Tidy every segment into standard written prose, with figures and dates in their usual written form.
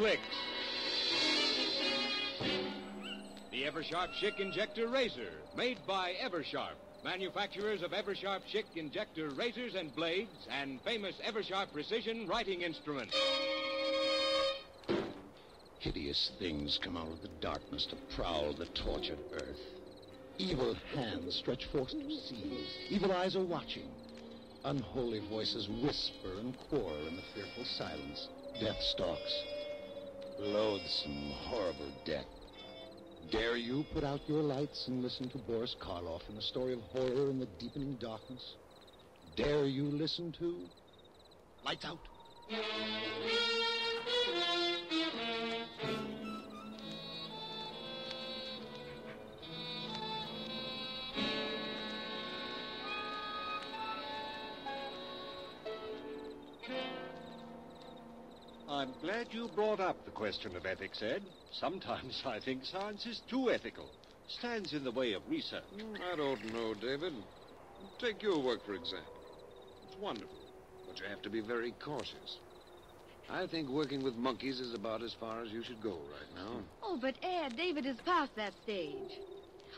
fix. The Eversharp Schick Injector Razor, made by Eversharp, manufacturers of Eversharp Schick Injector razors and blades, and famous Eversharp precision writing instruments. Hideous things come out of the darkness to prowl the tortured earth. Evil hands stretch forth to seize. Evil eyes are watching. Unholy voices whisper and quarrel in the fearful silence. Death stalks. Loathsome, horrible death. Dare you put out your lights and listen to Boris Karloff in the story of horror in the deepening darkness? Dare you listen to... Lights Out! I'm glad you brought up the question of ethics, Ed. Sometimes I think science is too ethical. Stands in the way of research. I don't know, David. Take your work, for example. It's wonderful, but you have to be very cautious. I think working with monkeys is about as far as you should go right now. Oh, but Ed, David is past that stage.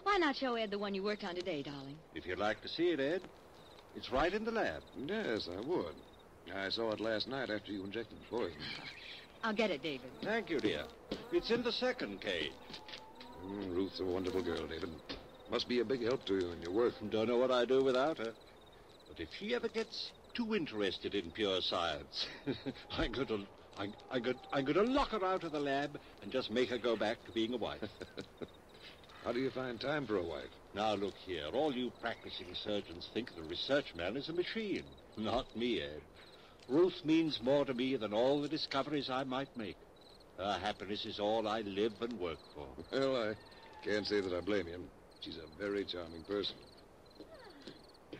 Why not show Ed the one you worked on today, darling? If you'd like to see it, Ed, it's right in the lab. Yes, I would. I saw it last night after you injected the poison. I'll get it, David. Thank you, dear. It's in the second cage. Ruth's a wonderful girl, David. Must be a big help to you in your work. Don't know what I'd do without her. But if she ever gets too interested in pure science, I'm going to lock her out of the lab and just make her go back to being a wife. How do you find time for a wife? Now, look here. All you practicing surgeons think the research man is a machine. Not me, Ed. Ruth means more to me than all the discoveries I might make. Her happiness is all I live and work for. Well, I can't say that I blame you. She's a very charming person.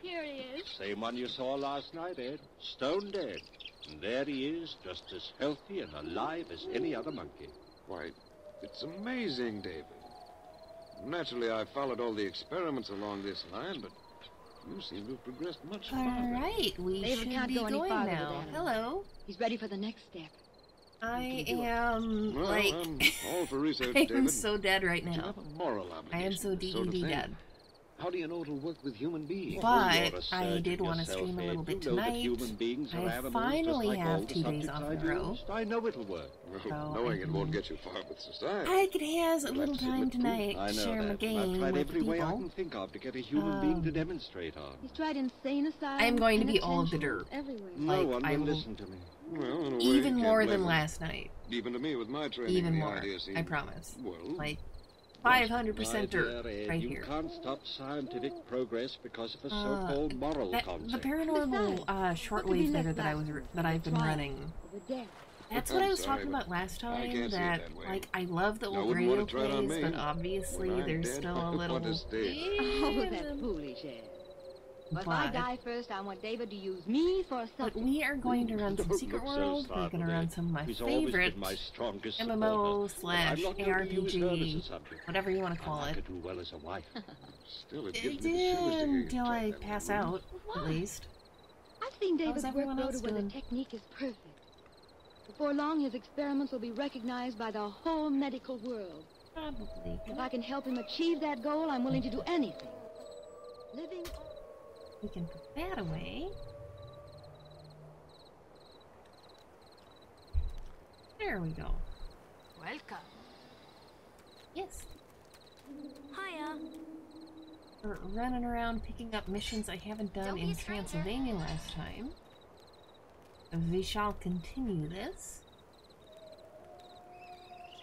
Here he is. Same one you saw last night, Ed. Stone dead. And there he is, just as healthy and alive as any other monkey. Why, it's amazing, David. Naturally, I followed all the experiments along this line, but you seem to have progressed much farther. All right, we David should can't be go any going farther now. with that. Hello. He's ready for the next step. I am, Well, like... I'm all for research, I David. am so dead right You now. have a moral obligation. I am so to this sort of DED thing. dead. How do you know it'll work with human beings? But You're a I surgeon did want to yourself, stream a Ed. little bit You know that tonight. human beings are I animals, finally just like have all the 2 days subjects off I've in a row. used. I know it'll work. Well, So knowing I it won't can- get you far with society. I could has a You'll little have to time submit proof. tonight I to know share my that. I've game tried with every way I people. can think of to get a human being to demonstrate on. He's tried insane asylums. I am going to be all of the penitentiaries, dirt. everywhere. No Like, one I will will- listen to me. Well, in a way, Even can't more blame than them. last night. Even to me, with my training, Even the more. idea I seemed, promise. well, Like, My 500% dear dirt Ed, right you here. can't stop scientific progress because of a so-called moral The concept. paranormal shortwave there that I've been running. Over there. That's what I was sorry, talking but about last I time. can't see it That that way. like I love the I old wouldn't radio want to try it on plays, me. but obviously When I'm there's dead, still I a little. want to stay. Oh, that's foolish, Ed. But if I But- die first, I want David to use me for a But subject. we are going to run some Don't Secret look so World. We're startled, going to run Ed. some of my He's always favorite been my strongest MMO supporter. slash But I'm not going to use her as a ARPG, subject. whatever you want to I call like it. her too well as a wife. Still, it It gives me the shivers to hear you until talk I that way, pass Ruth. out, at Why? least. I've seen How's David's work everyone go to else where the doing? technique is perfect. Before long, his experiments will be recognized by the whole medical world. Probably. If I can help him achieve that goal, I'm willing to do anything. Living... We can put that away. There we go. Welcome. Yes. Hiya. We're running around picking up missions I haven't done Don't be in a stranger. Transylvania last time. We shall continue this.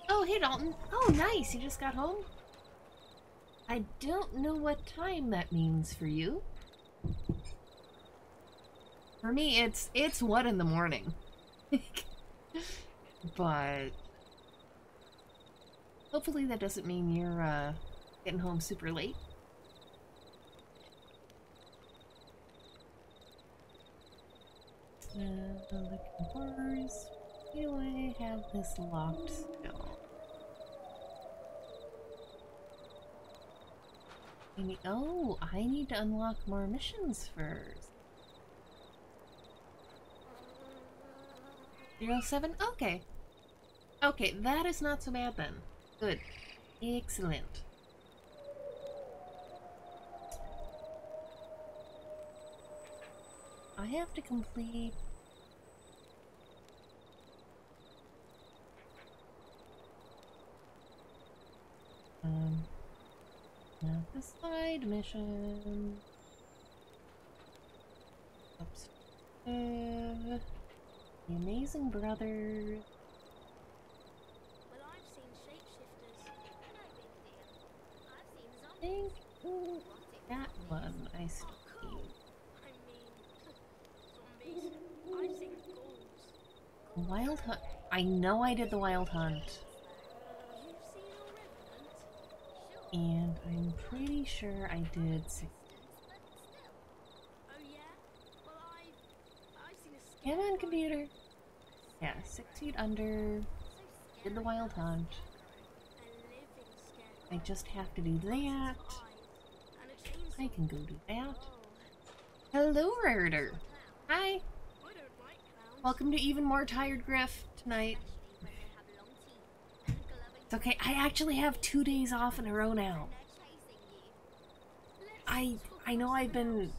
Oh, hey Dalton. Oh, nice. You just got home? I don't know what time that means for you. For me, it's 1 in the morning. But hopefully that doesn't mean you're getting home super late. Looking bars. Do I have this locked still? Oh, I need to unlock more missions first. 07? Okay. Okay, that is not so bad then. Good. Excellent. I have to complete... Not the side mission. Upstairs. The Amazing Brothers. Well, I've seen shapeshifters. No big deal. I've seen I zombies. think that one I see. I mean, zombies. I've seen ghouls. Wild Hunt. I know I did the Wild Hunt. You've seen a revenant? Sure. And I'm pretty sure I did But still. Oh yeah? Well, I've seen a Come on, computer. Yeah, 6 feet under. Did the Wild Hunt. I just have to do that. I can go do that. Hello, Raritor. Hi. Welcome to Even More Tired Griff tonight. It's okay, I actually have 2 days off in a row now. I know I've been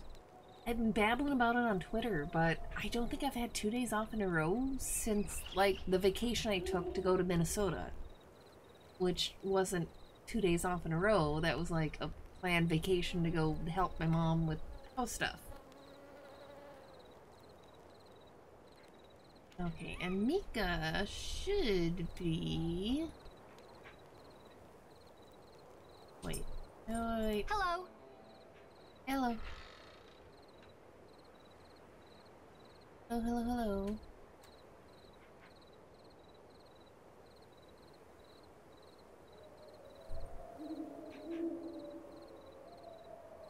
babbling about it on Twitter, but I don't think I've had 2 days off in a row since, like, the vacation I took to go to Minnesota. Which wasn't 2 days off in a row, that was like a planned vacation to go help my mom with house stuff. Okay, and Mika should be... Wait. No, wait. Hello. Hello. Oh, hello, hello.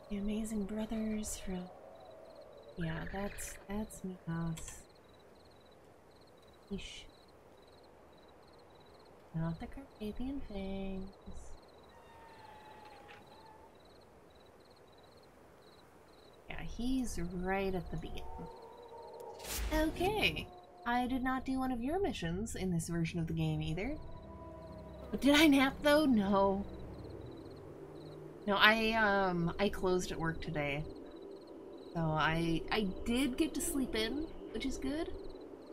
The Amazing Brothers from... Yeah, that's Mika's. Yeesh. Not the Carpathian things. Yeah, he's right at the beginning. Okay. I did not do one of your missions in this version of the game either. But did I nap though? No. No, I closed at work today. So I did get to sleep in, which is good.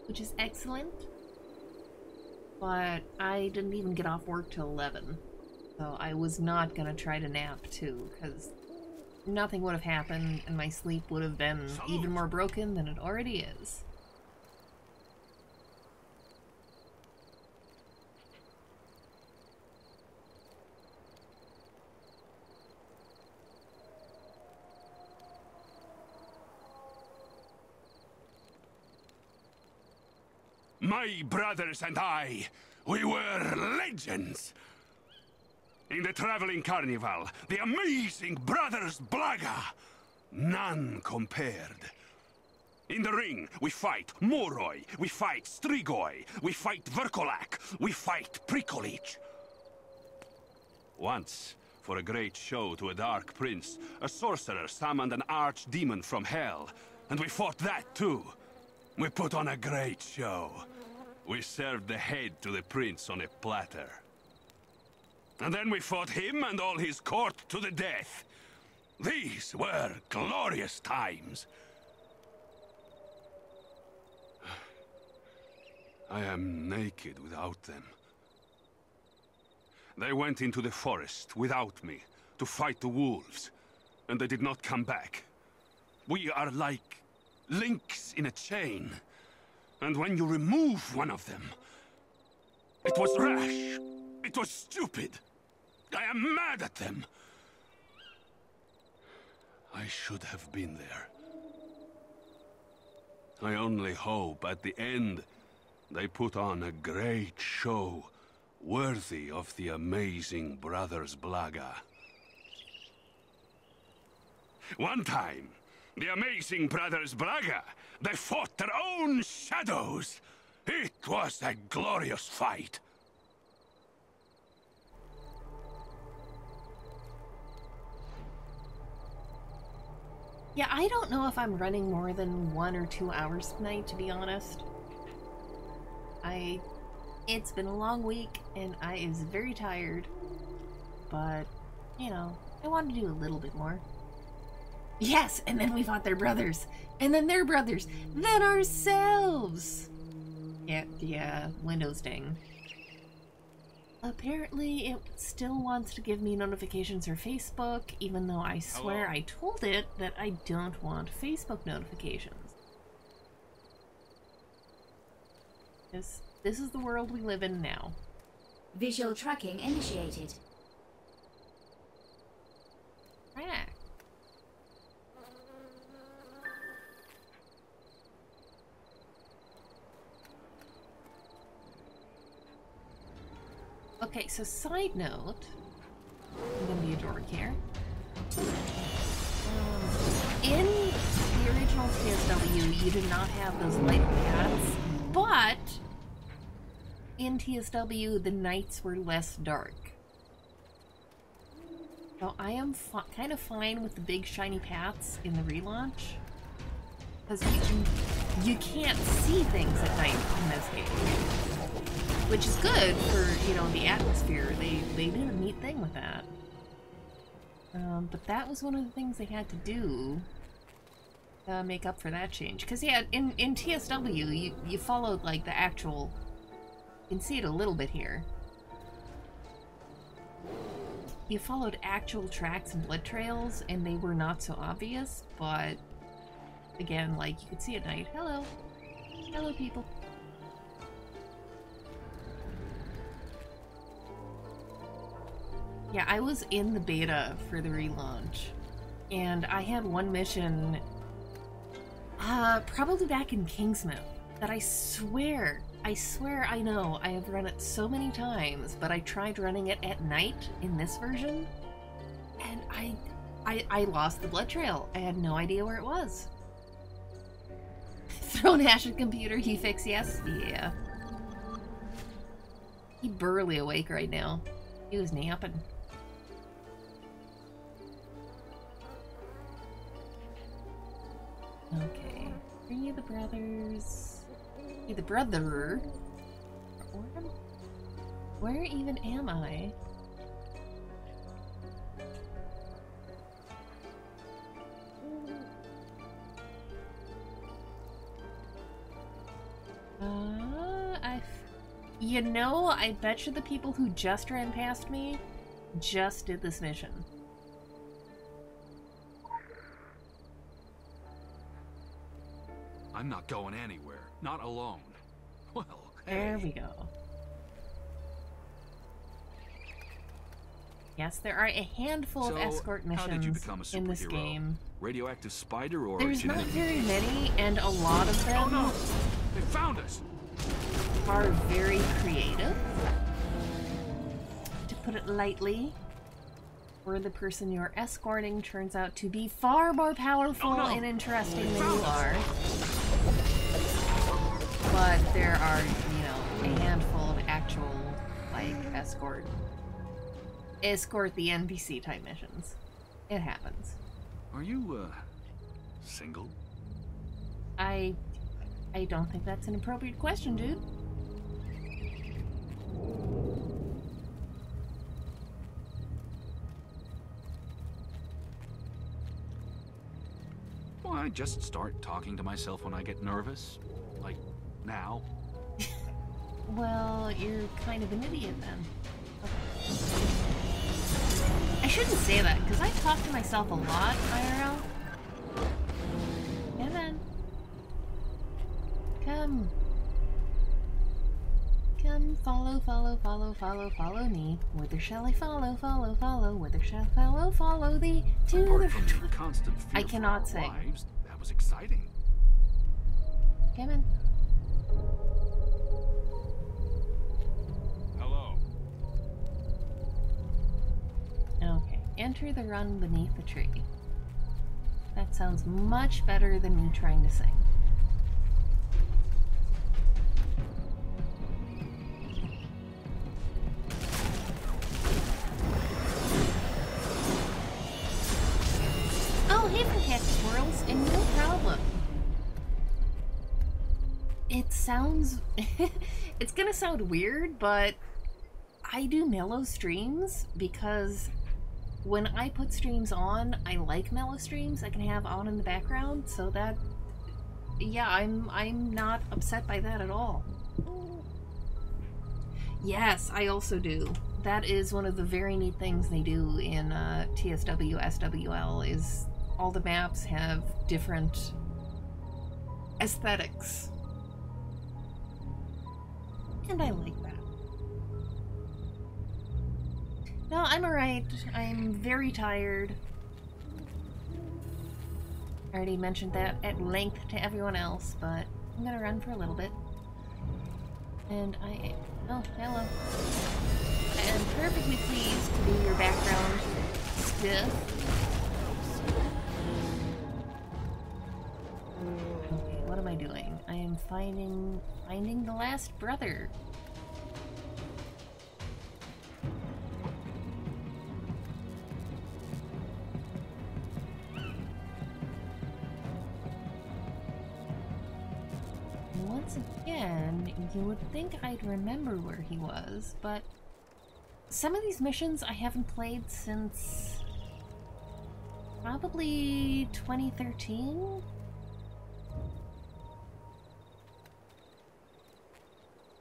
Which is excellent. But I didn't even get off work till 11. So I was not gonna try to nap too, because nothing would have happened and my sleep would have been even more broken than it already is. My brothers and I, we were legends. In the traveling carnival, the Amazing Brothers Blaga. None compared. In the ring, we fight Moroi, we fight Strigoi, we fight Verkolak, we fight Prikolich. Once, for a great show to a dark prince, a sorcerer summoned an archdemon from hell, and we fought that too. We put on a great show. We served the head to the prince on a platter. And then we fought him and all his court to the death. These were glorious times. I am naked without them. They went into the forest without me to fight the wolves, and they did not come back. We are like links in a chain, and when you remove one of them, it was rash, it was stupid. I am mad at them. I should have been there. I only hope at the end they put on a great show worthy of the Amazing Brothers Blaga. One time, the Amazing Brothers Blaga, they fought their own shadows. It was a glorious fight. Yeah, I don't know if I'm running more than 1 or 2 hours tonight, to be honest. It's been a long week, and I is very tired. But, you know, I want to do a little bit more. Yes, and then we fought their brothers. And then their brothers. Then ourselves! Yeah, Windows ding. Apparently, it still wants to give me notifications for Facebook, even though I swear I told it that I don't want Facebook notifications. This is the world we live in now. Visual tracking initiated. Ah. Okay, so side note, I'm gonna be a dork here. In the original TSW, you did not have those light paths, but in TSW, the nights were less dark. So I am kind of fine with the big shiny paths in the relaunch, because you can't see things at night in this game. Which is good for, you know, the atmosphere. They did a neat thing with that. But that was one of the things they had to do to make up for that change. Because, yeah, in TSW, you followed, like, the actual... You can see it a little bit here. You followed actual tracks and blood trails, and they were not so obvious, but... Again, like, you could see at night. Hello. Hello, people. Yeah, I was in the beta for the relaunch, and I had one mission, probably back in Kingsmouth, that I swear I know I have run it so many times, but I tried running it at night in this version, and I lost the blood trail. I had no idea where it was. Throw Nash at computer, he fix yes? Yeah. He burly awake right now. He was napping. Okay, bring you the brothers. You the brother. Where even am I? You know, I bet you the people who just ran past me just did this mission. I'm not going anywhere. Not alone. Well, there we go. Yes, there are a handful of escort missions how did you become a in this game. Radioactive spider or There's not genetic... very many, and a lot of them... Oh no! They found us! ...are very creative, to put it lightly. Or the person you're escorting turns out to be far more powerful and interesting than you are. But there are, you know, a handful of actual, like, escort the NPC type missions. It happens. Are you, single? I don't think that's an appropriate question, dude. Well, I just start talking to myself when I get nervous. Like, now. Well, you're kind of an idiot then. Okay. I shouldn't say that, because I talk to myself a lot, IRL. Come on. Come. Come, follow me. Whither shall I follow? Whither shall I follow thee? To Apart the... from the constant fear I cannot for our sing. lives, that was exciting. Come in. Hello. Okay, enter the run beneath the tree. That sounds much better than me trying to sing. Oh, hey, fantastic squirrels, and no problem. it sounds... it's gonna sound weird, but I do mellow streams because when I put streams on, I like mellow streams I can have on in the background, so that... yeah, I'm not upset by that at all. Yes, I also do. That is one of the very neat things they do in TSW, SWL, is all the maps have different aesthetics. And I like that. No, I'm alright. I'm very tired. I already mentioned that at length to everyone else, but I'm gonna run for a little bit. And I am... oh, hello. I am perfectly pleased to be your background stiff. Okay, what am I doing? I am finding the last brother. Once again, you would think I'd remember where he was, but some of these missions I haven't played since probably 2013?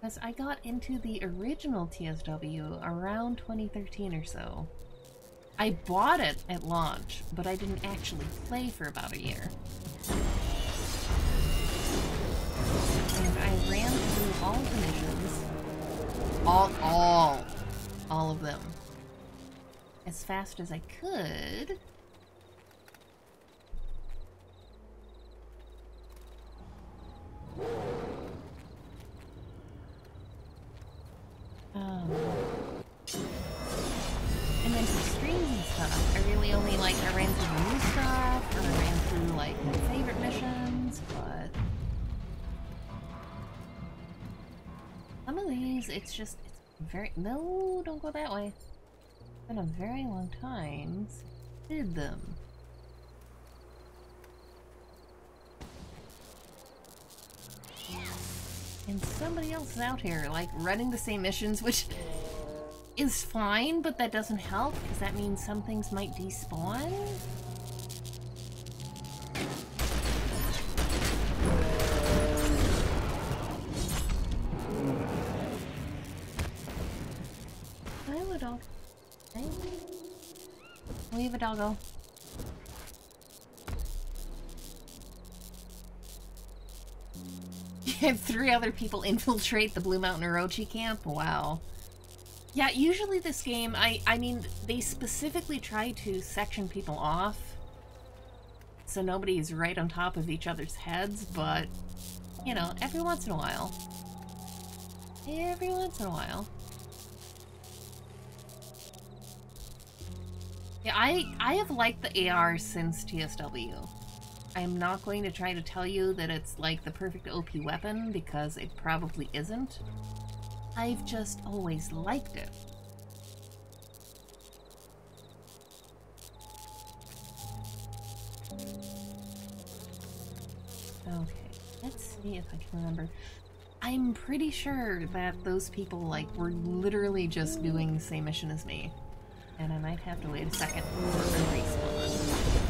Because I got into the original TSW around 2013 or so. I bought it at launch, but I didn't actually play for about a year. And I ran through all the missions. All of them. As fast as I could. And then for streams and stuff, I really only, like, I ran through the new stuff, or I ran through, like, my favorite missions, but... some of these, it's just, it's very... no, don't go that way. It's been a very long time since I did them. And somebody else is out here, like, running the same missions, which is fine, but that doesn't help, because that means some things might despawn. I have a dog. Okay. We have a doggo. Had 3 other people infiltrate the Blue Mountain Orochi camp? Wow. Yeah, usually this game, I mean, they specifically try to section people off so nobody's right on top of each other's heads, but, you know, every once in a while. Every once in a while. Yeah, I have liked the AR since TSW. I'm not going to try to tell you that it's like the perfect OP weapon, because it probably isn't. I've just always liked it. Okay, let's see if I can remember. I'm pretty sure that those people, like, were literally just doing the same mission as me. And I might have to wait a second for a respawn.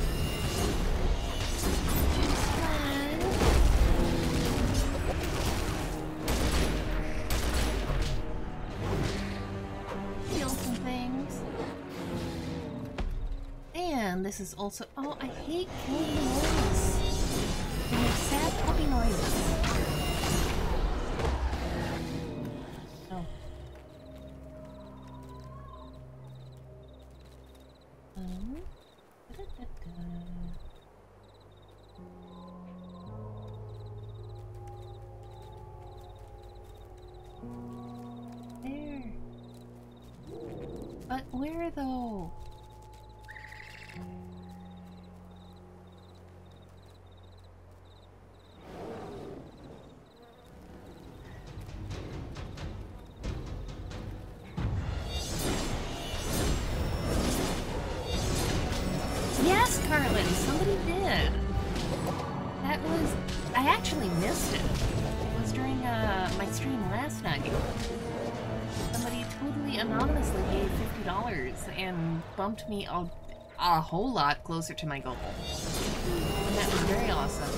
And this is also... oh, I hate killing wolves. They make sad puppy noises. Oh. There. But where though? Yes, Carlin, somebody did. That was... I actually missed it. happens during my stream last night. Somebody totally anonymously gave $50 and bumped me a whole lot closer to my goal. And that was very awesome.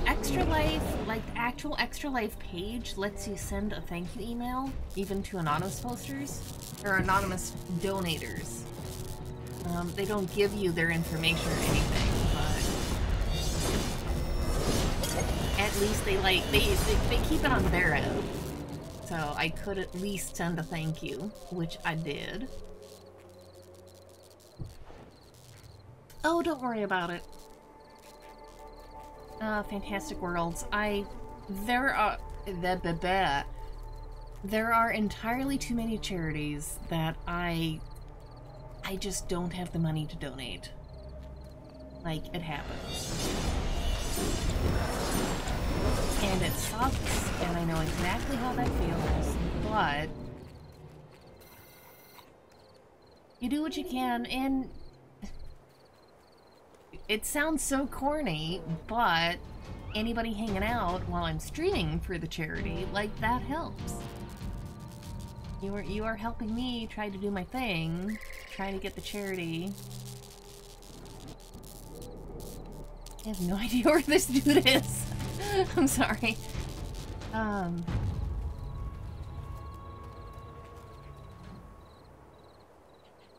Extra Life, like the actual Extra Life page, lets you send a thank you email, even to anonymous posters, or anonymous donators. They don't give you their information or anything, but at least they keep it on their end. So I could at least send a thank you, which I did. Oh, don't worry about it. Fantastic Worlds. There are entirely too many charities that I just don't have the money to donate. Like, it happens. And it sucks, and I know exactly how that feels, but you do what you can, and it sounds so corny, but anybody hanging out while I'm streaming for the charity, like, that helps. You are helping me try to do my thing, trying to get the charity. I have no idea where this dude is. I'm sorry.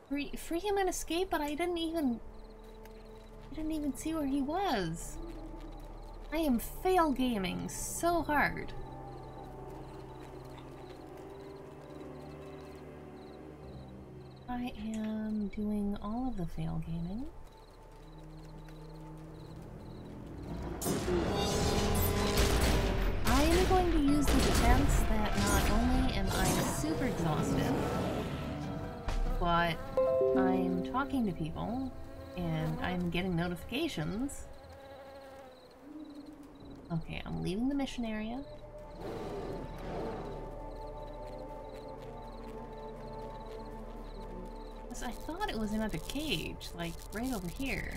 Free him and escape, but I didn't even see where he was. I am fail gaming so hard. I am doing all of the fail gaming. I am going to use the defense that not only am I super exhausted, but I'm talking to people and I'm getting notifications. Okay, I'm leaving the mission area. Because I thought it was another cage, like right over here.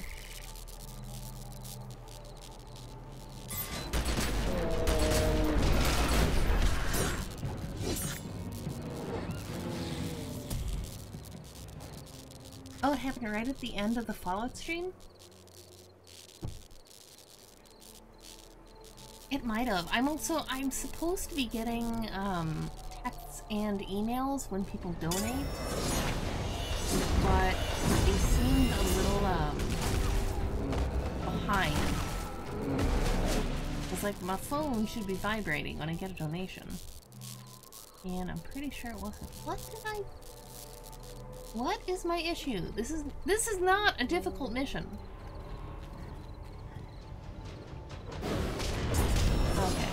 Oh, it happened right at the end of the Fallout stream? It might have. I'm supposed to be getting, texts and emails when people donate, but they seemed a little, behind. It's like my phone should be vibrating when I get a donation. And I'm pretty sure it wasn't. What is my issue? This is not a difficult mission. Okay.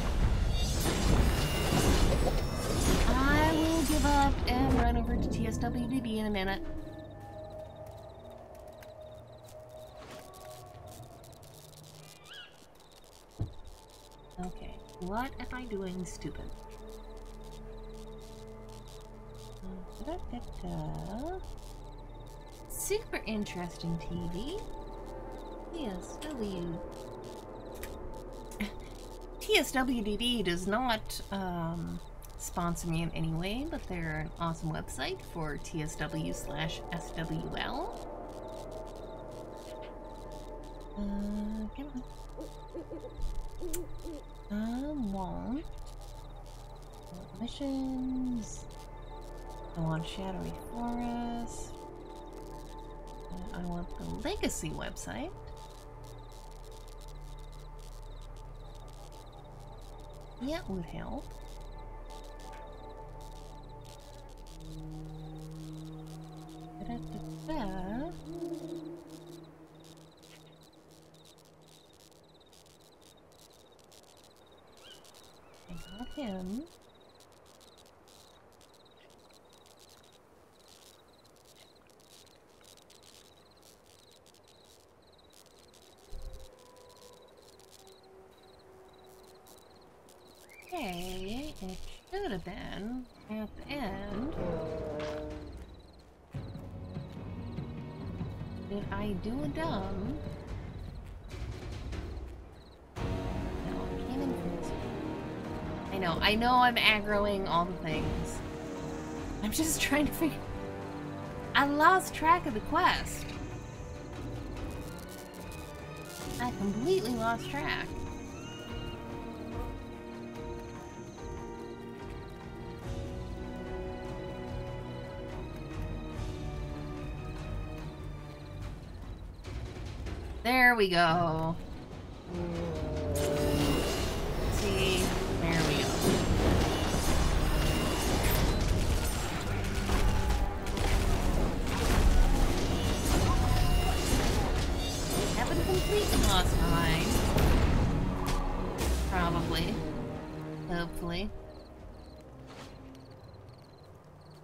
I will give up and run over to TSWDB in a minute. Okay. What am I doing stupid? Super interesting TV. TSWDB does not sponsor me in any way, but they're an awesome website for TSW/SWL. Come on. Missions. I want Shadowy Forest. I want the Legacy website. That would help. Da-da-da-da. I got him. Okay, it should have been at the end. Did I do a dumb? No, I know I'm aggroing all the things. I'm just trying to figure... I lost track of the quest. I completely lost track. There we go. See, there we go. Haven't completely lost my mind. Probably. Hopefully.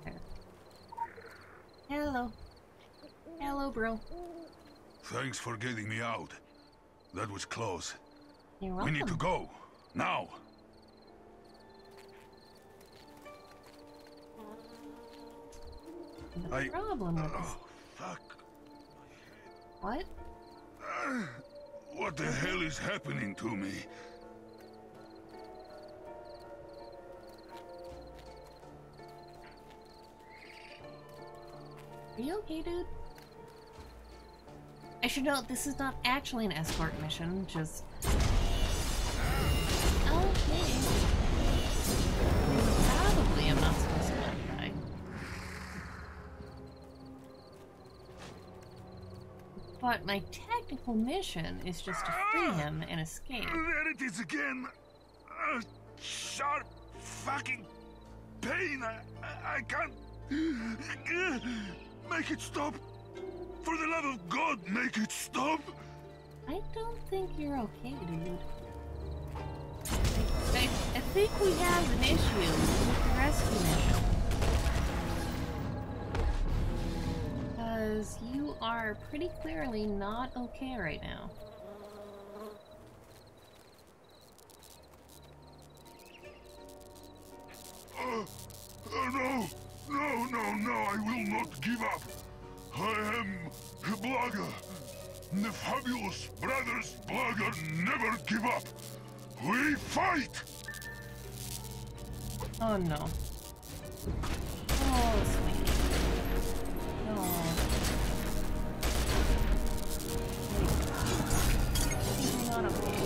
There. Hello. Hello, bro. Thanks for getting me out. That was close. You're welcome. We need to go. Now. The problem with this... Oh, fuck. What? What the hell is happening to me? Are you okay, dude? I should note, this is not actually an escort mission, just... Okay. Probably I'm not supposed to let him die. But my technical mission is just to free him and escape. There it is again. Sharp fucking pain. I can't... Make it stop. For the love of God, make it stop! I don't think you're okay, dude. I think we have an issue with the rescue mission. Because you are pretty clearly not okay right now. No! No, I will not give up! I am a blogger. The fabulous brothers blogger never give up. We fight! Oh no. Oh, sweetie. No. You're not okay.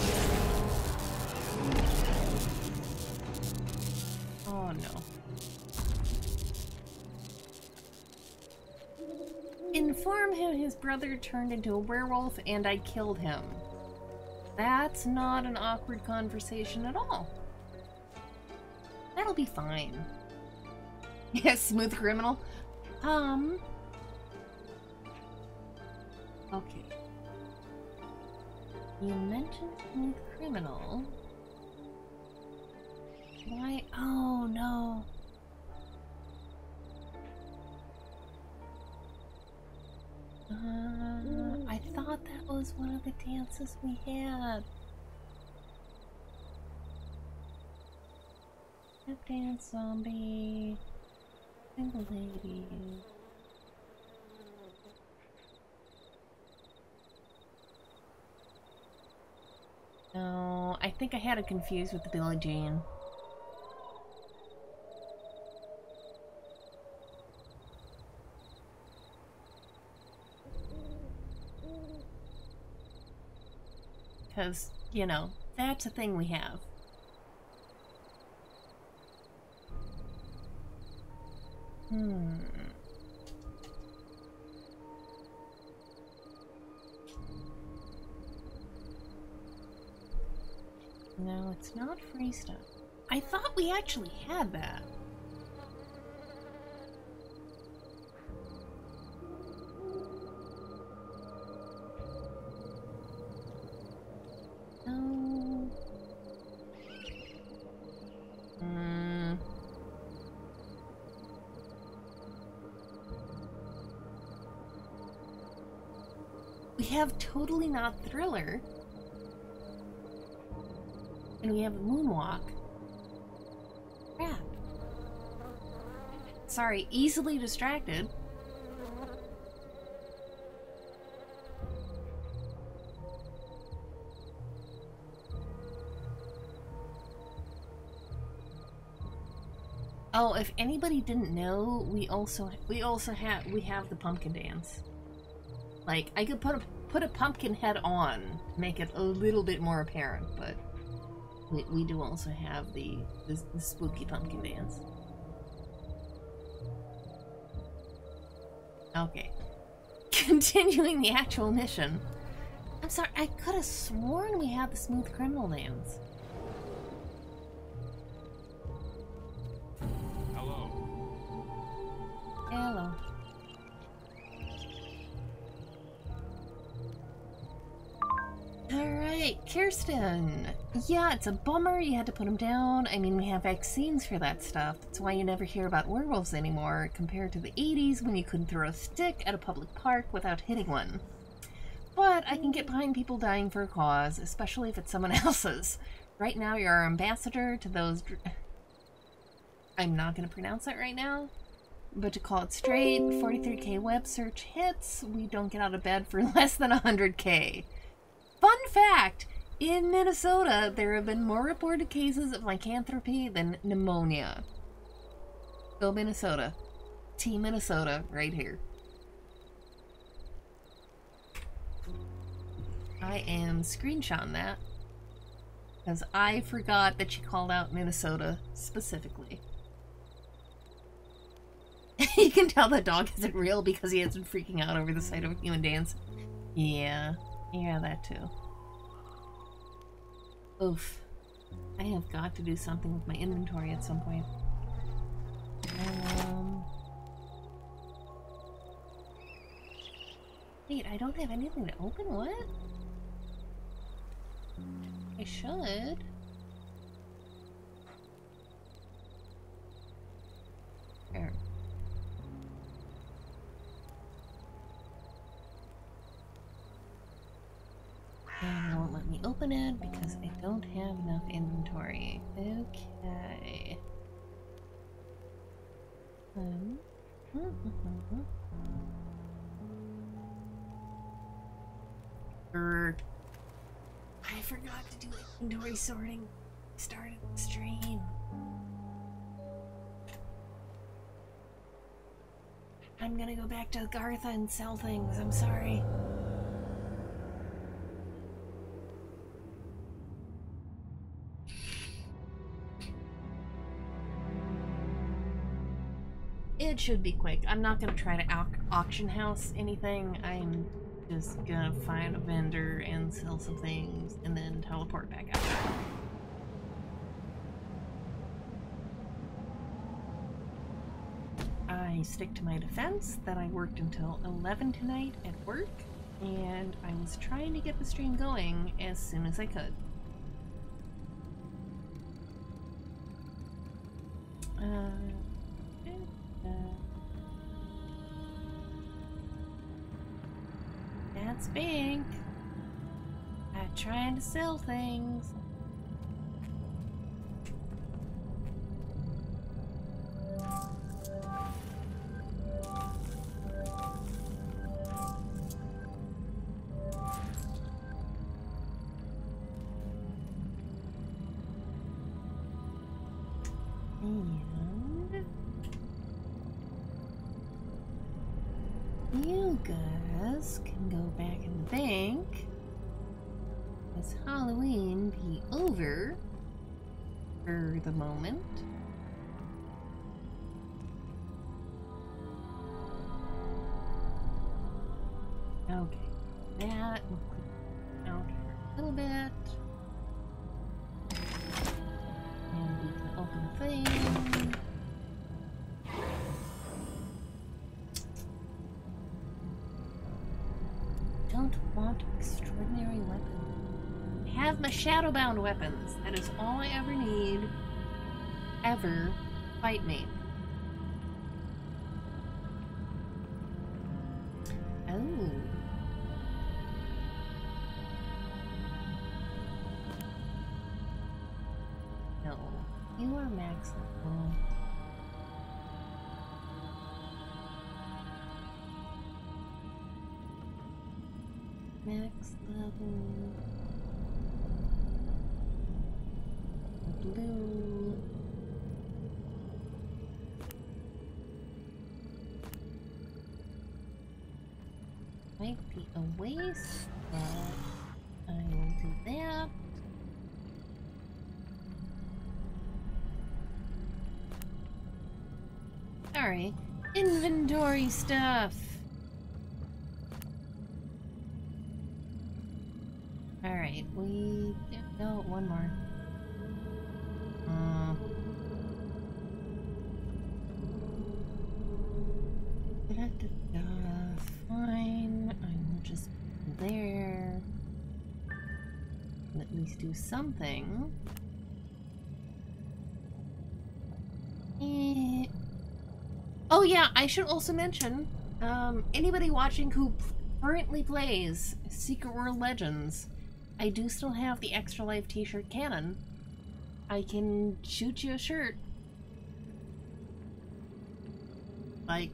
Oh no. Inform him his brother turned into a werewolf and I killed him. That's not an awkward conversation at all. That'll be fine. Yes, smooth criminal. Okay. You mentioned smooth criminal. Why? Oh no. I thought that was one of the dances we had. Step dance, zombie, single lady. No, I think I had it confused with the Billie Jean. Because, you know, that's a thing we have. No, it's not free stuff. I thought we actually had that. No. We have Totally Not Thriller. And we have Moonwalk. Crap. Sorry, easily distracted. Oh, if anybody didn't know, we have the pumpkin dance. Like, I could put a pumpkin head on to make it a little bit more apparent, but we do also have the spooky pumpkin dance. Okay. Continuing the actual mission. I'm sorry, I could have sworn we had the smooth criminal dance. Hello. Hello. Alright, Kirsten. Yeah, it's a bummer you had to put him down. I mean, we have vaccines for that stuff. That's why you never hear about werewolves anymore, compared to the 80s when you couldn't throw a stick at a public park without hitting one. But I can get behind people dying for a cause, especially if it's someone else's. Right now, you're our ambassador to those... I'm not going to pronounce that right now. But to call it straight, 43k web search hits, we don't get out of bed for less than 100k. Fun fact! In Minnesota, there have been more reported cases of lycanthropy than pneumonia. Go Minnesota. Team Minnesota, right here. I am screenshotting that, because I forgot that she called out Minnesota specifically. You can tell the dog isn't real because he has been freaking out over the sight of a human dance. Yeah, that too. Oof. I have got to do something with my inventory at some point. Wait, I don't have anything to open? What? I should. There. And it won't let me open it because I don't have enough inventory. Okay. I forgot to do inventory sorting. Started the stream. I'm gonna go back to Gartha and sell things. I'm sorry. It should be quick. I'm not gonna try to auction house anything. I'm just gonna find a vendor and sell some things and then teleport back out. I stick to my defense that I worked until 11 tonight at work, and I was trying to get the stream going as soon as I could. That's Bink. I'm trying to sell things. And you guys can go back in the bank as Halloween be over for the moment. Okay, that will clear out for a little bit. And we can open the thing. Don't want extraordinary weapons. I have my shadowbound weapons. That is all I ever need. Ever. Fight me. Oh. No. You are max level. Max level. Blue. Might be a waste, but I will do that. Alright, inventory stuff. Alright, no, one more. Fine, I will just put there. At least do something. Oh yeah, I should also mention, anybody watching who currently plays Secret World Legends, I do still have the Extra Life t-shirt cannon. I can shoot you a shirt. Like,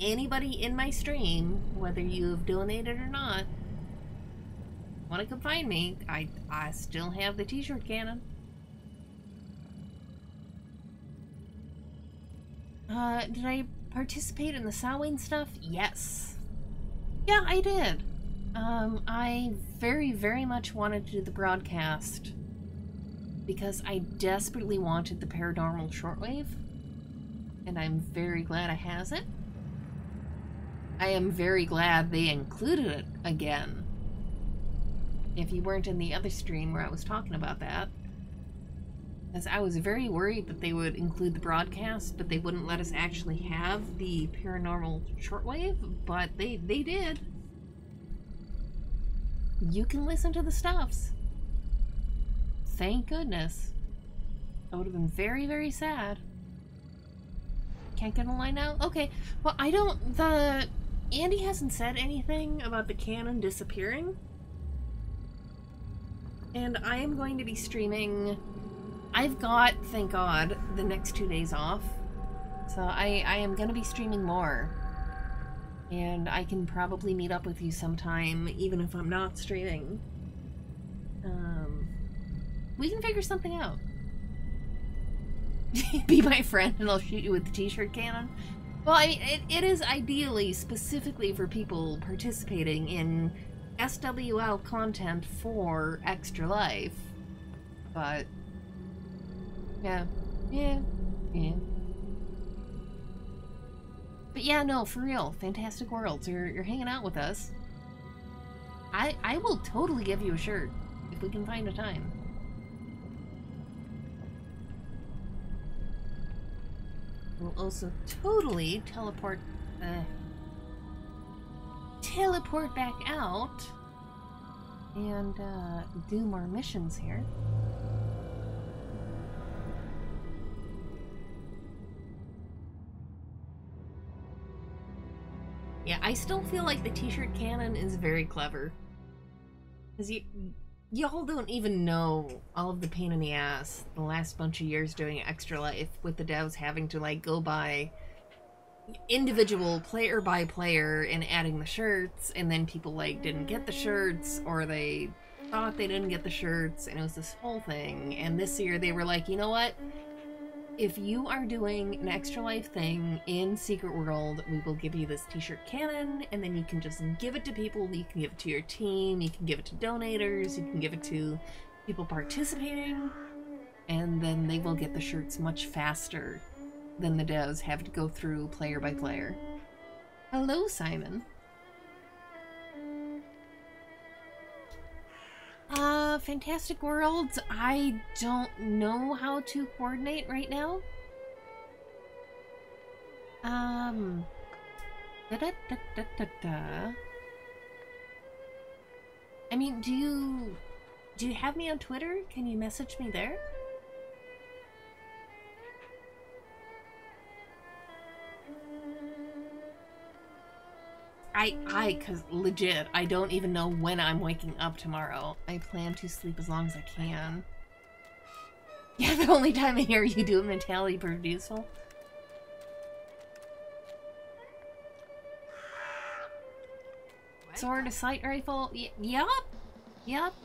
anybody in my stream, whether you've donated or not, wanna come find me, I still have the t-shirt cannon. Did I participate in the Samhain stuff? Yes. Yeah, I did. I very, very much wanted to do the broadcast because I desperately wanted the paranormal shortwave, and I'm very glad I has it. I am very glad they included it again. If you weren't in the other stream where I was talking about that, because I was very worried that they would include the broadcast, but they wouldn't let us actually have the paranormal shortwave, but they did. You can listen to the stuffs. Thank goodness. I would have been very, very sad. Can't get a line out? Okay, well, Andy hasn't said anything about the cannon disappearing. And I am going to be streaming. I've got, thank God, the next 2 days off. So I am going to be streaming more. And I can probably meet up with you sometime, even if I'm not streaming. We can figure something out. Be my friend and I'll shoot you with the t-shirt cannon. Well, I mean, it is ideally specifically for people participating in SWL content for Extra Life. But yeah. But yeah, no, for real, Fantastic Worlds, you're hanging out with us. I will totally give you a shirt if we can find a time. We'll also totally teleport back out and do more missions here. Yeah, I still feel like the t-shirt cannon is very clever. Because y'all don't even know all of the pain in the ass the last bunch of years doing Extra Life with the devs having to, like, go by individual player by player and adding the shirts, and then people, like, didn't get the shirts, or they thought they didn't get the shirts, and it was this whole thing. And this year they were like, you know what? If you are doing an Extra Life thing in Secret World, we will give you this t-shirt cannon, and then you can just give it to people. You can give it to your team, you can give it to donators, you can give it to people participating, and then they will get the shirts much faster than the devs have to go through player by player. Hello, Simon. Fantastic Worlds, I don't know how to coordinate right now. I mean, do you have me on Twitter? Can you message me there? Cause legit, I don't even know when I'm waking up tomorrow. I plan to sleep as long as I can. Yeah, the only time I hear you do a mentality produceful. Sword, a sight rifle? Yup,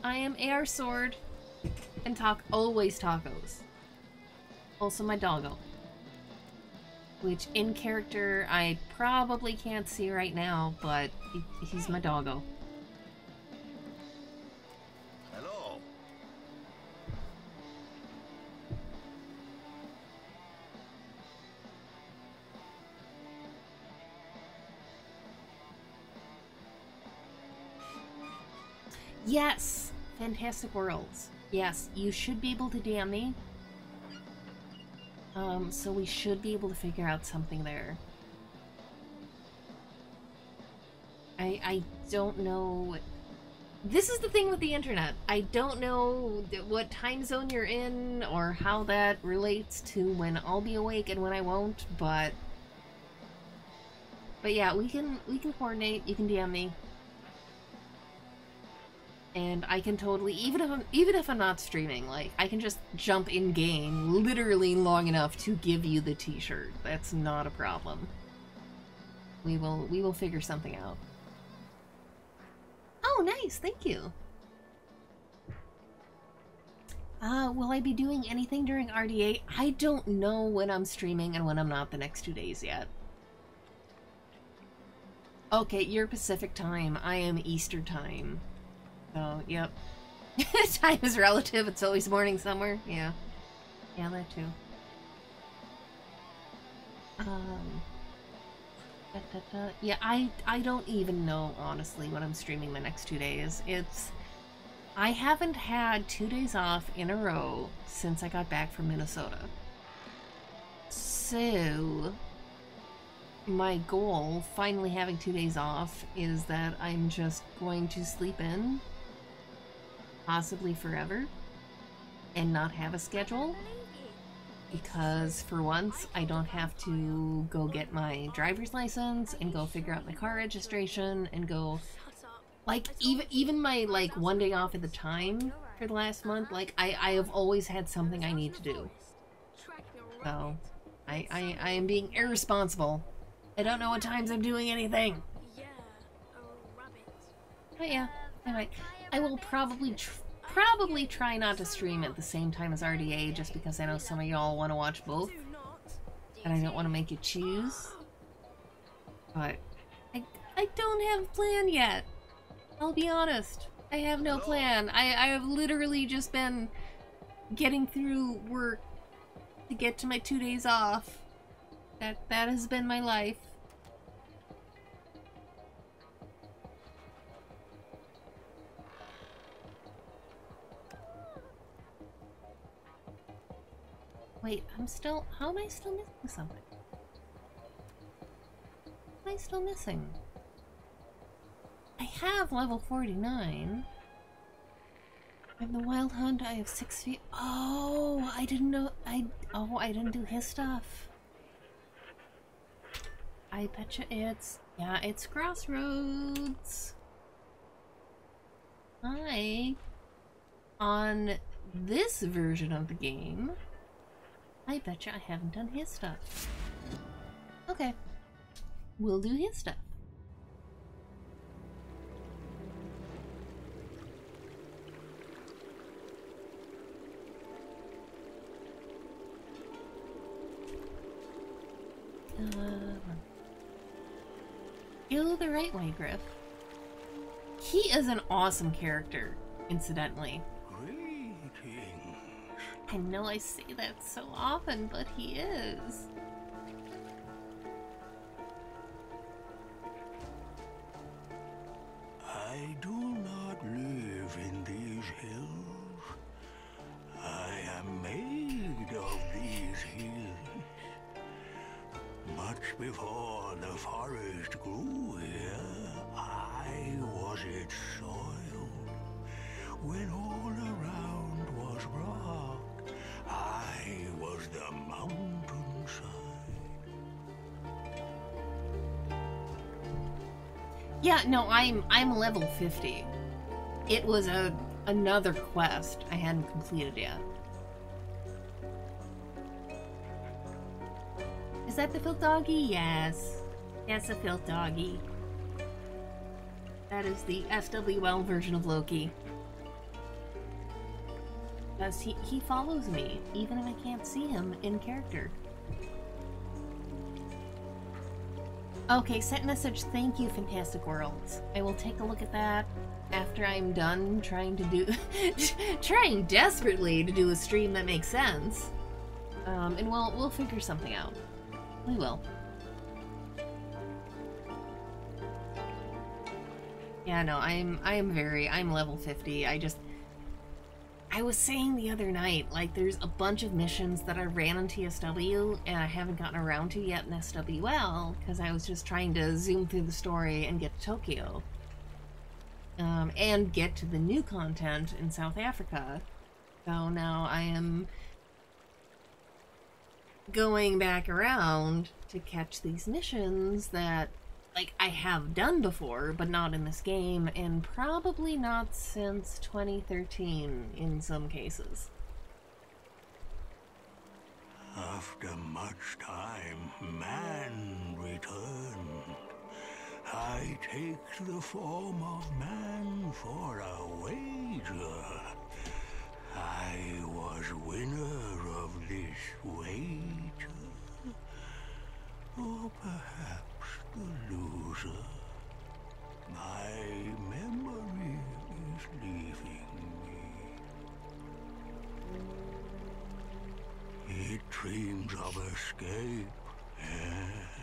I am AR sword. And always tacos. Also my doggo. which in character I probably can't see right now, but he's my doggo. Hello. Yes! Fantastic Worlds. Yes, you should be able to DM me. So we should be able to figure out something there. I don't know. This is the thing with the internet. I don't know what time zone you're in or how that relates to when I'll be awake and when I won't, but yeah, we can coordinate. You can DM me. And I can totally, even if I'm not streaming, like, I can just jump in game literally long enough to give you the t-shirt. That's not a problem. We will figure something out. Oh, nice, thank you. Will I be doing anything during RDA? I don't know when I'm streaming and when I'm not the next 2 days yet. Okay, you're Pacific time. I am Easter time. So, yep. Time is relative. It's always morning somewhere. Yeah. Yeah, that too. Yeah, I don't even know, honestly, when I'm streaming the next 2 days. I haven't had 2 days off in a row since I got back from Minnesota. So, my goal, finally having 2 days off, is that I'm just going to sleep in, possibly forever, and not have a schedule, because for once I don't have to go get my driver's license and go figure out my car registration and go, like, even my, like, 1 day off at the time for the last month, like, I have always had something I need to do. So, I am being irresponsible. I don't know what times I'm doing anything. But yeah, anyway, I will probably try not to stream at the same time as RDA, just because I know some of y'all want to watch both, and I don't want to make you choose. But I don't have a plan yet. I'll be honest. I have no plan. I have literally just been getting through work to get to my 2 days off. That has been my life. Wait, how am I still missing something? What am I still missing? I have level 49. I have the Wild Hunt, I have 6 feet. Oh, I didn't know, I didn't do his stuff. I betcha it's Crossroads. On this version of the game, I betcha I haven't done his stuff. Okay. We'll do his stuff. Go the right way, Griff. He is an awesome character, incidentally. Greetings. I know I say that so often, but he is. I do not live in these hills. I am made of these hills. Much before the forest grew here, I was its soil. When all around was rock, I was the mountainside. Yeah, no, I'm level 50. It was another quest I hadn't completed yet. Is that the filth doggy? Yes. That's the filth doggy. That is the FWL version of Loki. Because he follows me, even if I can't see him in character. Okay, sent message, thank you, Fantastic Worlds. I will take a look at that after I'm done trying to do... trying desperately to do a stream that makes sense. And we'll figure something out. We will. Yeah, no, I'm level 50. I was saying the other night, like, there's a bunch of missions that I ran on TSW and I haven't gotten around to yet in SWL, because I was just trying to zoom through the story and get to Tokyo. And get to the new content in South Africa. So now I am going back around to catch these missions that, like, I have done before, but not in this game, and probably not since 2013 in some cases. After much time, man returned. I take the form of man for a wager. I was winner of this wager. Or perhaps the loser. My memory is leaving me. It dreams of escape, yes.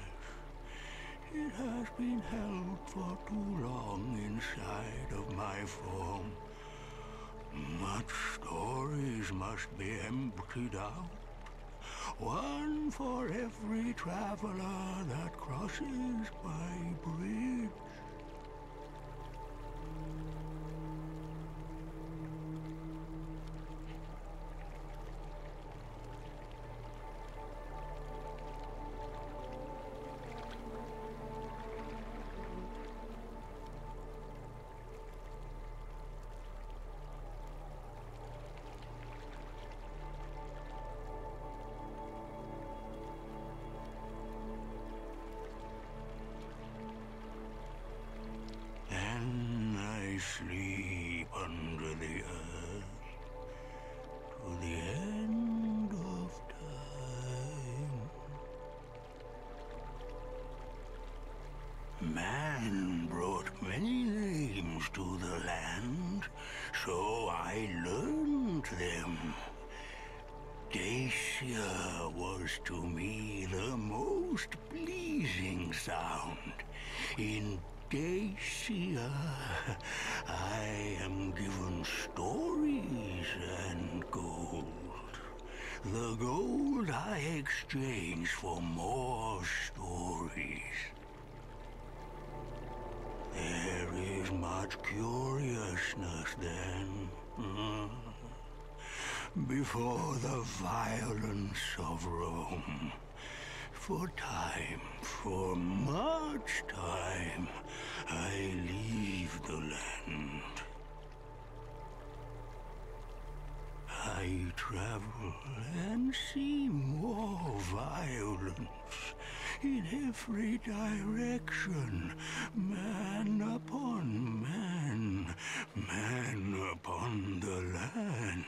It has been held for too long inside of my form. Much stories must be emptied out. One for every traveler that crosses my bridge. Sleep under the earth to the end of time. Man brought many names to the land, so I learned them. Dacia was to me the most pleasing sound. In Dacia, I am given stories and gold. The gold I exchange for more stories. There is much curiousness then. Before the violence of Rome. For time, for much time, I leave the land. I travel and see more violence in every direction. Man upon man, man upon the land.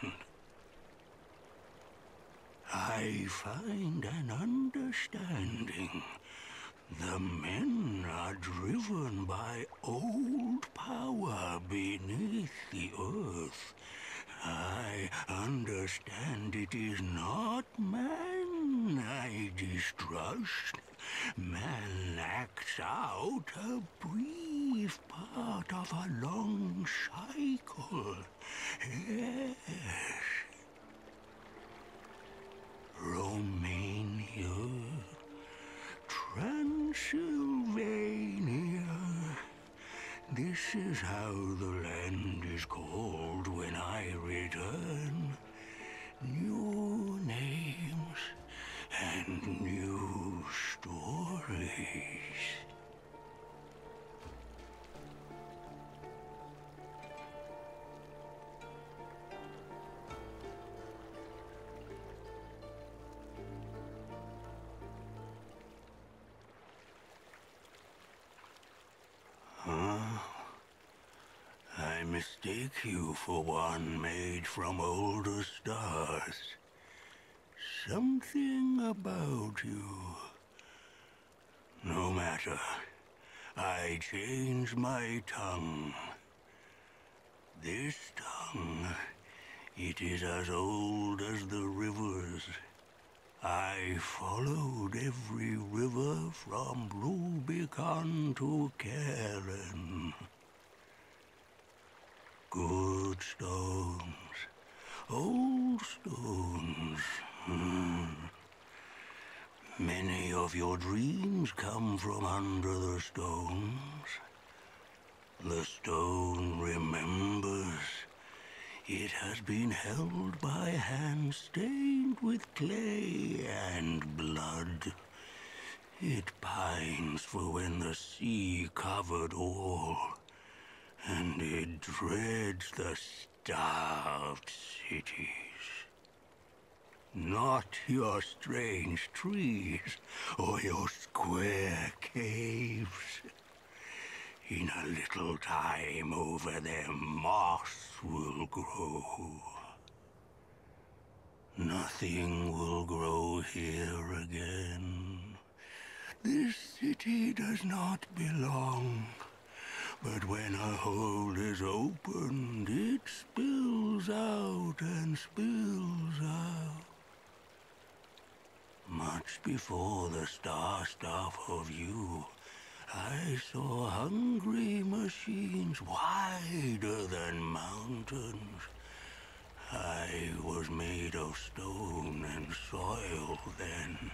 I find an understanding. The men are driven by old power beneath the earth. I understand it is not man I distrust. Man acts out a brief part of a long cycle. Yes. Romania, Transylvania. This is how the land is called when I return. New names and new stories. I mistake you for one made from older stars. Something about you No matter. I change my tongue. This tongue, it is as old as the rivers. I followed every river from Rubicon to Karen. Good stones, old stones. Many of your dreams come from under the stones. The stone remembers. It has been held by hands stained with clay and blood. It pines for when the sea covered all, and it dreads the starved cities. Not your strange trees or your square caves. In a little time over there, moss will grow. Nothing will grow here again. This city does not belong. But when a hole is opened, it spills out and spills out. Much before the star stuff of you, I saw hungry machines wider than mountains. I was made of stone and soil then.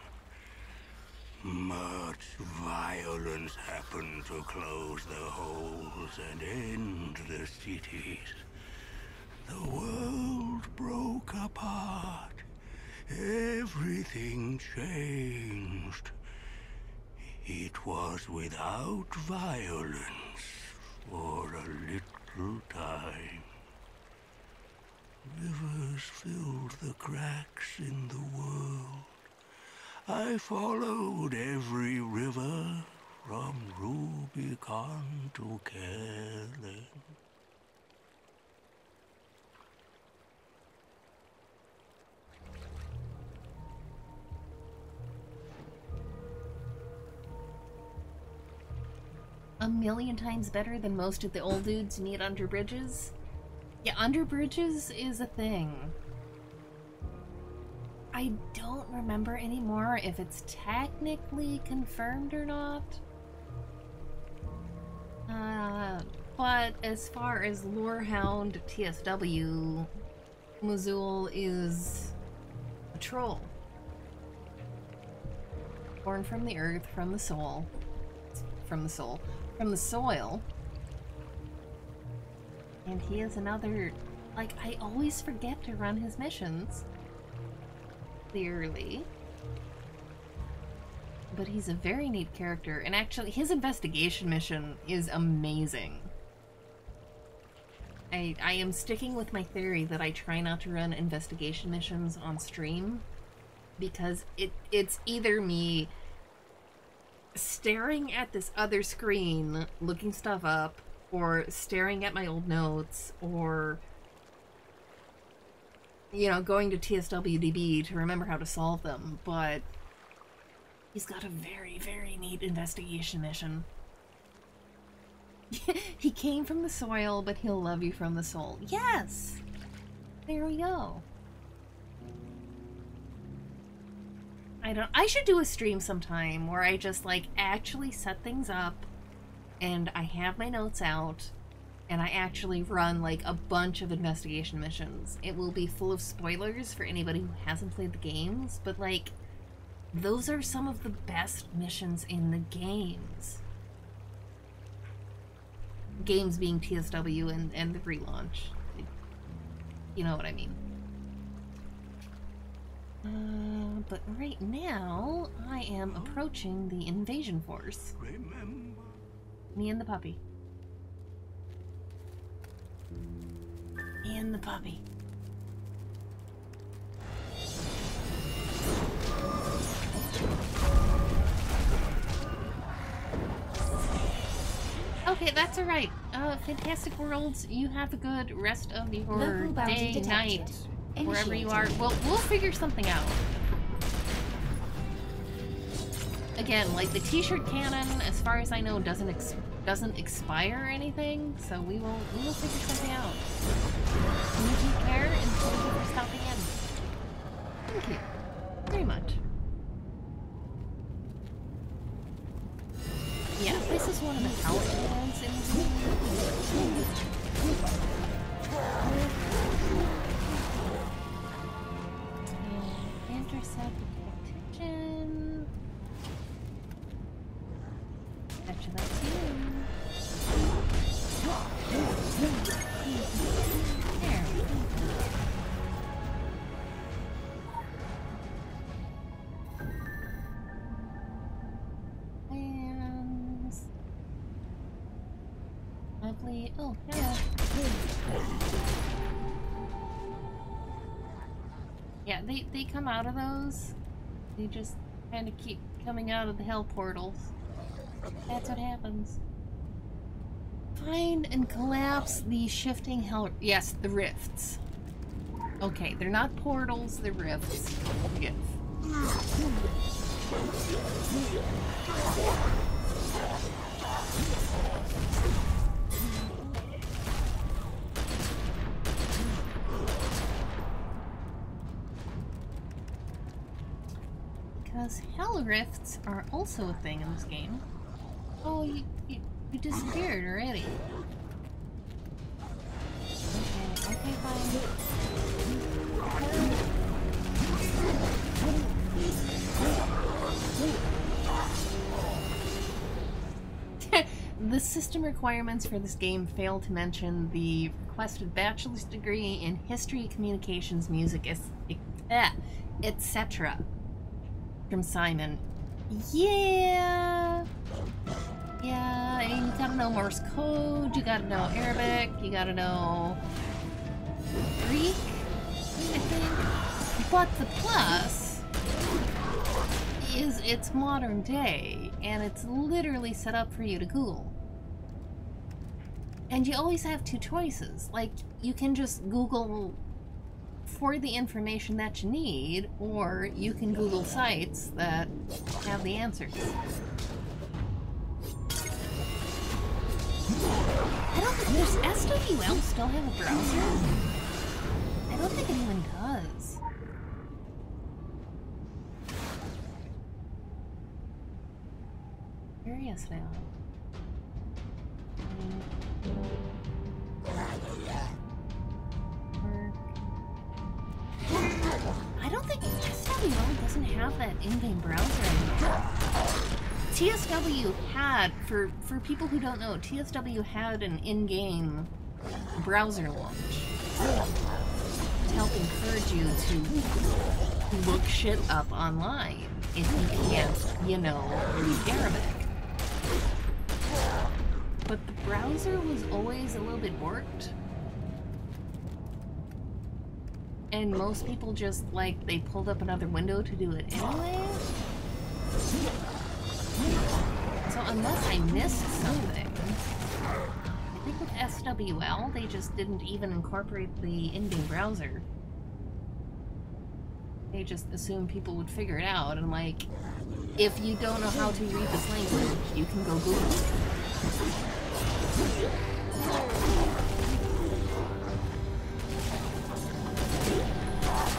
Much violence happened to close the holes and end the cities. The world broke apart. Everything changed. It was without violence for a little time. Rivers filled the cracks in the world. I followed every river from Rubicon to Kellen. A million times better than most of the old dudes meet under bridges. Yeah, under bridges is a thing. I don't remember anymore if it's technically confirmed or not. But as far as Lorehound TSW, Mazul is a troll. Born from the earth, from the soul. From the soil. And he is another, like, I always forget to run his missions. Clearly. But he's a very neat character, and actually his investigation mission is amazing. I am sticking with my theory that I try not to run investigation missions on stream, because it's either me staring at this other screen, looking stuff up, or staring at my old notes, or, you know, going to TSWDB to remember how to solve them. But he's got a very, very neat investigation mission. He came from the soil, but he'll love you from the soul. Yes! There we go. I should do a stream sometime where I just, like, actually set things up, and I have my notes out, and I actually run, like, a bunch of investigation missions. It will be full of spoilers for anybody who hasn't played the games, but, like, those are some of the best missions in the games. Games being TSW and the relaunch. You know what I mean. But right now, I am approaching the invasion force. Remember. Me and the puppy. Me and the puppy. Okay, that's alright. Fantastic Worlds, you have a good rest of your day, night, wherever you are. We'll figure something out. again, like the t-shirt cannon, as far as I know, doesn't expire or anything, so we will figure something out. And you take care, and thank you for stopping in. Thank you very much. Yeah, this is one of the house ones in the game. Intercept competition. Betcha that's you. There we go. And lovely. Oh, hello. Yeah, they come out of those. They just kind of keep coming out of the hell portals. That's what happens. Find and collapse the shifting hell... Yes, the rifts. Okay, they're not portals, they're rifts. Yes. Because hell rifts are also a thing in this game. Oh, you disappeared already. Okay, fine. The system requirements for this game fail to mention the requested bachelor's degree in history, communications, music, etc. From Simon. Yeah, and you gotta know Morse code, you gotta know Arabic, you gotta know Greek, I think. But the plus is it's modern day, and it's literally set up for you to Google. And you always have two choices. Like, you can just Google for the information that you need, or you can Google sites that have the answers. I don't think, does SWL still have a browser? I don't think it even does. Curious now. I don't think SWL doesn't have that in-game browser anymore. TSW had, for people who don't know, TSW had an in-game browser launch to help encourage you to look shit up online if you can't, you know, read Arabic. But the browser was always a little bit warped. And most people just, like, they pulled up another window to do it anyway. So unless I missed something, I think with SWL, they just didn't even incorporate the in-game browser. They just assumed people would figure it out, and like, if you don't know how to read this language, you can go Google it.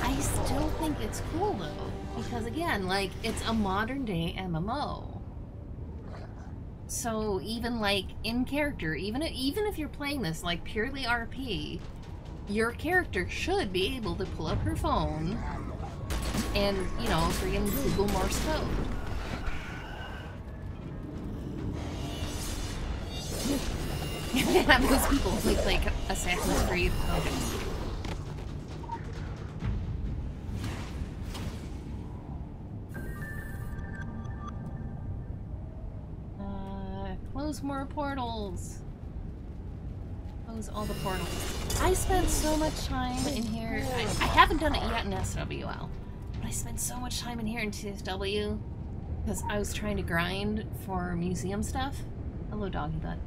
I still think it's cool though, because again, like, it's a modern day MMO. So even like in character, even if you're playing this like purely RP, your character should be able to pull up her phone and, you know, friggin' Google Morse code. Yeah, those people like Assassin's Creed. Okay. Close more portals. Close all the portals. I spent so much time in here. I haven't done it yet in SWL, but I spent so much time in here in TSW because I was trying to grind for museum stuff. Hello, doggy butt.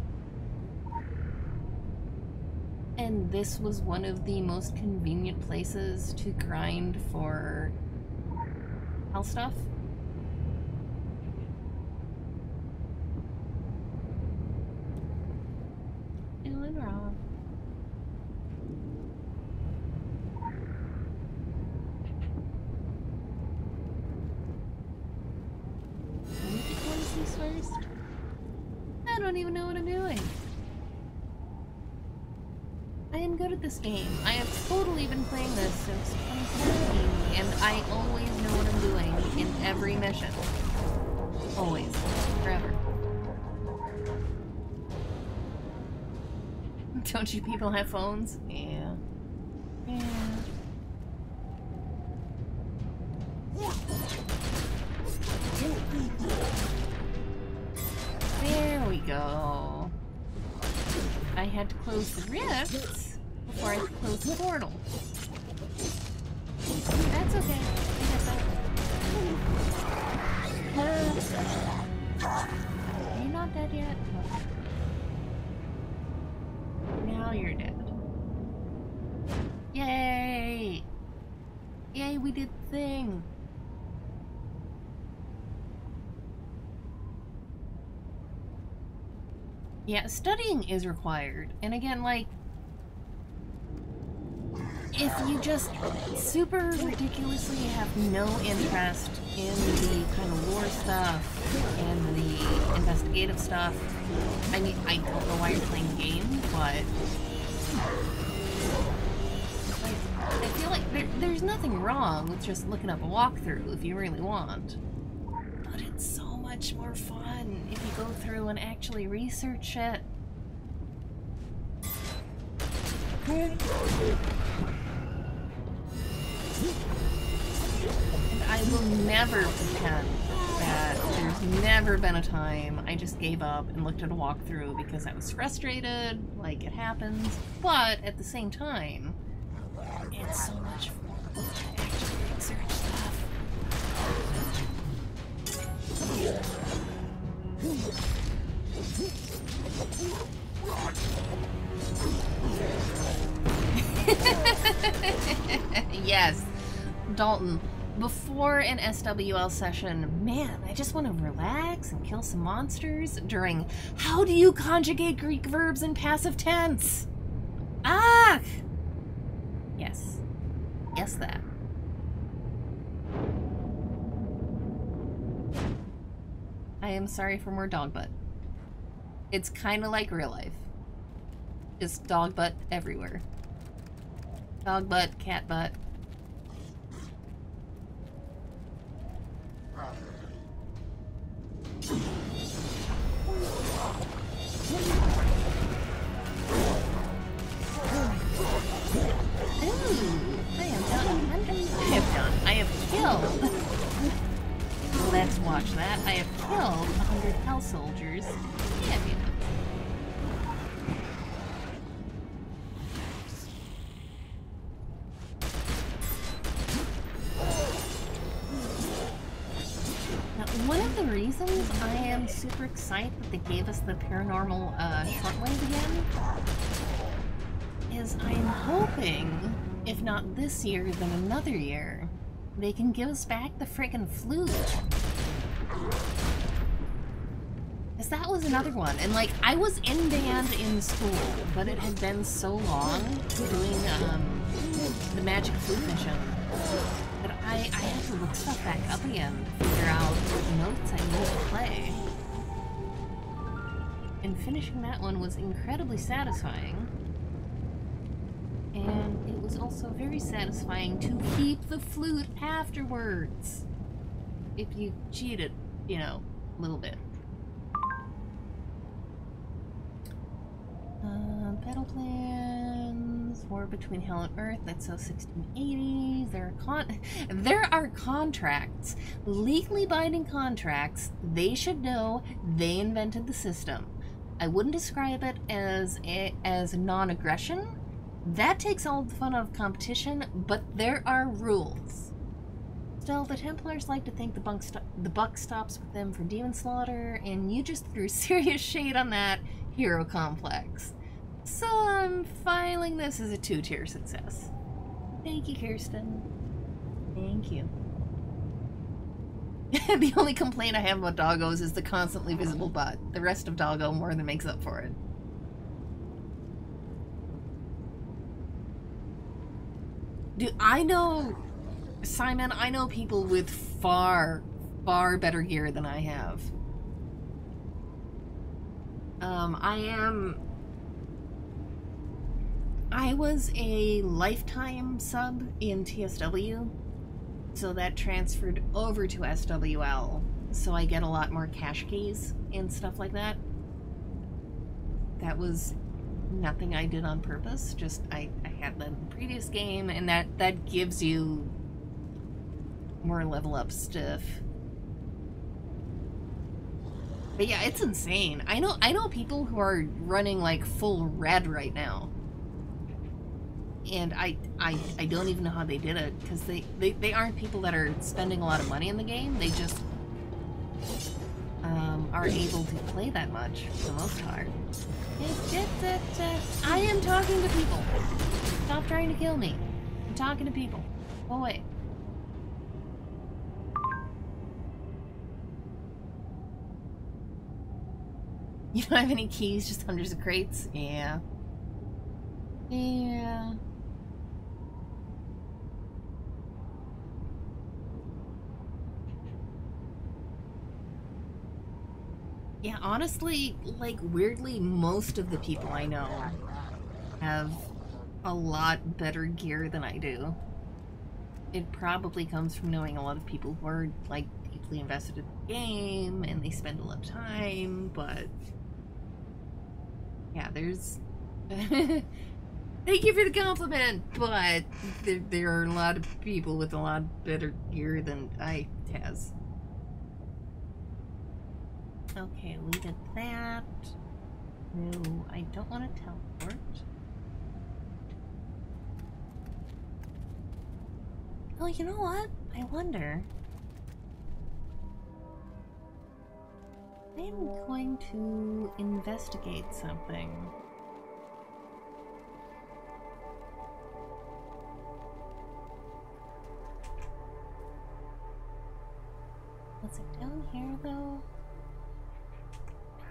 And this was one of the most convenient places to grind for hell stuff. I am good at this game. I have totally been playing this since 2014, and I always know what I'm doing in every mission. Always. Forever. Don't you people have phones? Yeah. Yeah. There we go. I had to close the rifts before I could close the portal. That's okay. I get that. You're not dead yet? Now you're dead. Yay! Yay, we did the thing! Yeah, studying is required. And again, like, if you just super ridiculously have no interest in the kind of lore stuff and the investigative stuff, I mean, I don't know why you're playing the game, but like, I feel like there's nothing wrong with just looking up a walkthrough if you really want. But it's so much more fun if you go through and actually research it. And I will never pretend that there's never been a time I just gave up and looked at a walkthrough because I was frustrated, like it happens, but at the same time, it's so much fun to actually research stuff. Yes, Dalton, before an SWL session, man, I just want to relax and kill some monsters during how do you conjugate Greek verbs in passive tense? Ah! Yes. Yes, that. I am sorry for more dog butt. It's kind of like real life. Just dog butt everywhere. Dog butt, cat butt. I have killed. Let's watch that. I have killed 100 hell soldiers. Yeah, Now, one of the reasons I am super excited that they gave us the paranormal shortwave again is I'm hoping, if not this year, then another year, they can give us back the friggin' flute. Because that was another one. And, like, I was in band in school, but it had been so long doing the magic flute mission that I had to look stuff back up again to figure out what notes I needed to play. And finishing that one was incredibly satisfying. And it was also very satisfying to keep the flute afterwards. If you cheated, you know, a little bit. Battle plans, war between hell and earth, that's so 1680s. There are contracts, legally binding contracts. They should know they invented the system. I wouldn't describe it as non-aggression. That takes all the fun out of competition, but there are rules. Still, the Templars like to think the buck stops with them for demon slaughter, and you just threw serious shade on that hero complex. So I'm filing this as a 2-tier success. Thank you, Kirsten. Thank you. The only complaint I have about doggos is the constantly visible butt. The rest of doggo more than makes up for it. Dude, I know, Simon, I know people with far, far better gear than I have. I was a lifetime sub in TSW, so that transferred over to SWL, so I get a lot more cache keys and stuff like that. That was nothing I did on purpose, just I had that in the previous game, and that gives you more level up stuff. But yeah, it's insane. I know people who are running like full red right now. And I don't even know how they did it, because they aren't people that are spending a lot of money in the game. They just are able to play that much for the most part. I am talking to people. Stop trying to kill me. I'm talking to people. Go away. You don't have any keys, just hundreds of crates? Yeah. Yeah. Yeah, honestly, like, weirdly, most of the people I know have a lot better gear than I do. It probably comes from knowing a lot of people who are, like, deeply invested in the game, and they spend a lot of time, but... Yeah, there's... Thank you for the compliment, but there are a lot of people with a lot better gear than I has. Okay, we did that. No, I don't want to teleport. Oh, you know what? I wonder. I am going to investigate something. Was it down here, though?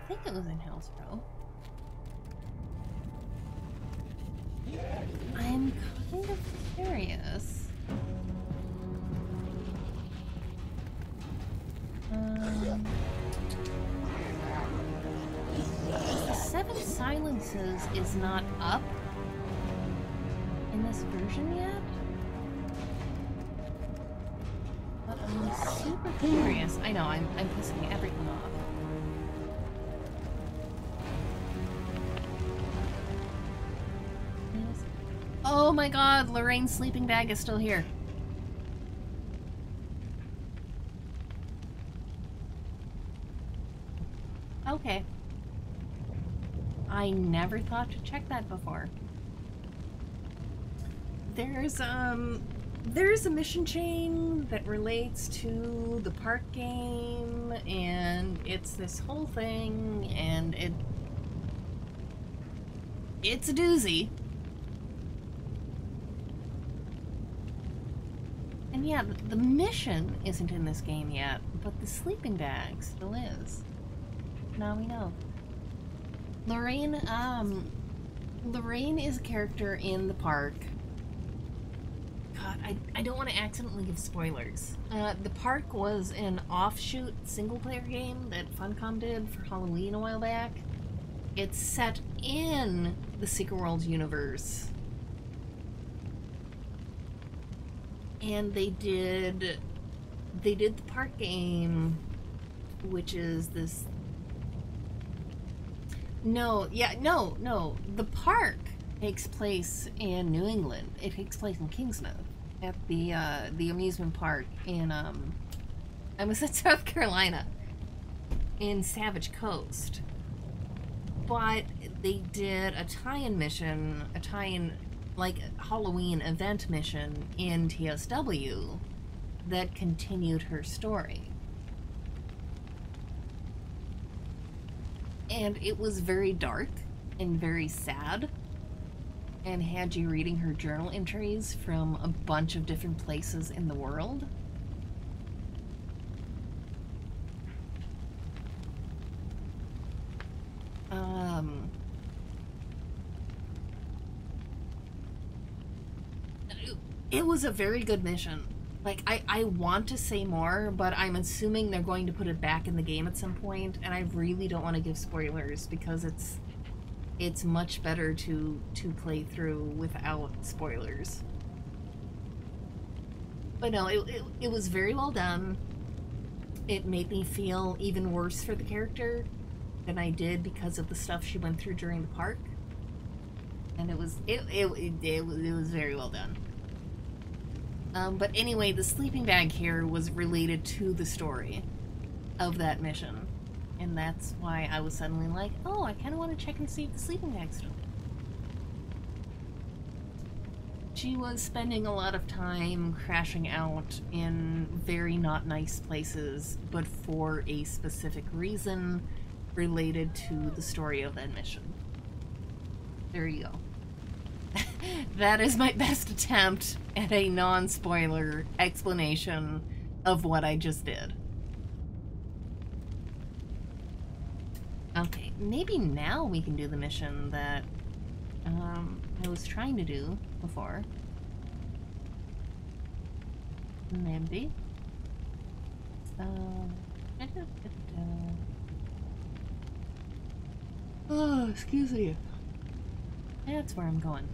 I think it was in Hillsborough. I'm kind of curious. The Seven Silences is not up in this version yet? But I'm super curious. I know, I'm pissing everything off. Oh my god, Lorraine's sleeping bag is still here. Okay. I never thought to check that before. There's a mission chain that relates to the park game, and it's this whole thing, and it's a doozy. And yeah, the mission isn't in this game yet, but the sleeping bag still is. Now we know. Lorraine is a character in the park. God, I don't want to accidentally give spoilers. The park was an offshoot single-player game that Funcom did for Halloween a while back. It's set in the Secret Worlds universe. And they did the park game, which is this... No. The park takes place in New England. It takes place in Kingsmouth at the amusement park in I was at South Carolina in Savage Coast. But they did a tie-in mission, like Halloween event mission in TSW that continued her story. And it was very dark and very sad, and had you reading her journal entries from a bunch of different places in the world. It was a very good mission. Like, I want to say more, but I'm assuming they're going to put it back in the game at some point, and I really don't want to give spoilers because it's it's much better to play through without spoilers. But no, it was very well done. It made me feel even worse for the character than I did because of the stuff she went through during the park. And it was very well done. But anyway, the sleeping bag here was related to the story of that mission. And that's why I was suddenly like, oh, I kind of want to check and see if the sleeping bag's still. She was spending a lot of time crashing out in very not nice places, but for a specific reason related to the story of that mission. There you go. That is my best attempt at a non-spoiler explanation of what I just did. Okay, maybe now we can do the mission that I was trying to do before. Maybe. Oh, excuse me. That's where I'm going.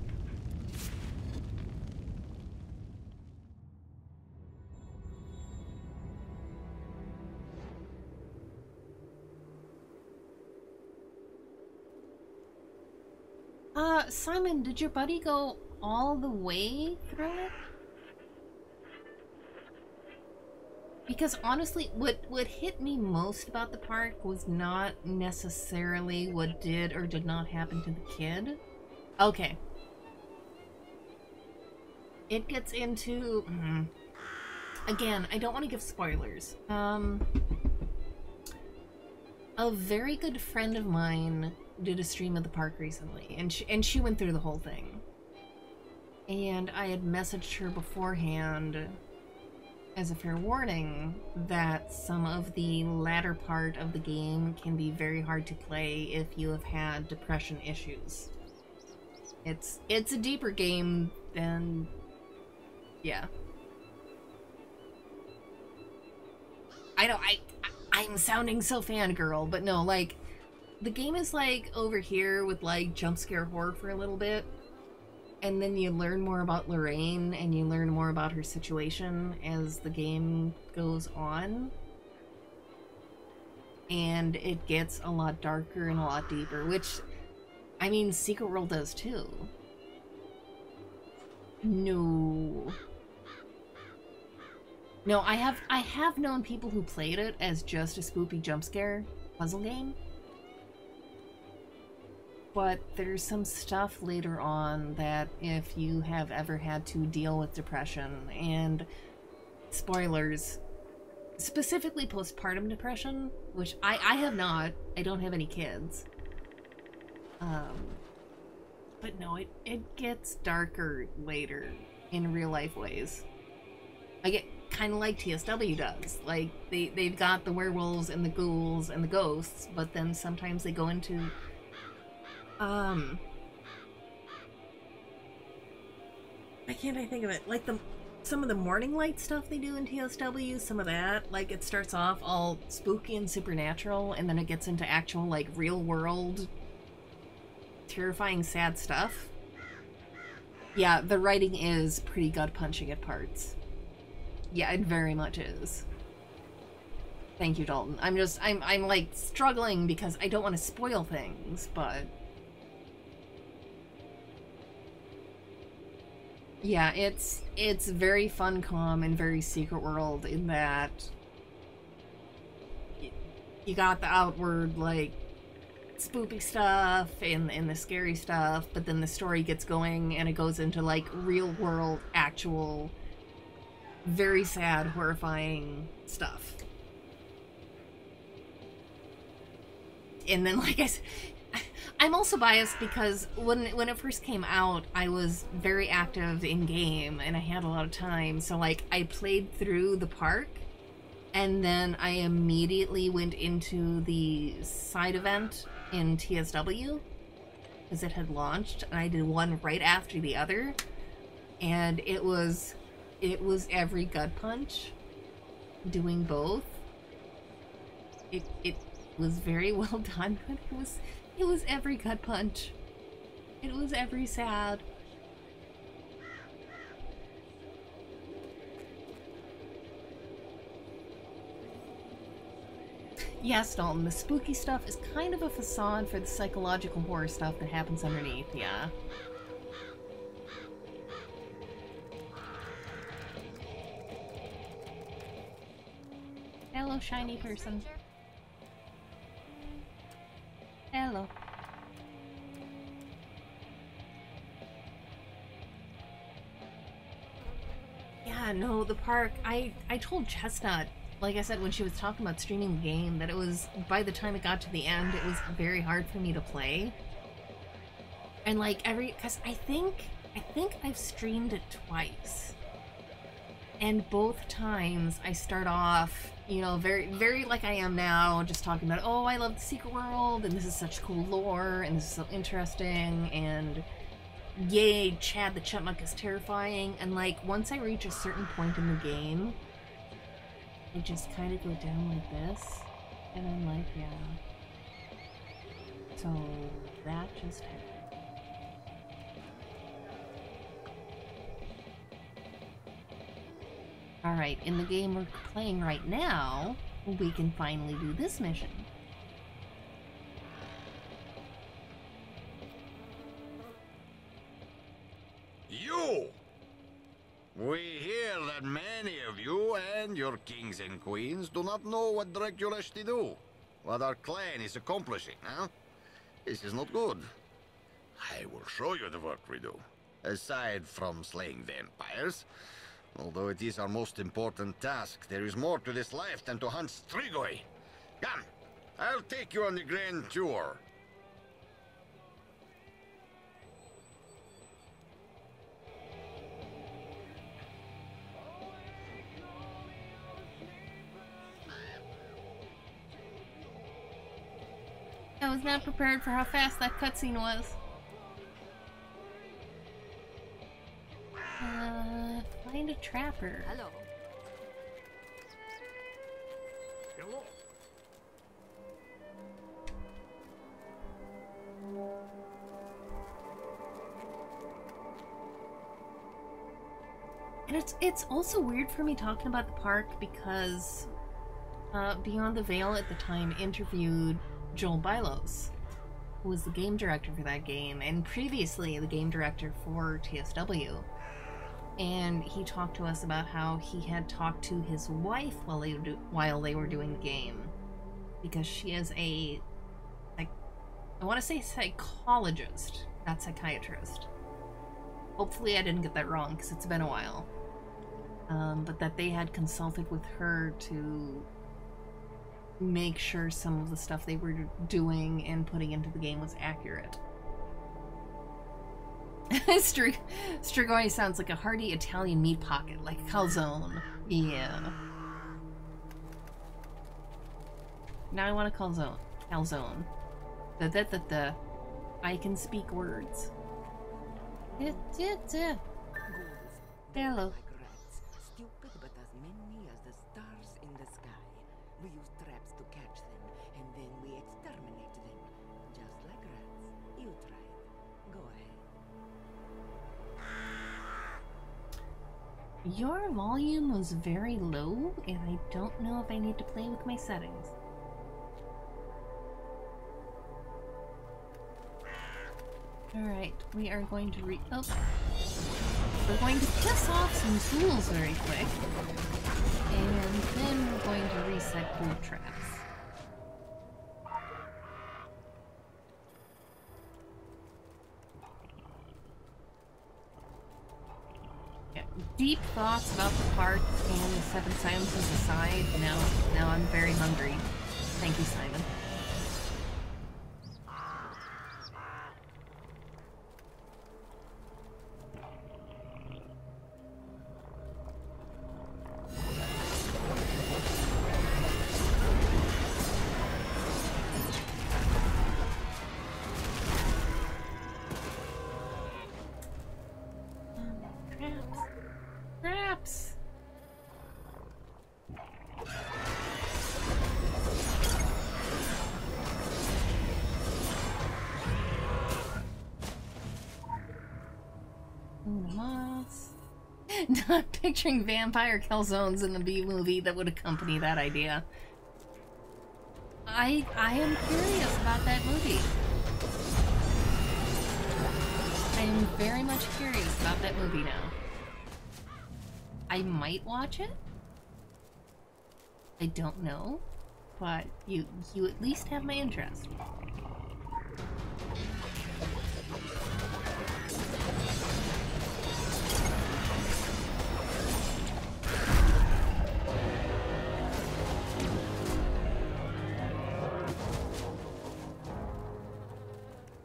Simon, did your buddy go all the way through it? Because honestly, what hit me most about the park was not necessarily what did or did not happen to the kid. Okay. It gets into... Again, I don't want to give spoilers. A very good friend of mine did a stream of the park recently, and she went through the whole thing. And I had messaged her beforehand as a fair warning that some of the latter part of the game can be very hard to play if you have had depression issues. It's a deeper game than... yeah. I'm sounding so fangirl, but no, like, the game is like over here with like jump scare horror for a little bit, and then you learn more about Lorraine and you learn more about her situation as the game goes on, and it gets a lot darker and a lot deeper, which, I mean, Secret World does too. No, I have known people who played it as just a spoopy jump scare puzzle game. But there's some stuff later on that if you have ever had to deal with depression, and spoilers, specifically postpartum depression, which I have not, I don't have any kids. But no, it gets darker later in real life ways. I get kind of like TSW does. Like, they've got the werewolves and the ghouls and the ghosts, but then sometimes they go into why can't I think of it? Like some of the morning light stuff they do in TSW, some of that, like, it starts off all spooky and supernatural, and then it gets into actual, like, real world terrifying sad stuff. Yeah, the writing is pretty gut-punching at parts. Yeah, it very much is. Thank you, Dalton. I'm like struggling because I don't want to spoil things, but yeah, it's very Funcom and very Secret World in that you got the outward, like, spoopy stuff and the scary stuff, but then the story gets going and it goes into, like, real world, actual, very sad, horrifying stuff. And then, like I said, I'm also biased because when it first came out, I was very active in game and I had a lot of time. So, like, I played through the park and then I immediately went into the side event in TSW because it had launched, and I did one right after the other, and it was every gut punch doing both. It was very well done, but it It was every gut punch. It was every sad. Yes, Dalton, the spooky stuff is kind of a facade for the psychological horror stuff that happens underneath, yeah. Hello, shiny person. Hello. Yeah, no, the park, I told Chestnut, like I said when she was talking about streaming the game, that it was, by the time it got to the end, it was very hard for me to play. And like because I think I've streamed it twice. And both times I start off, you know, very, very like I am now, just talking about, oh, I love the secret world, and this is such cool lore, and this is so interesting, and yay, Chad the Chipmunk is terrifying. And like, once I reach a certain point in the game, I just kind of go down like this, and I'm like, yeah. So, that just happened. Alright, in the game we're playing right now, we can finally do this mission. You! We hear that many of you and your kings and queens do not know what Dracula to do, what our clan is accomplishing, huh? This is not good. I will show you the work we do. Aside from slaying vampires, although it is our most important task, there is more to this life than to hunt Strigoi. Come, I'll take you on the grand tour. I was not prepared for how fast that cutscene was. Find a trapper. Hello. Hello. And it's also weird for me talking about the park because Beyond the Veil at the time interviewed Joel Bylos, who was the game director for that game, and previously the game director for TSW. And he talked to us about how he had talked to his wife while they were doing the game, because she is I want to say psychologist, not psychiatrist. Hopefully I didn't get that wrong, because it's been a while. But that they had consulted with her to make sure some of the stuff they were doing and putting into the game was accurate. Strigoi sounds like a hearty Italian meat pocket, like calzone. Yeah. Now I want a calzone. Calzone. I can speak words. Hello. Stupid, but as many as the stars in the sky. We use traps to catch them, and then we exterminate them. Just like rats. You try it. Go ahead. Your volume was very low, and I don't know if I need to play with my settings. Alright, we are going to we're going to piss off some tools very quick, and then we're going to reset group traps. Yeah, deep thoughts about the park and the Seven Silences aside, now I'm very hungry. Thank you, Simon. Moss. Not picturing vampire calzones in the B movie that would accompany that idea. I am curious about that movie. I am very much curious about that movie now. I might watch it. I don't know, but you at least have my interest.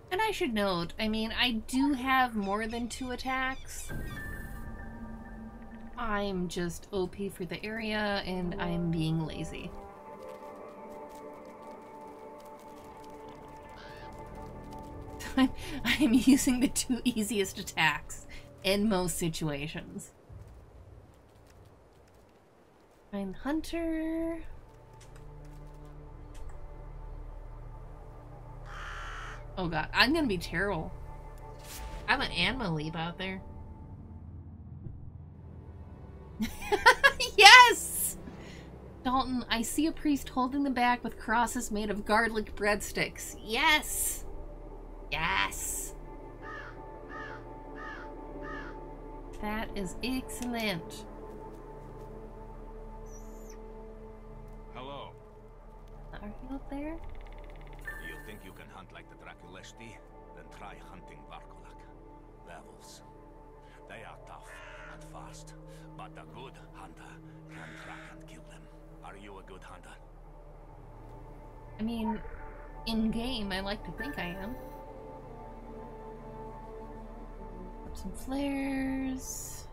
And I should note, I mean, I do have more than 2 attacks. I'm just OP for the area, and I'm being lazy. I'm using the 2 easiest attacks in most situations. Find Hunter. Oh god, I'm gonna be terrible. I'm an animal leap out there. Yes! Dalton, I see a priest holding the back with crosses made of garlic breadsticks. Yes! Yes! That is excellent. Hello. Are you up there? You think you can hunt like the Draculesti? Then try hunting Varkolak. Levels. They are tough and fast, but a good hunter can track and kill them. Are you a good hunter? I mean, in-game, I like to think I am. Put some flares.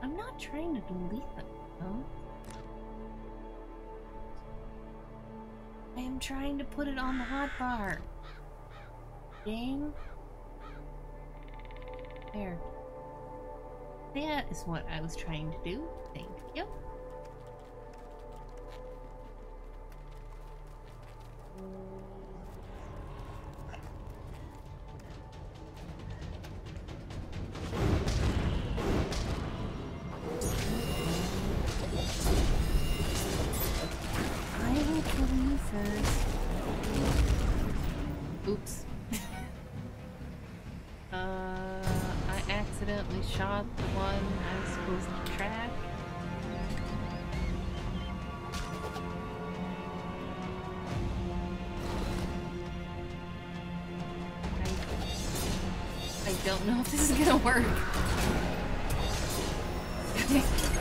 I'm not trying to delete them, though. I am trying to put it on the hotbar. Game. There. That is what I was trying to do. Thank you. I will kill you first. Oops. I accidentally shot the one I was supposed to track. I don't know if this is gonna work.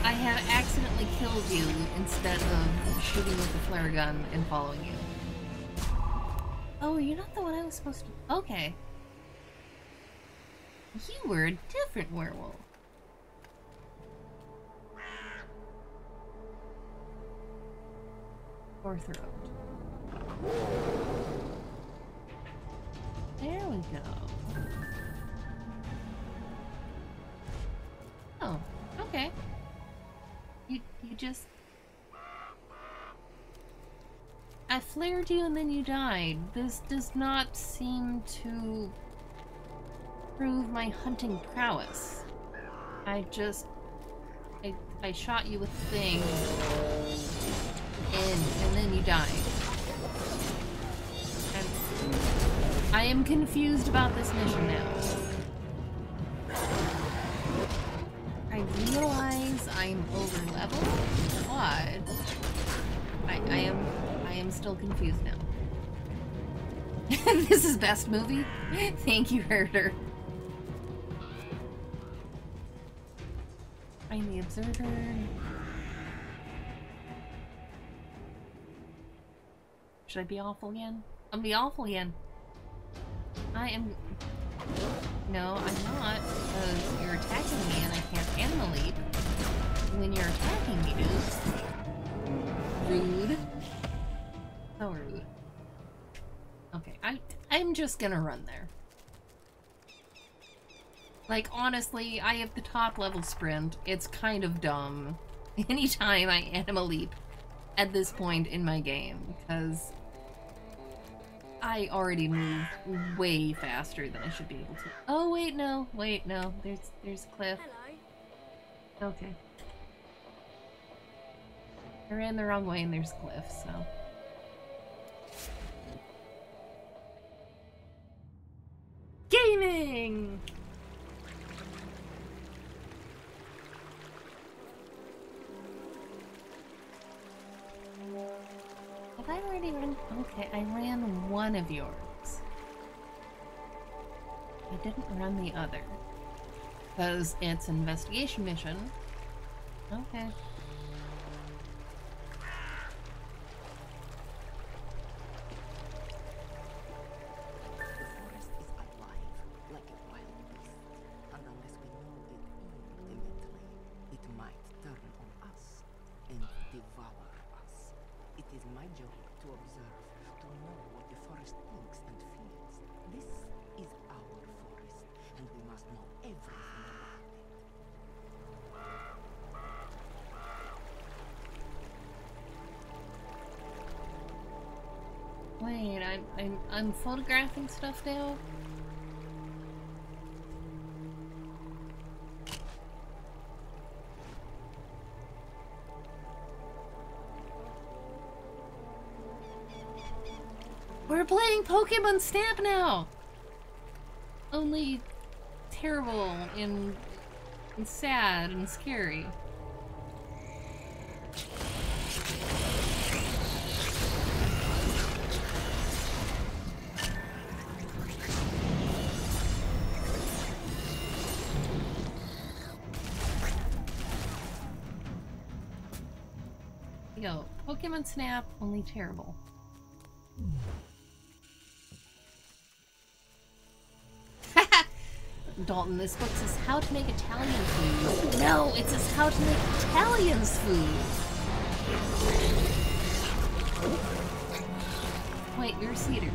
I have accidentally killed you instead of shooting with the flare gun and following you. Oh, you're not the one I was supposed to... Okay. You were a different werewolf. Or throat. There we go. Oh, okay. You just... I flared you and then you died. This does not seem to prove my hunting prowess. I shot you with the thing and then you died. And I am confused about this mission now. I realize I'm over leveled, but I am still confused now. This is best movie? Thank you, Herder. Find the observer. Should I be awful again? I'm gonna be awful again. I am... No, I'm not, because you're attacking me and I can't animal leap. When you're attacking me, dude. Rude. So rude. Okay, I'm just gonna run there. Like, honestly, I have the top level sprint. It's kind of dumb anytime I animal leap at this point in my game, because I already moved way faster than I should be able to. Oh, wait, no. Wait, no. There's a cliff. Hello. Okay. I ran the wrong way and there's a cliff, so... Gaming! Have I already run? Okay, I ran one of yours. I didn't run the other. Because it's an investigation mission. Okay. Wait, I'm photographing stuff now? We're playing Pokemon Snap now! Only terrible and sad and scary. Yo, Pokemon Snap, only terrible. Dalton, this book says how to make Italian food. No, it says how to make Italians food. Wait, you're a cedar.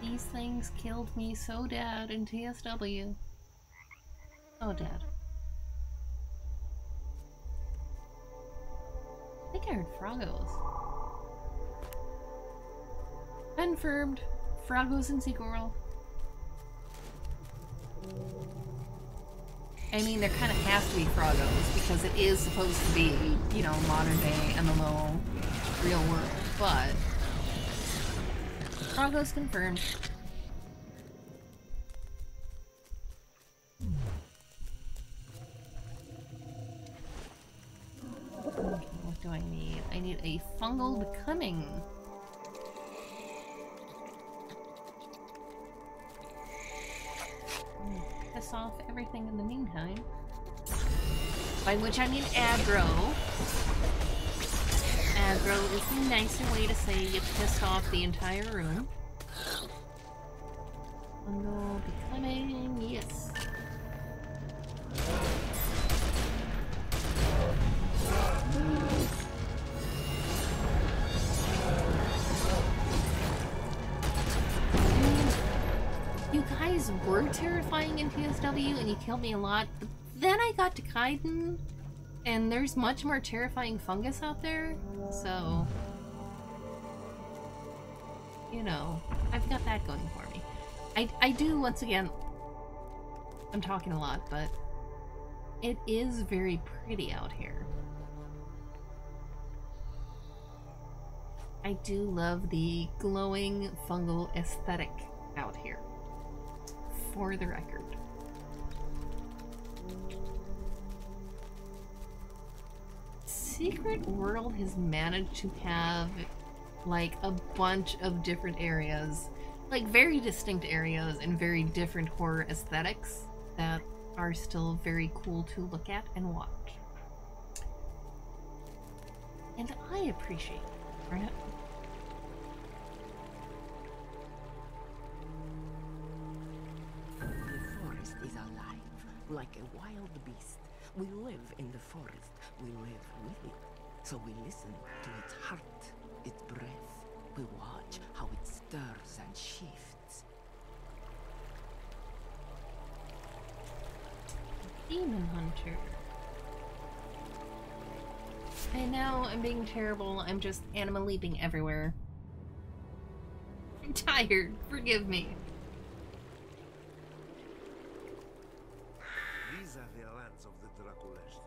These things killed me so dead in TSW. Oh, Dad. I think I heard Frogos. Confirmed. Frogos in Seagull. I mean, there kind of has to be Frogos because it is supposed to be, you know, modern day MMO, real world, but Frogos confirmed. Okay, what do I need? I need a fungal becoming. Piss off everything in the meantime. By which I mean aggro. Aggro is the nicer way to say you pissed off the entire room. Fungal becoming, yes. You guys were terrifying in PSW and you killed me a lot, but then I got to Kaiden and there's much more terrifying fungus out there, so you know, I've got that going for me. I do, once again, I'm talking a lot, but it is very pretty out here. I do love the glowing fungal aesthetic out here, for the record. Secret World has managed to have like a bunch of different areas, like very distinct areas and very different horror aesthetics that are still very cool to look at and watch. And I appreciate it, right? The forest is alive, like a wild beast. We live in the forest. We live with it. So we listen to its heart, its breath. We watch how it stirs and shifts. Demon Hunter. I know, I'm being terrible. I'm just animal leaping everywhere. I'm tired. Forgive me. These are the lands of the Draculesti,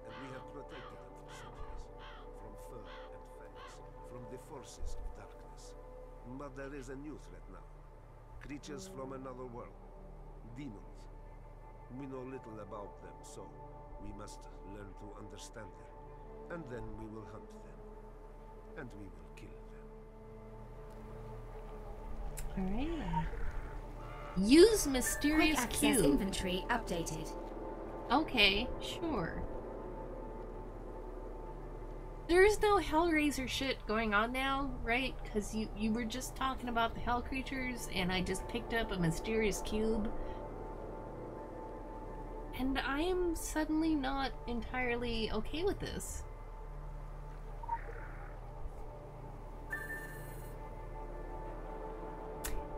and we have protected them for centuries. From fur and fangs, from the forces of darkness. But there is a new threat now. Creatures from another world. Demons. We know little about them, so we must learn to understand them. And then we will hunt them. And we will kill them. Alright. Use mysterious Quick access cube. inventory updated. Okay, sure. There's no Hellraiser shit going on now, right? Because you were just talking about the hell creatures, and I just picked up a mysterious cube. And I am suddenly not entirely okay with this.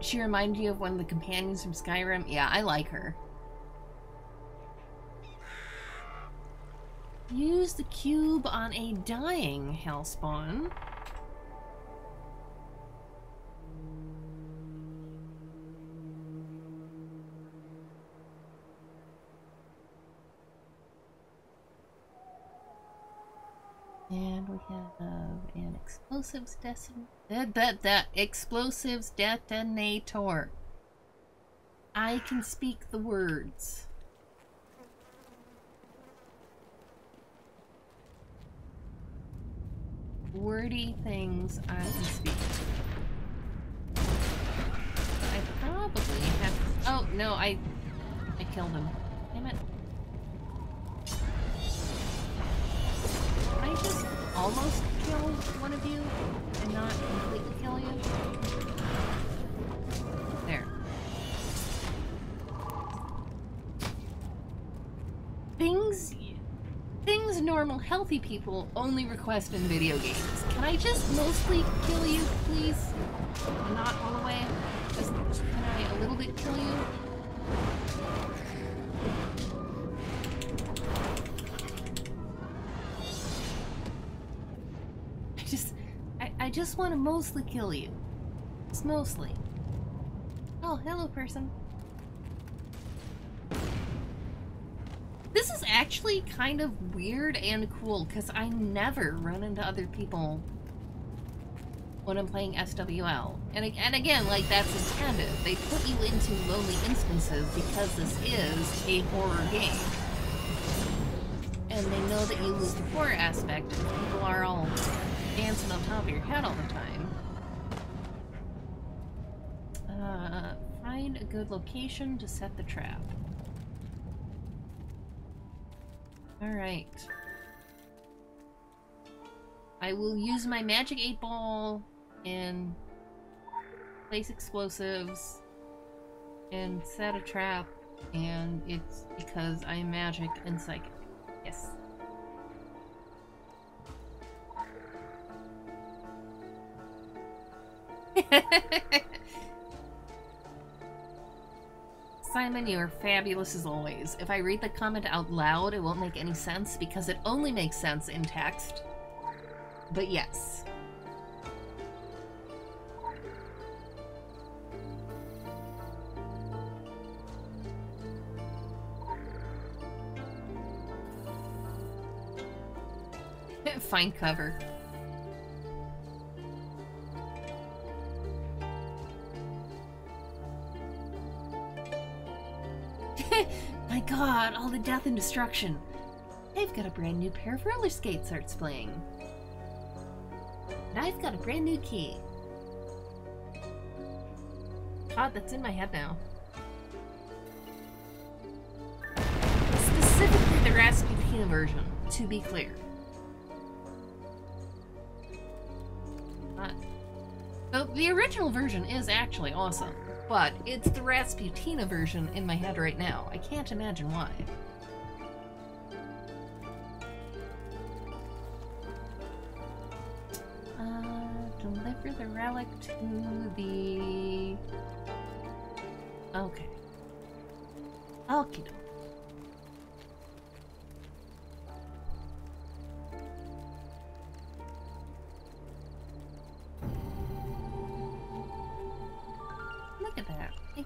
She reminded you of one of the companions from Skyrim? Yeah, I like her. Use the cube on a dying hellspawn. And we have an explosives explosives detonator. I can speak the words. Wordy things I can speak. I probably have. Oh no, I killed him. Damn it. I just almost kill one of you and not completely kill you. There. Things normal, healthy people only request in video games. Can I just mostly kill you, please? Not all the way. Just, can I a little bit kill you? I just want to mostly kill you. Just mostly. Oh, hello, person. This is actually kind of weird and cool, because I never run into other people when I'm playing SWL. And again, like, that's intended. They put you into lonely instances because this is a horror game. And they know that you lose the horror aspect if people are all dancing on top of your head all the time. Find a good location to set the trap. Alright. I will use my magic 8-ball and place explosives and set a trap, and it's because I'm magic and psychic. Yes. Simon, you are fabulous as always. If I read the comment out loud, it won't make any sense because it only makes sense in text. But yes. Find cover. My god, all the death and destruction. I've got a brand new pair of roller skates, Art's playing. And I've got a brand new key. God, that's in my head now. Specifically the Rasputin version, to be clear. So the original version is actually awesome, but it's the Rasputina version in my head right now. I can't imagine why. Deliver the relic to the... Okay. Okie doke.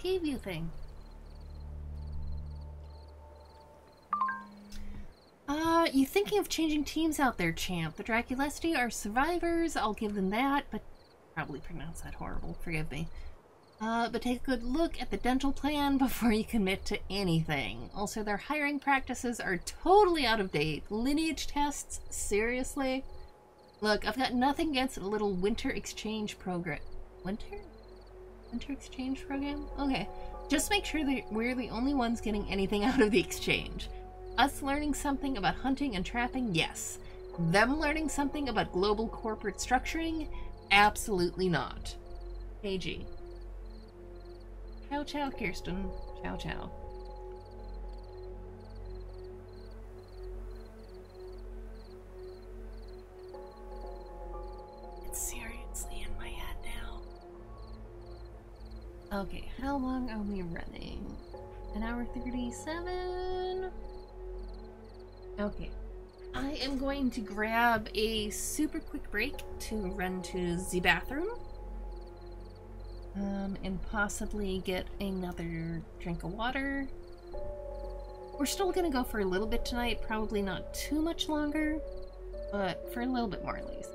cave view thing. You thinking of changing teams out there, champ? The Draculesti are survivors, I'll give them that, but probably pronounce that horrible, forgive me. But take a good look at the dental plan before you commit to anything. Also, their hiring practices are totally out of date. Lineage tests? Seriously? Look, I've got nothing against a little winter exchange program. Winter? Winter exchange program? Okay. Just make sure that we're the only ones getting anything out of the exchange. Us learning something about hunting and trapping? Yes. Them learning something about global corporate structuring? Absolutely not. KG. Ciao, ciao, Kirsten. Ciao, ciao. It's seriously in my head now. Okay, how long are we running? 1 hour 37? Okay. I am going to grab a super quick break to run to the bathroom. And possibly get another drink of water. We're still gonna go for a little bit tonight, probably not too much longer, but for a little bit more at least.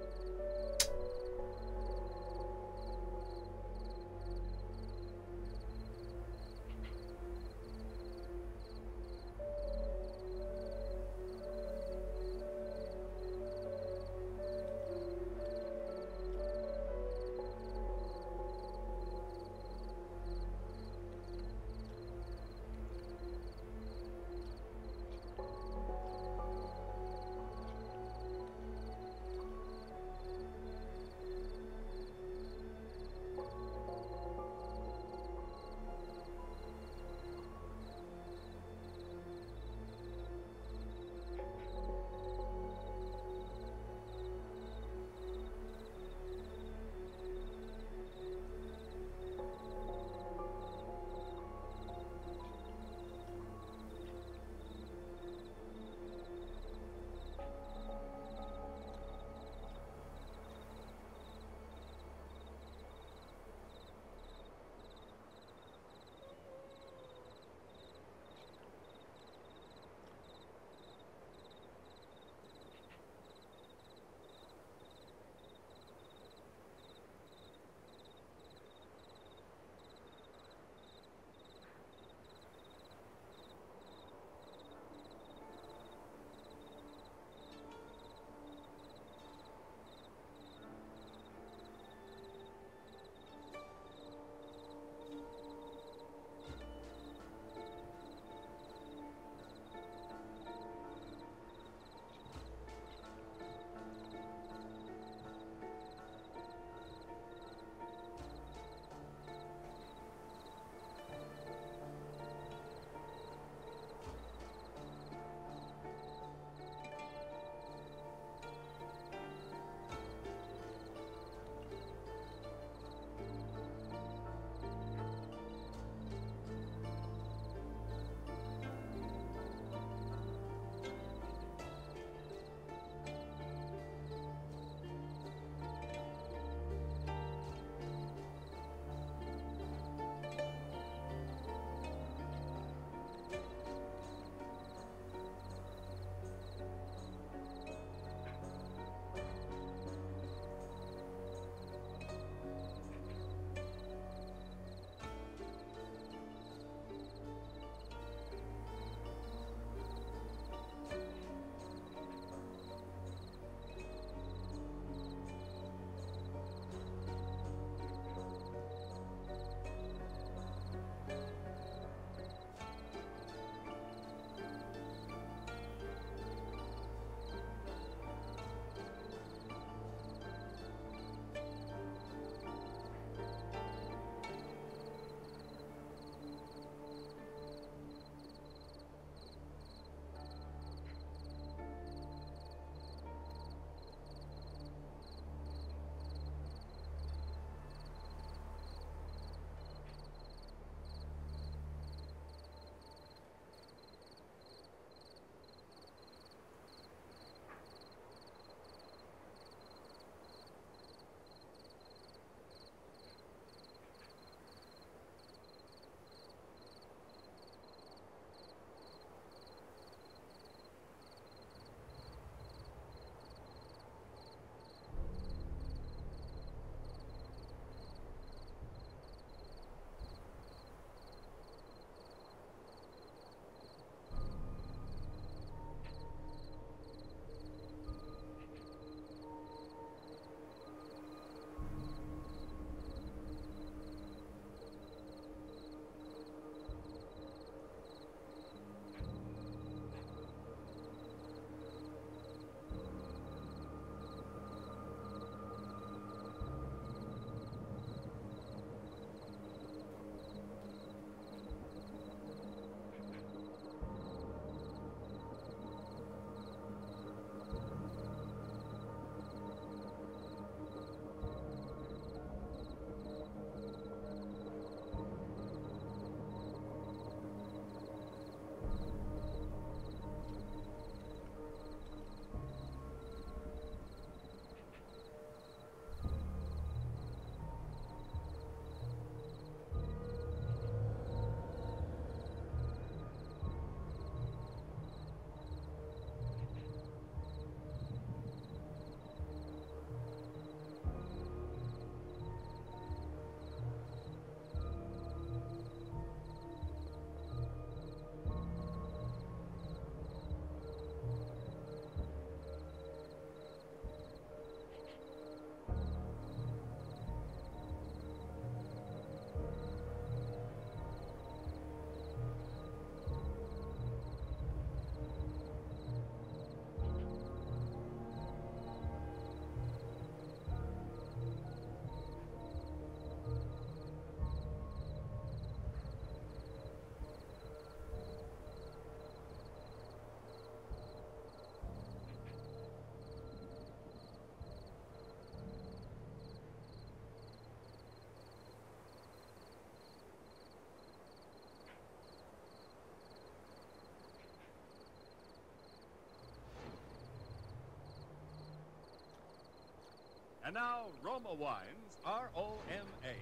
And now, Roma Wines, R-O-M-A,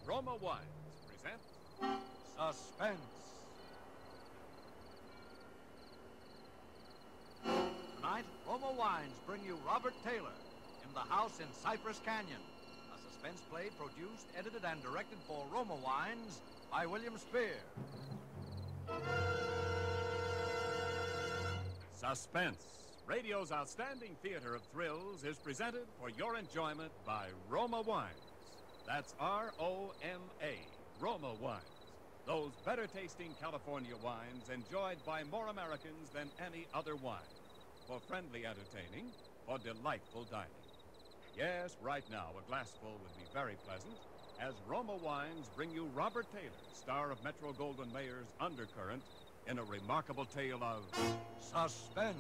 Roma Wines present Suspense. Tonight, Roma Wines bring you Robert Taylor in The House in Cypress Canyon, a suspense play produced, edited, and directed for Roma Wines by William Spear. Suspense, radio's outstanding theater of thrills, is presented for your enjoyment by Roma Wines. That's R-O-M-A, Roma Wines. Those better-tasting California wines enjoyed by more Americans than any other wine. For friendly entertaining, for delightful dining. Yes, right now, a glassful would be very pleasant, as Roma Wines bring you Robert Taylor, star of Metro-Goldwyn-Mayer's Undercurrent, in a remarkable tale of suspense.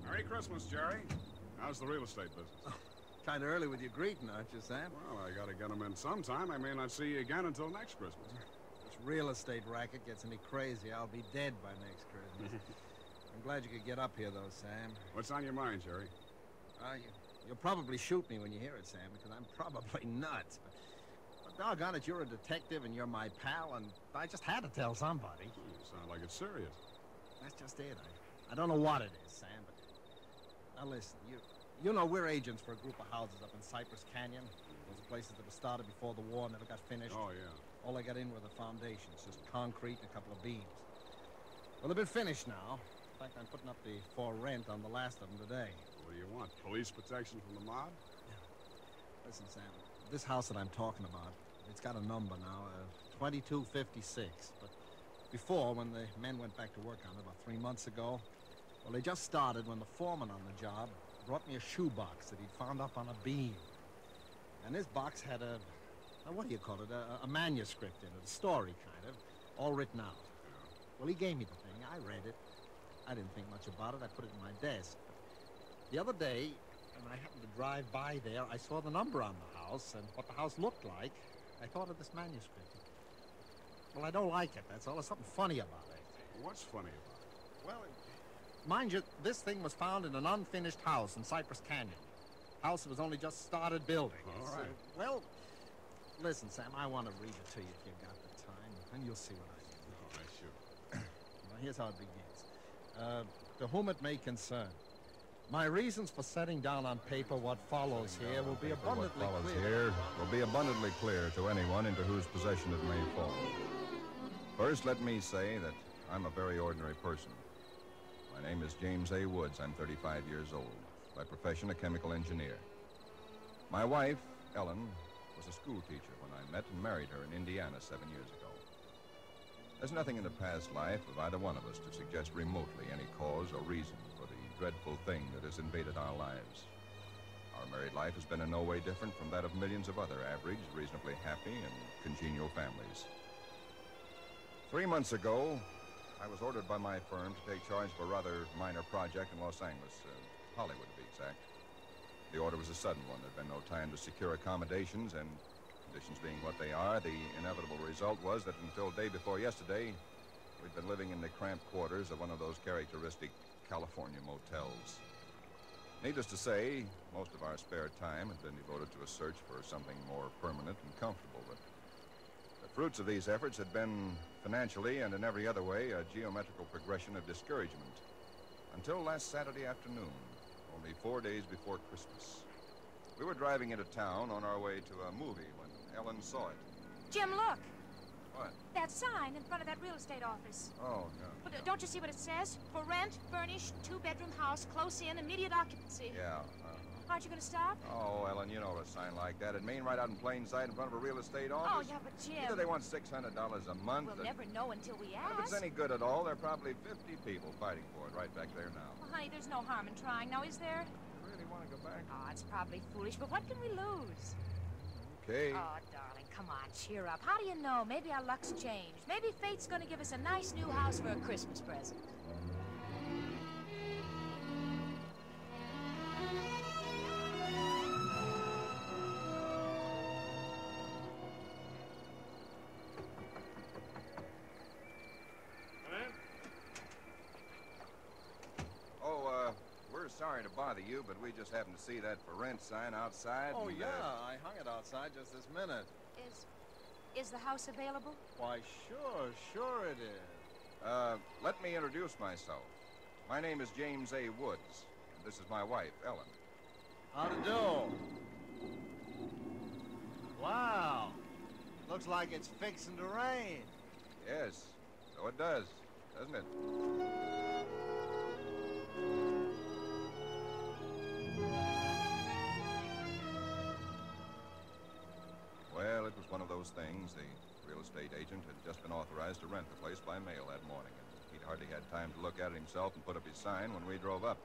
Merry Christmas, Jerry. How's the real estate business? Kind of early with your greeting, aren't you, Sam? Well, I gotta get them in sometime. I may not see you again until next Christmas. This real estate racket gets any crazy, I'll be dead by next Christmas. I'm glad you could get up here, though, Sam. What's on your mind, Jerry? You'll probably shoot me when you hear it, Sam, because I'm probably nuts. But doggone it, you're a detective and you're my pal, and I just had to tell somebody. Well, you sound like it's serious. That's just it. I don't know what it is, Sam, but... Now listen, you know we're agents for a group of houses up in Cypress Canyon. Those places that were started before the war, never got finished. Oh, yeah. All I got in were the foundations, just concrete and a couple of beams. Well, they've been finished now. In fact, I'm putting up the for rent on the last of them today. What do you want? Police protection from the mob? Yeah. Listen, Sam, this house that I'm talking about, it's got a number now, 2256. But before, when the men went back to work on it about 3 months ago, well, they just started when the foreman on the job brought me a shoebox that he'd found up on a beam. And this box had what do you call it, a manuscript in it, a story, kind of, all written out. Well, he gave me the thing. I read it. I didn't think much about it. I put it in my desk. The other day, when I happened to drive by there, I saw the number on the house and what the house looked like. I thought of this manuscript. Well, I don't like it, that's all. There's something funny about it. What's funny about it? Well, mind you, this thing was found in an unfinished house in Cypress Canyon. House that was only just started building. All right. Well, listen, Sam, I want to read it to you if you've got the time, and you'll see what I mean. All right, sure. Now, here's how it begins. To whom it may concern, my reasons for setting down on paper what follows here will be abundantly clear to anyone into whose possession it may fall. First, let me say that I'm a very ordinary person. My name is James A. Woods. I'm 35 years old. By profession, a chemical engineer. My wife, Ellen, was a school teacher when I met and married her in Indiana 7 years ago. There's nothing in the past life of either one of us to suggest remotely any cause or reason for the dreadful thing that has invaded our lives. Our married life has been in no way different from that of millions of other average, reasonably happy and congenial families. 3 months ago, I was ordered by my firm to take charge of a rather minor project in Los Angeles, Hollywood to be exact. The order was a sudden one. There'd been no time to secure accommodations, and conditions being what they are, the inevitable result was that until day before yesterday, we'd been living in the cramped quarters of one of those characteristic California motels. Needless to say, most of our spare time had been devoted to a search for something more permanent and comfortable, but the fruits of these efforts had been, financially and in every other way, a geometrical progression of discouragement. Until last Saturday afternoon, only 4 days before Christmas. We were driving into town on our way to a movie when Ellen saw it. Jim, look. What? That sign in front of that real estate office. Oh, yeah. But don't you see what it says? For rent, furnished, 2-bedroom house, close in, immediate occupancy. Yeah. Aren't you going to stop? Oh, Ellen, you know a sign like that. It'd mean right out in plain sight in front of a real estate office. Oh, yeah, but Jim... Either they want $600 a month... We'll never know until we ask. If it's any good at all, there are probably 50 people fighting for it right back there now. Well, honey, there's no harm in trying now, is there? You really want to go back? Oh, it's probably foolish, but what can we lose? Okay. Oh, darling, come on, cheer up. How do you know? Maybe our luck's changed. Maybe fate's going to give us a nice new house for a Christmas present. sorry to bother you, but we just happened to see that for rent sign outside. Oh, and, yeah, I hung it outside just this minute. Is the house available? Why, sure it is. Let me introduce myself. My name is James A. Woods, and this is my wife, Ellen. How to do? Wow. Looks like it's fixing to rain. Yes, so it does, doesn't it? Well, it was one of those things. The real estate agent had just been authorized to rent the place by mail that morning, and he'd hardly had time to look at it himself and put up his sign when we drove up.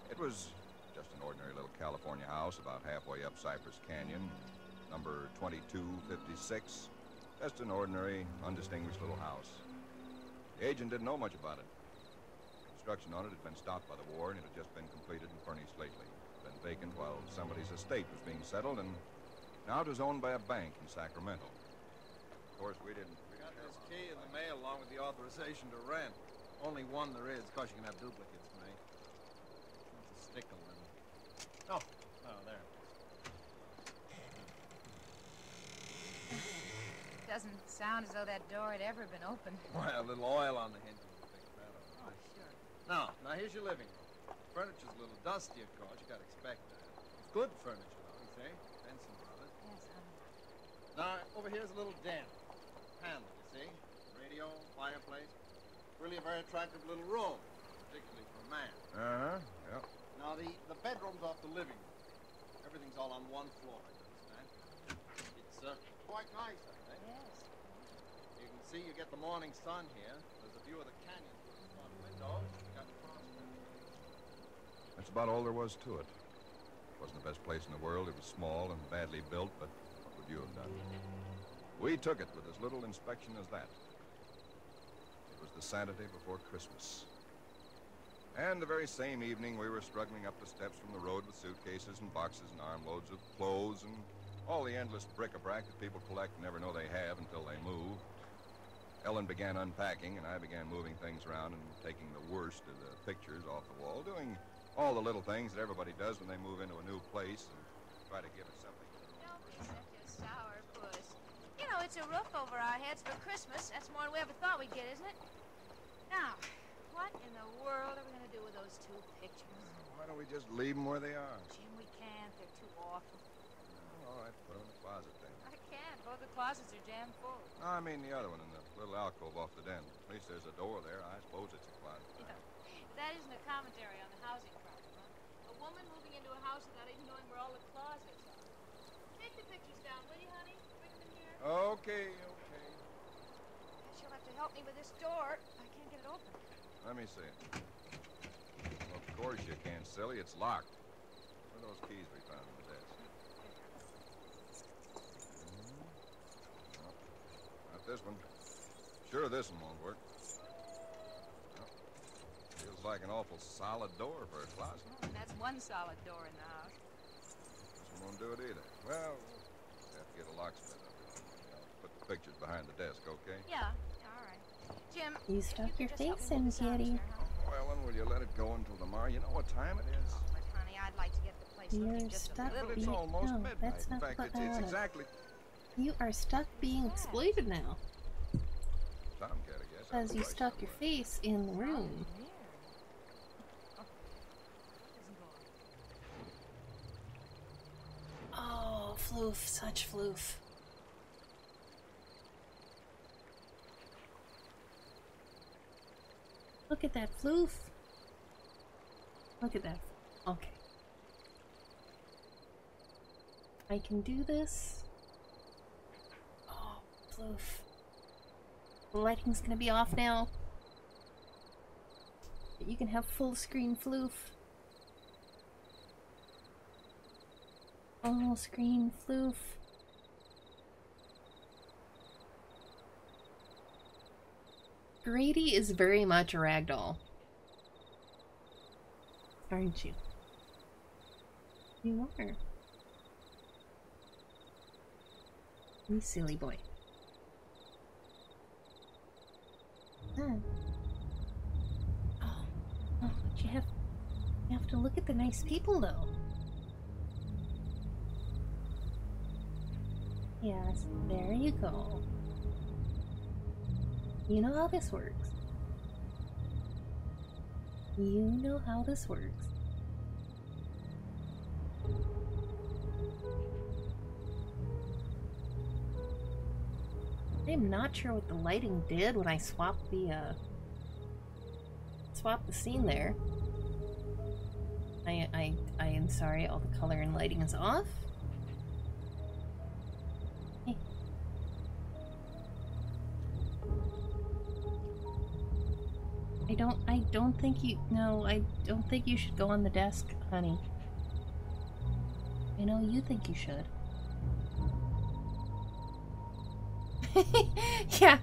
It was just an ordinary little California house about halfway up Cypress Canyon, number 2256. Just an ordinary, undistinguished little house. The agent didn't know much about it. Construction on it had been stopped by the war, and it had just been completed and furnished lately. It had been vacant while somebody's estate was being settled, and now it was owned by a bank in Sacramento. Of course, we got this key in the mail along with the authorization to rent. Only one there is. Of course, you can have duplicates made. It's a stick a little. Oh, there. Doesn't sound as though that door had ever been opened. Well, a little oil on the hinges will fix that up. Oh, sure. Now here's your living room. Furniture's a little dusty, of course. You gotta expect that. It's good furniture, though, you see? Benson Brothers. Yes, Now, over here's a little den. Panel, you see? Radio, fireplace. Really a very attractive little room, particularly for a man. Uh-huh, yeah. Now, the bedroom's off the living room. Everything's all on one floor, you understand? It's quite nice, I think. Yes. You can see you get the morning sun here. There's a view of the canyon through the front window. You got the prospect. That's about all there was to it. It wasn't the best place in the world. It was small and badly built, but what would you have done? We took it with as little inspection as that. It was the Saturday before Christmas. And the very same evening, we were struggling up the steps from the road with suitcases and boxes and armloads of clothes and all the endless bric-a-brac that people collect and never know they have until they move. Ellen began unpacking, and I began moving things around and taking the worst of the pictures off the wall, doing all the little things that everybody does when they move into a new place and try to give it something. Don't be such a sourpuss. You know, it's a roof over our heads for Christmas. That's more than we ever thought we'd get, isn't it? Now, what in the world are we going to do with those two pictures? Why don't we just leave them where they are? Jim, we can't. They're too awful. All right, put them in the closet then. I can't. Both the closets are jammed full. No, I mean the other one in the little alcove off the den. At least there's a door there. I suppose it's a closet. Yeah. That isn't a commentary on the housing problem, huh? A woman moving into a house without even knowing where all the closets are. Take the pictures down, will you, honey? Bring them in here. Okay. Guess you'll have to help me with this door. I can't get it open. Let me see it. Well, of course you can't, silly. It's locked. Where are those keys we found on the desk? No, not this one. Sure, this one won't work. No. Feels like an awful solid door for a closet. And that's one solid door in the house. This one won't do it either. Well, we'll have to get a locksmith up here. I'll put the pictures behind the desk, okay? Yeah, all right. Jim, You stuck your face in, kitty. Oh, Ellen, will you let it go until tomorrow? You know what time it is? But honey, I'd like to get the place You're looking just a stuck little It's being... almost No, midnight. that's In not fact, what it's I wanted. exactly... You are stuck being exploited now. Tomcat, I guess. Because you stuck your face in the room. Oh, floof, such floof. Look at that floof. Look at that. Okay. I can do this. Oh, floof. The lighting's gonna be off now. But you can have full screen floof. Full screen floof. Grady is very much a ragdoll. Aren't you? You are. You silly boy. Oh, you You have to look at the nice people, though. Yes, there you go. You know how this works. You know how this works. I'm not sure what the lighting did when I swapped the scene there. I am sorry, all the color and lighting is off. Hey. I don't think you should go on the desk, honey. I know you think you should. Yeah.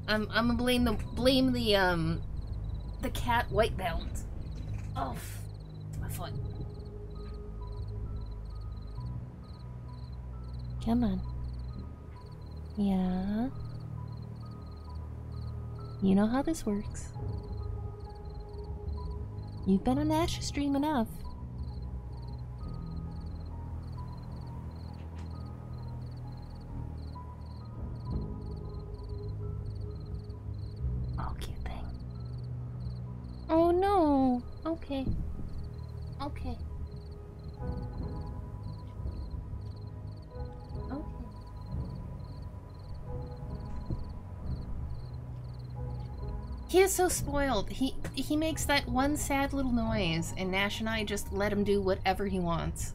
I'm gonna blame the cat white balance. Oh, it's my foot. Come on. Yeah. You know how this works. You've been on Ash's stream enough. Oh, cute thing. Oh no. Okay. Okay. Okay. He is so spoiled. He makes that one sad little noise, and Nash and I just let him do whatever he wants.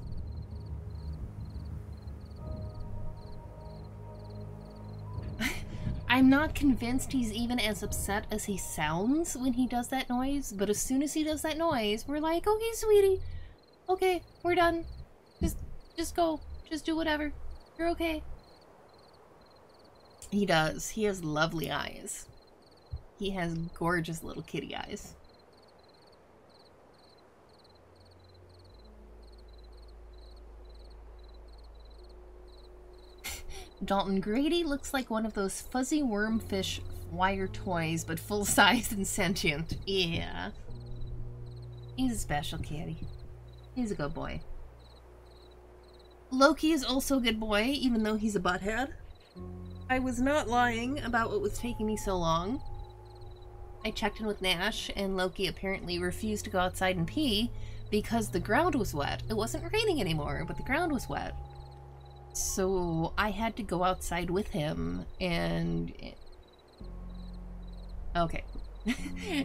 I'm not convinced he's even as upset as he sounds when he does that noise, but as soon as he does that noise, we're like, okay, sweetie. Okay, we're done. Just go. Just do whatever. You're okay. He does. He has lovely eyes. He has gorgeous little kitty eyes. Dalton Grady looks like one of those fuzzy wormfish wire toys, but full-size and sentient. Yeah. He's a special kitty. He's a good boy. Loki is also a good boy, even though he's a butthead. I was not lying about what was taking me so long. I checked in with Nash, and Loki apparently refused to go outside and pee because the ground was wet. It wasn't raining anymore, but the ground was wet. So I had to go outside with him, and... Okay.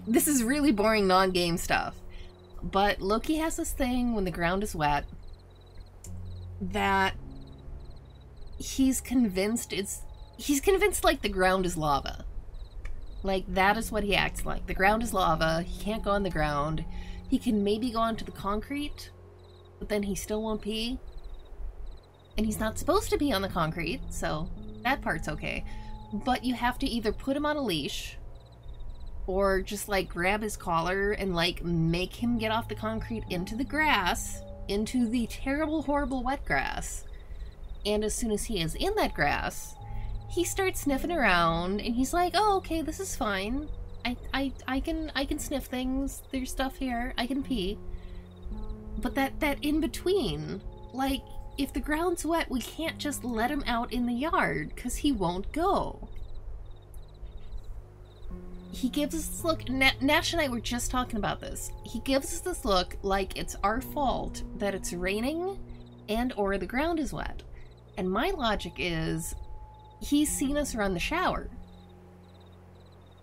This is really boring non-game stuff. But Loki has this thing when the ground is wet that he's convinced like the ground is lava. Like, that is what he acts like. The ground is lava. He can't go on the ground. He can maybe go onto the concrete, but then he still won't pee. And he's not supposed to be on the concrete, so that part's okay. But you have to either put him on a leash, or just, like, grab his collar and, like, make him get off the concrete into the grass, into the terrible, horrible wet grass. And as soon as he is in that grass, he starts sniffing around, and he's like, oh, okay, this is fine. I can sniff things. There's stuff here. I can pee. But that in between, like, if the ground's wet, we can't just let him out in the yard, because he won't go. He gives us this look. Nash and I were just talking about this. He gives us this look like it's our fault that it's raining and or the ground is wet. And my logic is, he's seen us run the shower.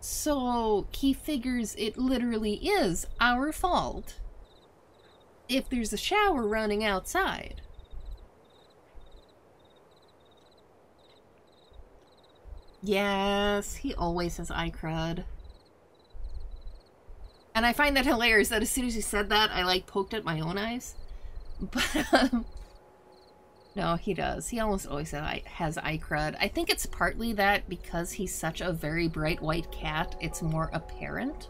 So he figures it literally is our fault if there's a shower running outside. Yes, he always has eye crud. And I find that hilarious that as soon as he said that, I, like, poked at my own eyes. But, no, he does. He almost always has eye crud. I think it's partly that because he's such a very bright white cat, it's more apparent.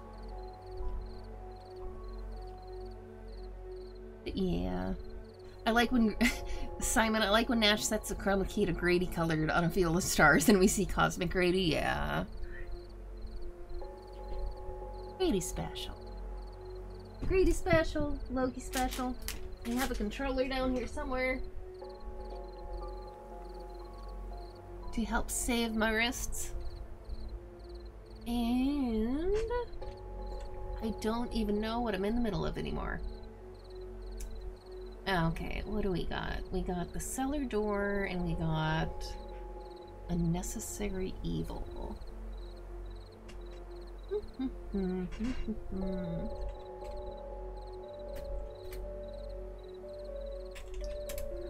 But yeah. I like when... Simon, I like when Nash sets the chroma key to Grady colored on a field of stars and we see Cosmic Grady. Yeah. Grady's special. Greedy special, Loki special. I have a controller down here somewhere to help save my wrists. And I don't even know what I'm in the middle of anymore. Okay, what do we got? We got the cellar door and we got unnecessary evil.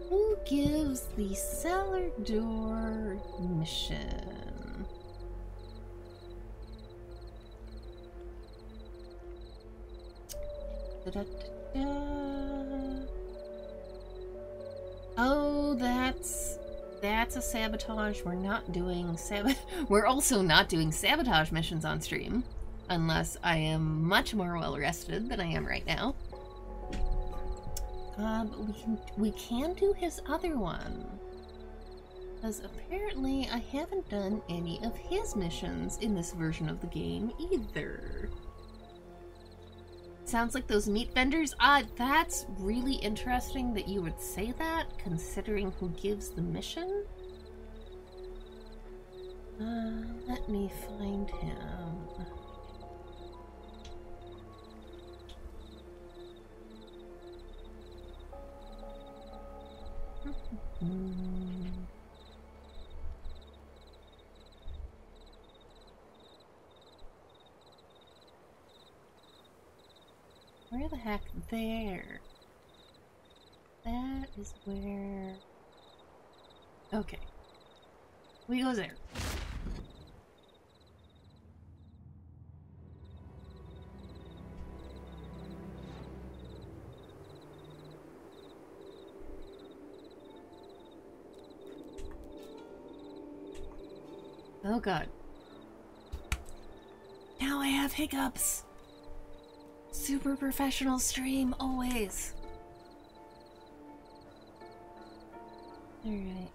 Who gives the cellar door mission? Oh, that's a sabotage. We're not doing we're also not doing sabotage missions on stream, unless I am much more well rested than I am right now. But we can do his other one, because apparently I haven't done any of his missions in this version of the game either. Sounds like those meat vendors. That's really interesting that you would say that, considering who gives the mission. Let me find him. Where the heck? There. That is where... Okay. We go there. Oh god. Now I have hiccups. Super professional stream, always. Alright.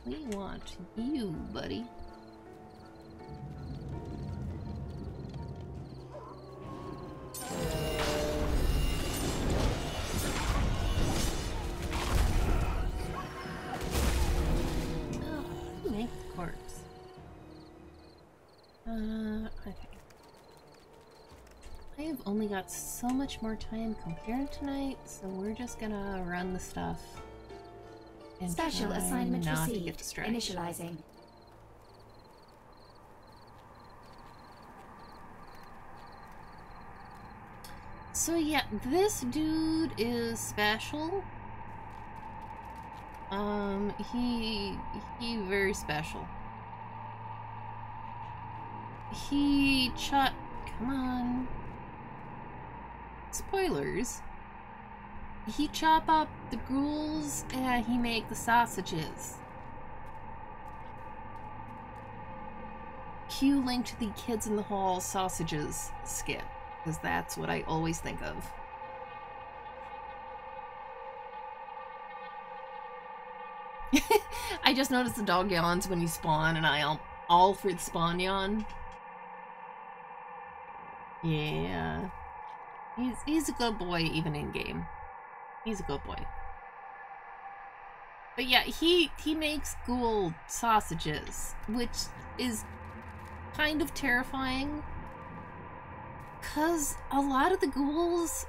We want you, buddy. Oh, make the corpse. Okay. I have only got so much more time compared tonight, so we're just gonna run the stuff. And Special assignment not to received. get distracted. Initializing. So yeah, this dude is special. He very special. He come on. Spoilers. He chop up the ghouls and he make the sausages. Cue link to the Kids in the Hall sausages skit, because that's what I always think of. I just noticed the dog yawns when you spawn, and I all for the spawn yawn. Yeah. He's a good boy even in game. He's a good boy. But yeah, he makes ghoul sausages, which is kind of terrifying. 'Cause a lot of the ghouls,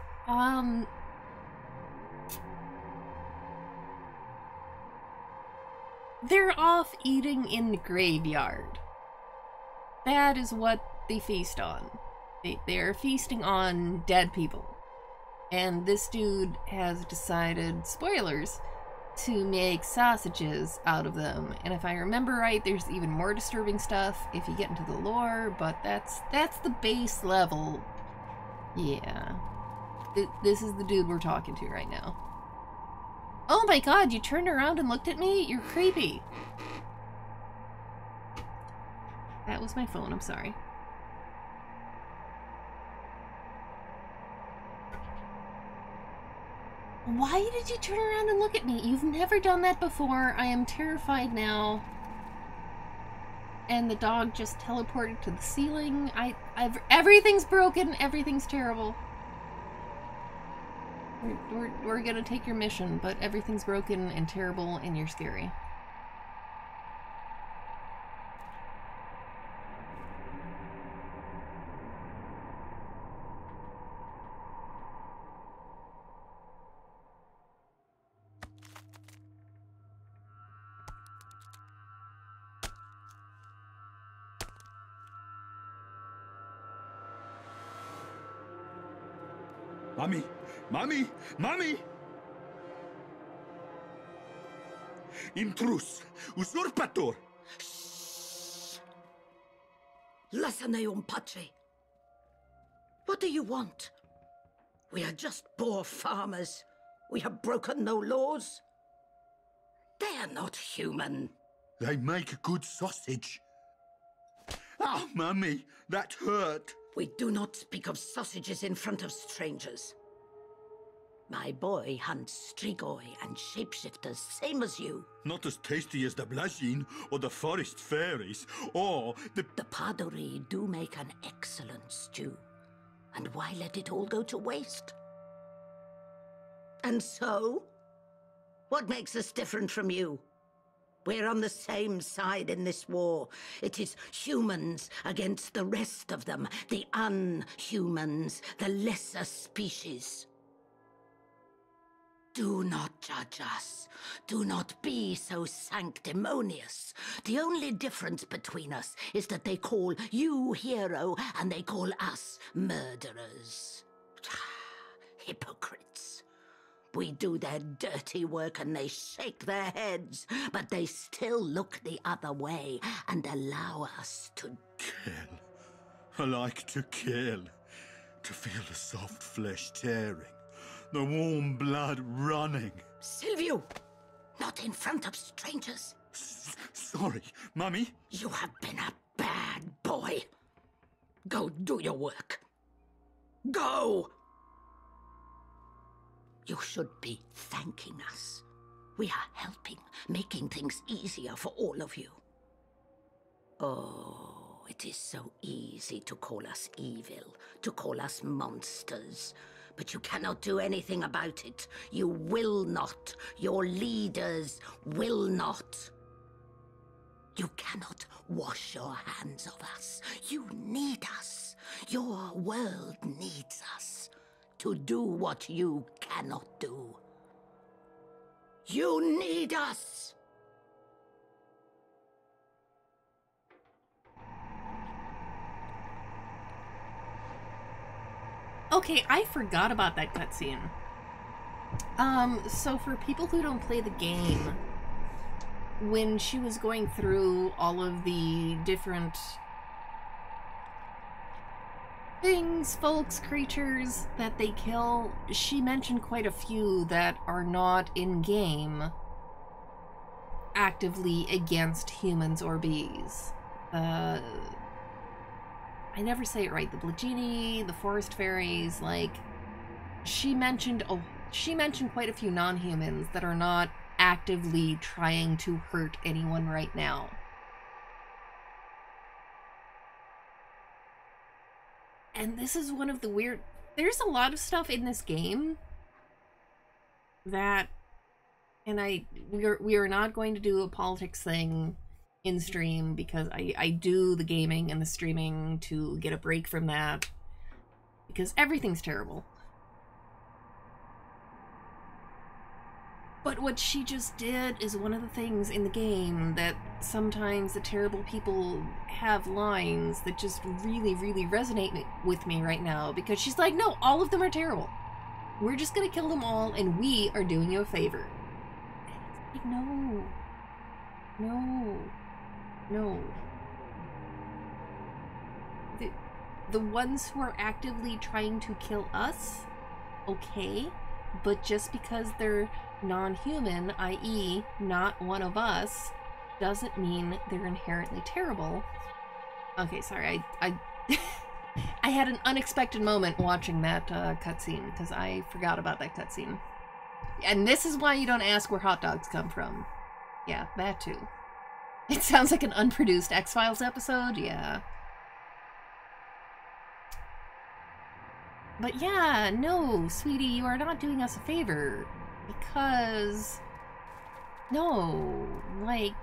they're off eating in the graveyard. That is what they feast on. They're feasting on dead people. And this dude has decided, spoilers, to make sausages out of them. And if I remember right, there's even more disturbing stuff if you get into the lore, but that's the base level. Yeah. This is the dude we're talking to right now. Oh my god, you turned around and looked at me? You're creepy. That was my phone, I'm sorry. Why did you turn around and look at me? You've never done that before. I am terrified now. And the dog just teleported to the ceiling. Everything's broken. Everything's terrible. We're gonna take your mission, but everything's broken and terrible and you're scary. Mommy! Mommy! Mommy! Intrus! Usurpator! Listen, pace. What do you want? We are just poor farmers. We have broken no laws. They are not human. They make good sausage. Ah, Mummy, that hurt. We do not speak of sausages in front of strangers. My boy hunts strigoi and shapeshifters, same as you. Not as tasty as the Blajin or the forest fairies or the... The Padori do make an excellent stew. And why let it all go to waste? And so? What makes us different from you? We're on the same side in this war. It is humans against the rest of them, the unhumans, the lesser species. Do not judge us. Do not be so sanctimonious. The only difference between us is that they call you hero and they call us murderers. Hypocrites. We do their dirty work and they shake their heads, but they still look the other way and allow us to kill. I like to kill. To feel the soft flesh tearing. The warm blood running. Silvio! Not in front of strangers. Sorry, Mummy. You have been a bad boy. Go do your work. Go! You should be thanking us. We are helping, making things easier for all of you. Oh, it is so easy to call us evil, to call us monsters. But you cannot do anything about it. You will not. Your leaders will not. You cannot wash your hands of us. You need us. Your world needs us to do what you cannot do. You need us! Okay, I forgot about that cutscene. So for people who don't play the game, when she was going through all of the different things, folks, creatures that they kill, she mentioned quite a few that are not in-game actively against humans or bees. I never say it right. The Blajini, the forest fairies, like, she mentioned quite a few non-humans that are not actively trying to hurt anyone right now. And this is one of the weird... There's a lot of stuff in this game that... And we are not going to do a politics thing in stream because I do the gaming and the streaming to get a break from that because everything's terrible. But what she just did is one of the things in the game that sometimes the terrible people have lines that just really, really resonate with me right now because she's like, no, all of them are terrible. We're just gonna kill them all and we are doing you a favor. And it's like, no. No. No. The ones who are actively trying to kill us, okay, but just because they're non-human, i.e. not one of us, doesn't mean they're inherently terrible. Okay, sorry, I I had an unexpected moment watching that cutscene, because I forgot about that cutscene. And this is why you don't ask where hot dogs come from. Yeah, that too. It sounds like an unproduced X-Files episode, yeah. But yeah, no, sweetie, you are not doing us a favor. Because... No, like,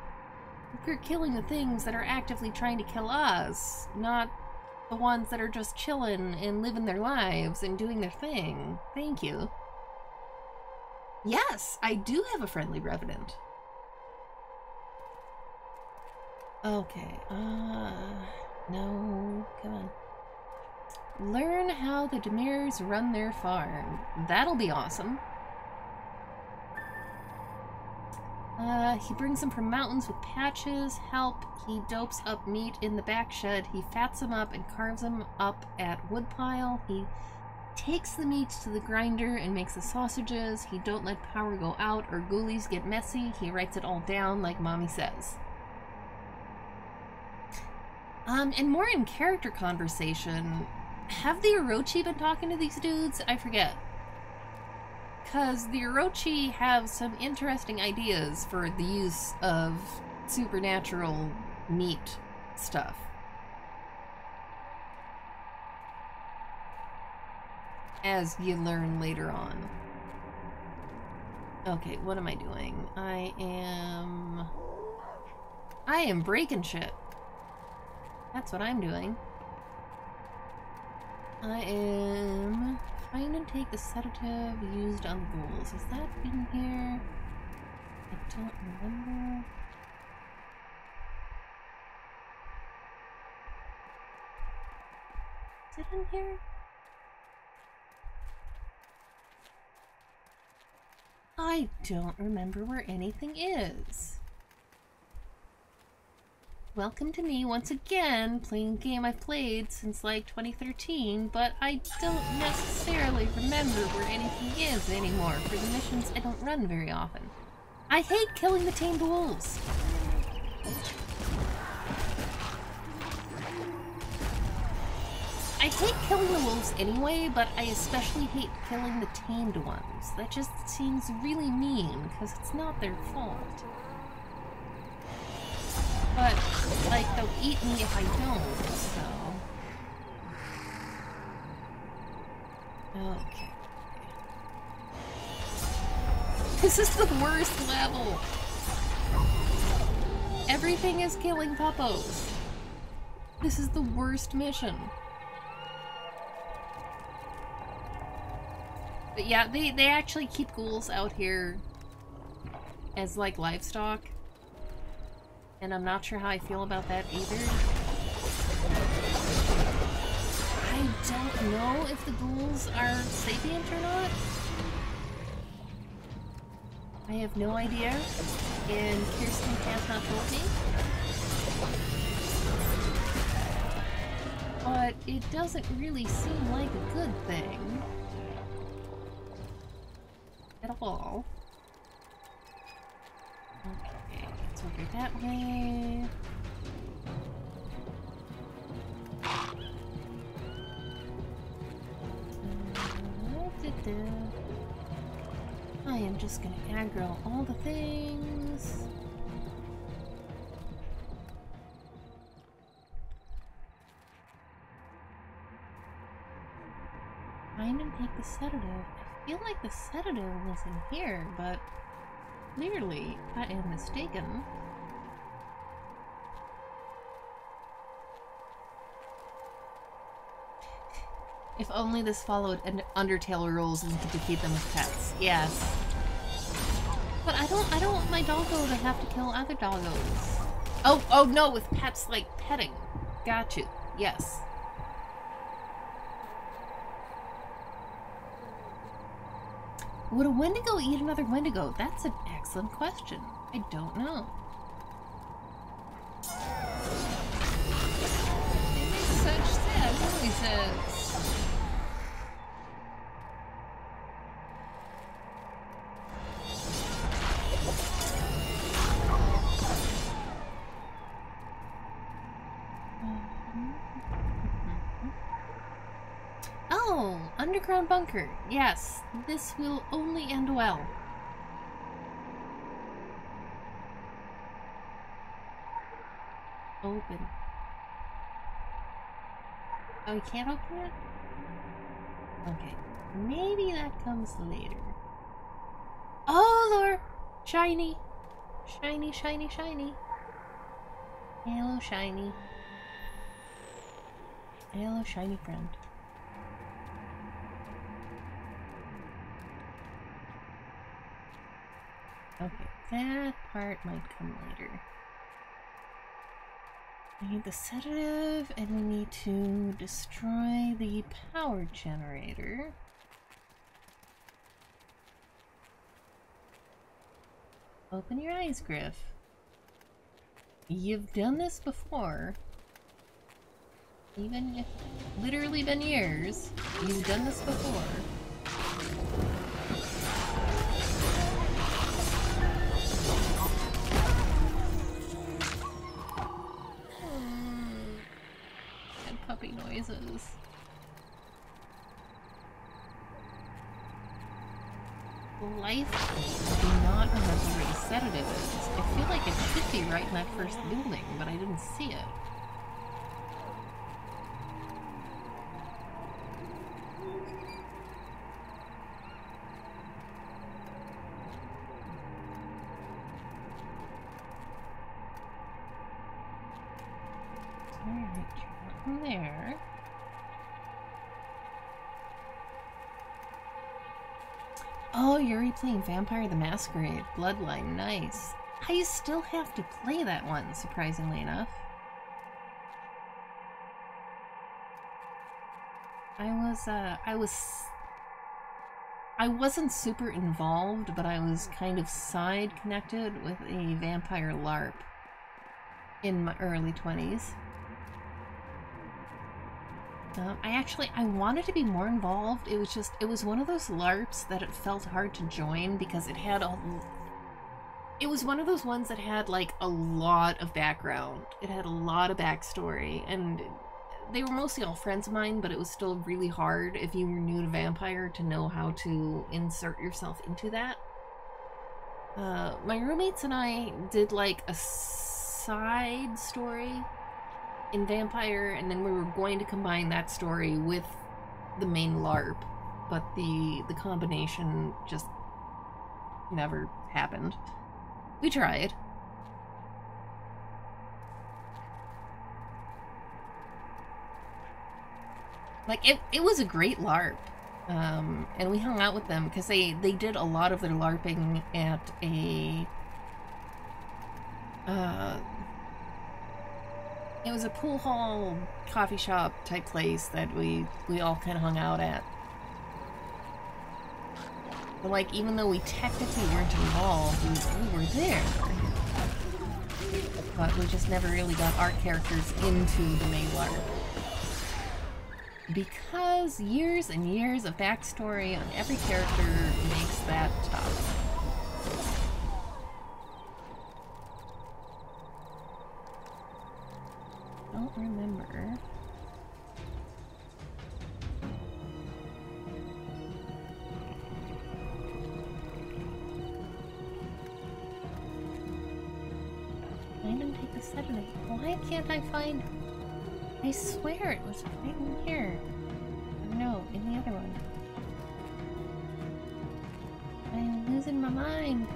we're killing the things that are actively trying to kill us, not the ones that are just chilling and living their lives and doing their thing. Thank you. Yes, I do have a friendly revenant. Okay, no, come on. Learn how the Demirs run their farm. That'll be awesome. He brings them from mountains with patches. Help. He dopes up meat in the back shed. He fats them up and carves them up at woodpile. He takes the meat to the grinder and makes the sausages. He don't let power go out or ghoulies get messy. He writes it all down like Mommy says. And more in character conversation, have the Orochi been talking to these dudes? I forget. Because the Orochi have some interesting ideas for the use of supernatural meat stuff. As you learn later on. Okay, what am I doing? I am breaking shit. That's what I'm doing. I am trying to take the sedative used on the ghouls. Is that in here? I don't remember. Is it in here? I don't remember where anything is. Welcome to me once again, playing a game I've played since like 2013, but I don't necessarily remember where anything is anymore for the missions I don't run very often. I hate killing the tamed wolves. I hate killing the wolves anyway, but I especially hate killing the tamed ones. That just seems really mean, because it's not their fault. But, like, they'll eat me if I don't, so... Okay. This is the worst level! Everything is killing puppos. This is the worst mission. But yeah, they actually keep ghouls out here as, like, livestock. And I'm not sure how I feel about that either. I don't know if the ghouls are sapient or not. I have no idea, and Kirsten has not told me. But it doesn't really seem like a good thing. At all. Okay, it's over that way. I am just gonna aggro all the things. Find and take the sedative. I feel like the sedative was in here, but clearly I am mistaken. If only this followed Undertale rules and could defeat them with pets. Yes. But I don't want my doggo to have to kill other doggos. Oh no, with pets like petting. Got you. Yes. Would a Wendigo eat another Wendigo? That's an excellent question. I don't know. It makes such sad noises. Oh, underground bunker. Yes, this will only end well. Open. Oh, you can't open it? Okay, maybe that comes later. Oh, Lord! Shiny! Shiny, shiny, shiny. Hello, shiny. Hello, shiny friend. Okay, that part might come later. We need the sedative, and we need to destroy the power generator. Open your eyes, Griff. You've done this before. Even if it's literally been years, you've done this before. And puppy noises. Life, I do not remember where the sedative is. I feel like it should be right in that first building, but I didn't see it. Alright, nothing there. Oh, you're replaying Vampire the Masquerade Bloodline. Nice. I still have to play that one, surprisingly enough. I wasn't super involved, but I was kind of side connected with a vampire LARP in my early 20s. I wanted to be more involved. It was one of those LARPs that it felt hard to join because it was one of those ones that had like a lot of background. It had a lot of backstory, and they were mostly all friends of mine, but it was still really hard if you were new to Vampire to know how to insert yourself into that. My roommates and I did like a side story in Vampire, and then we were going to combine that story with the main LARP, but the combination just never happened. We tried. Like, it was a great LARP, and we hung out with them because they did a lot of their LARPing at a it was a pool hall, coffee shop type place that we all kind of hung out at. But like, even though we technically weren't involved, we were there. But we just never really got our characters into the main LARP. Because years and years of backstory on every character makes that tough. Don't remember. I didn't take the sedative. Why can't I find... I swear it was right in here. Or no, in the other one. I'm losing my mind.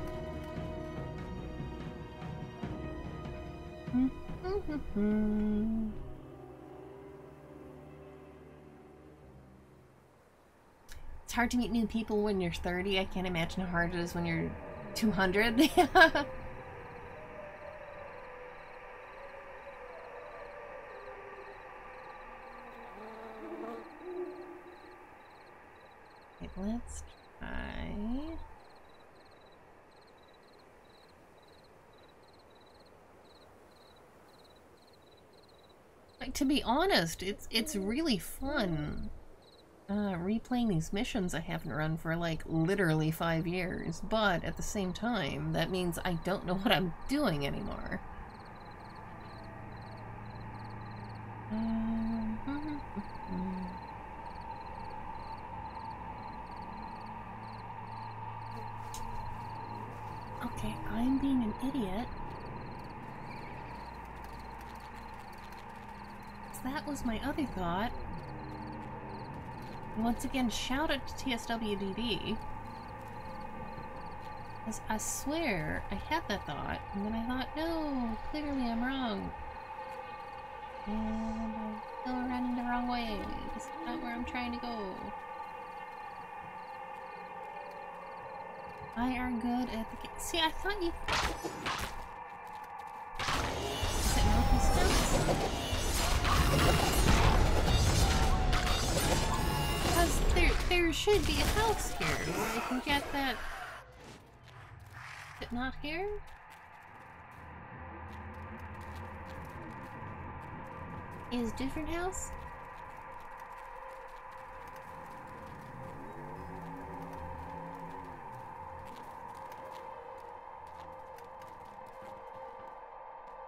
It's hard to meet new people when you're 30. I can't imagine how hard it is when you're 200. Okay, let's try... Like, to be honest, it's really fun replaying these missions I haven't run for like literally 5 years, but at the same time that means I don't know what I'm doing anymore. Okay, I'm being an idiot. That was my other thought. Once again, shout out to TSWDD. Because I swear I had that thought, and then I thought, no, clearly I'm wrong. And I'm still running the wrong way. This is not where I'm trying to go. I are good at the game. See, I thought you... Is it not this house? Because there should be a house here where I can get that... Is it not here? Is different house?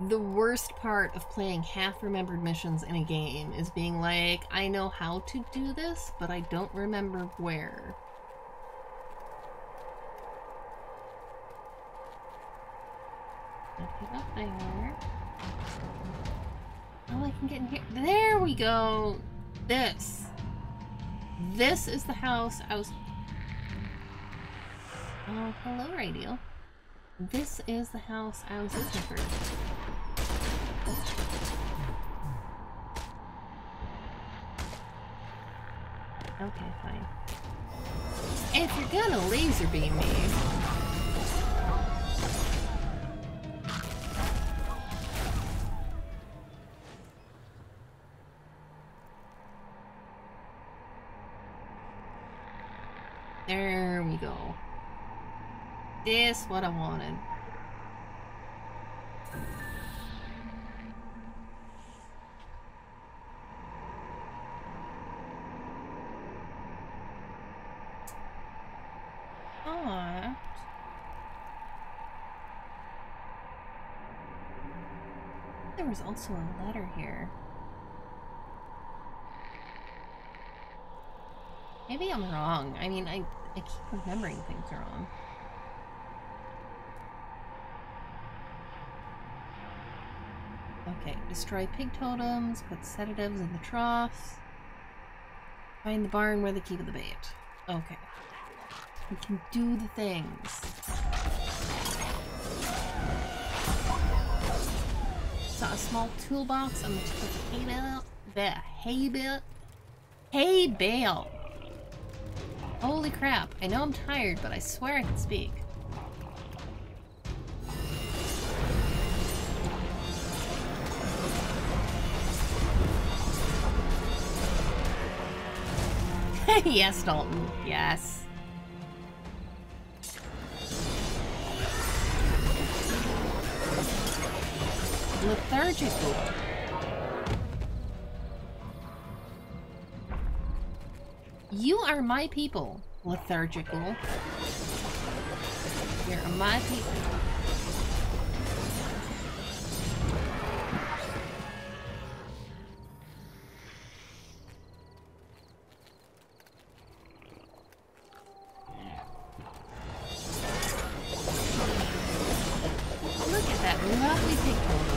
The worst part of playing half-remembered missions in a game is being like, I know how to do this, but I don't remember where. Get up there. Oh, I can get in here. There we go! This is the house I was... Oh, hello, radio. This is the house I was looking for. Okay, fine. If you're gonna laser beam me... There we go. This what I wanted. But there was also a letter here. Maybe I'm wrong. I mean, I keep remembering things wrong. Okay, destroy pig totems, put sedatives in the troughs. Find the barn where they keep the bait. Okay. We can do the things. Saw a small toolbox on the tip of the hay bale. Hay bale! Holy crap, I know I'm tired, but I swear I can speak. Yes, Dalton, yes. Lethargical. You are my people, lethargical. You're my people. Look at that lovely pig totem.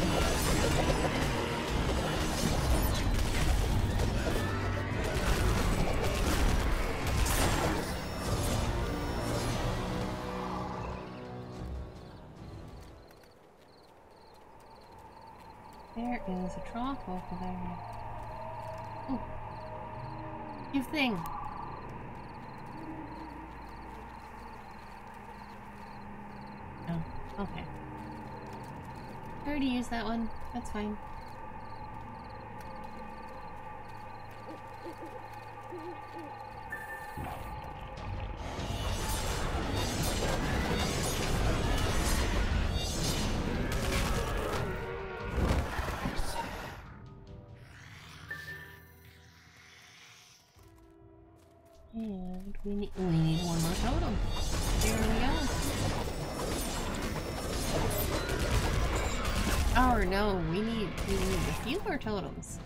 There is a trough over there. Ooh. Give thing. Oh, okay. I already used that one. That's fine. And we need one more totem. There we go. Oh no, we need a few more totems.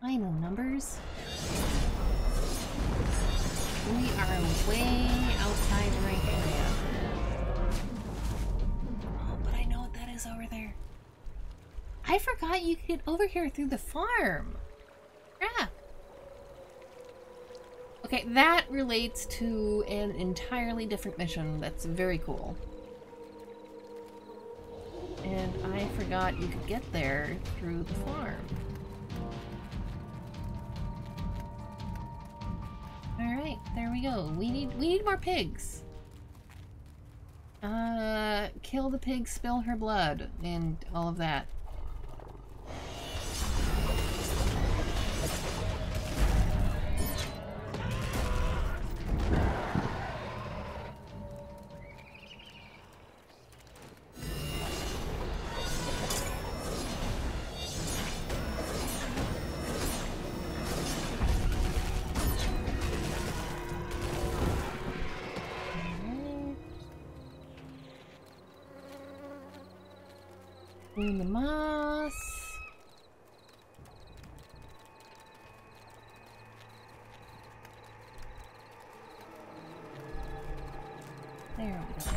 I know numbers. We are way outside the right area. Oh, but I know what that is over there. I forgot you could get over here through the farm. Crap. Okay, that relates to an entirely different mission that's very cool. And I forgot you could get there through the farm. Alright, there we go. We need more pigs. Kill the pig, spill her blood, and all of that. In the moss. There we go.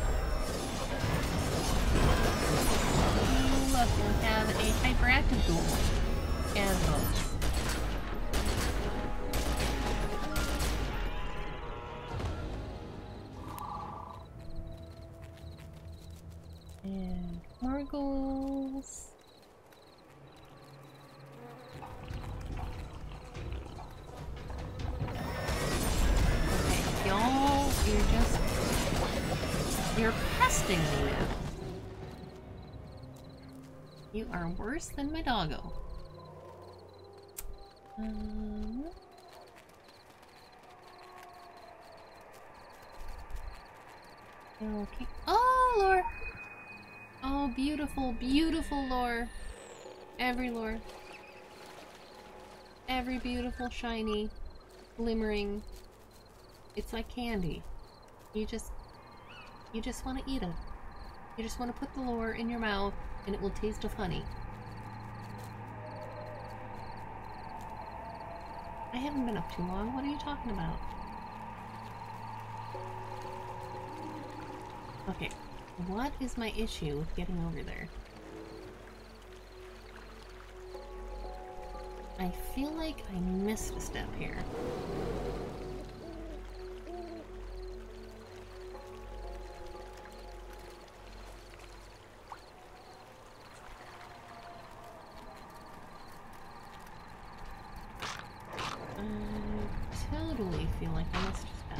Ooh, look, we have a hyperactive ghoul. And those. And more ghouls. Okay, y'all, you're pesting me now. You are worse than my doggo. Okay. Oh, lore! Oh, beautiful, beautiful lore. Every lore. Every beautiful, shiny, glimmering. It's like candy. You just want to eat it. You just want to put the lore in your mouth and it will taste of honey. I haven't been up too long. What are you talking about? Okay. What is my issue with getting over there? I feel like I missed a step here. I totally feel like I missed a step.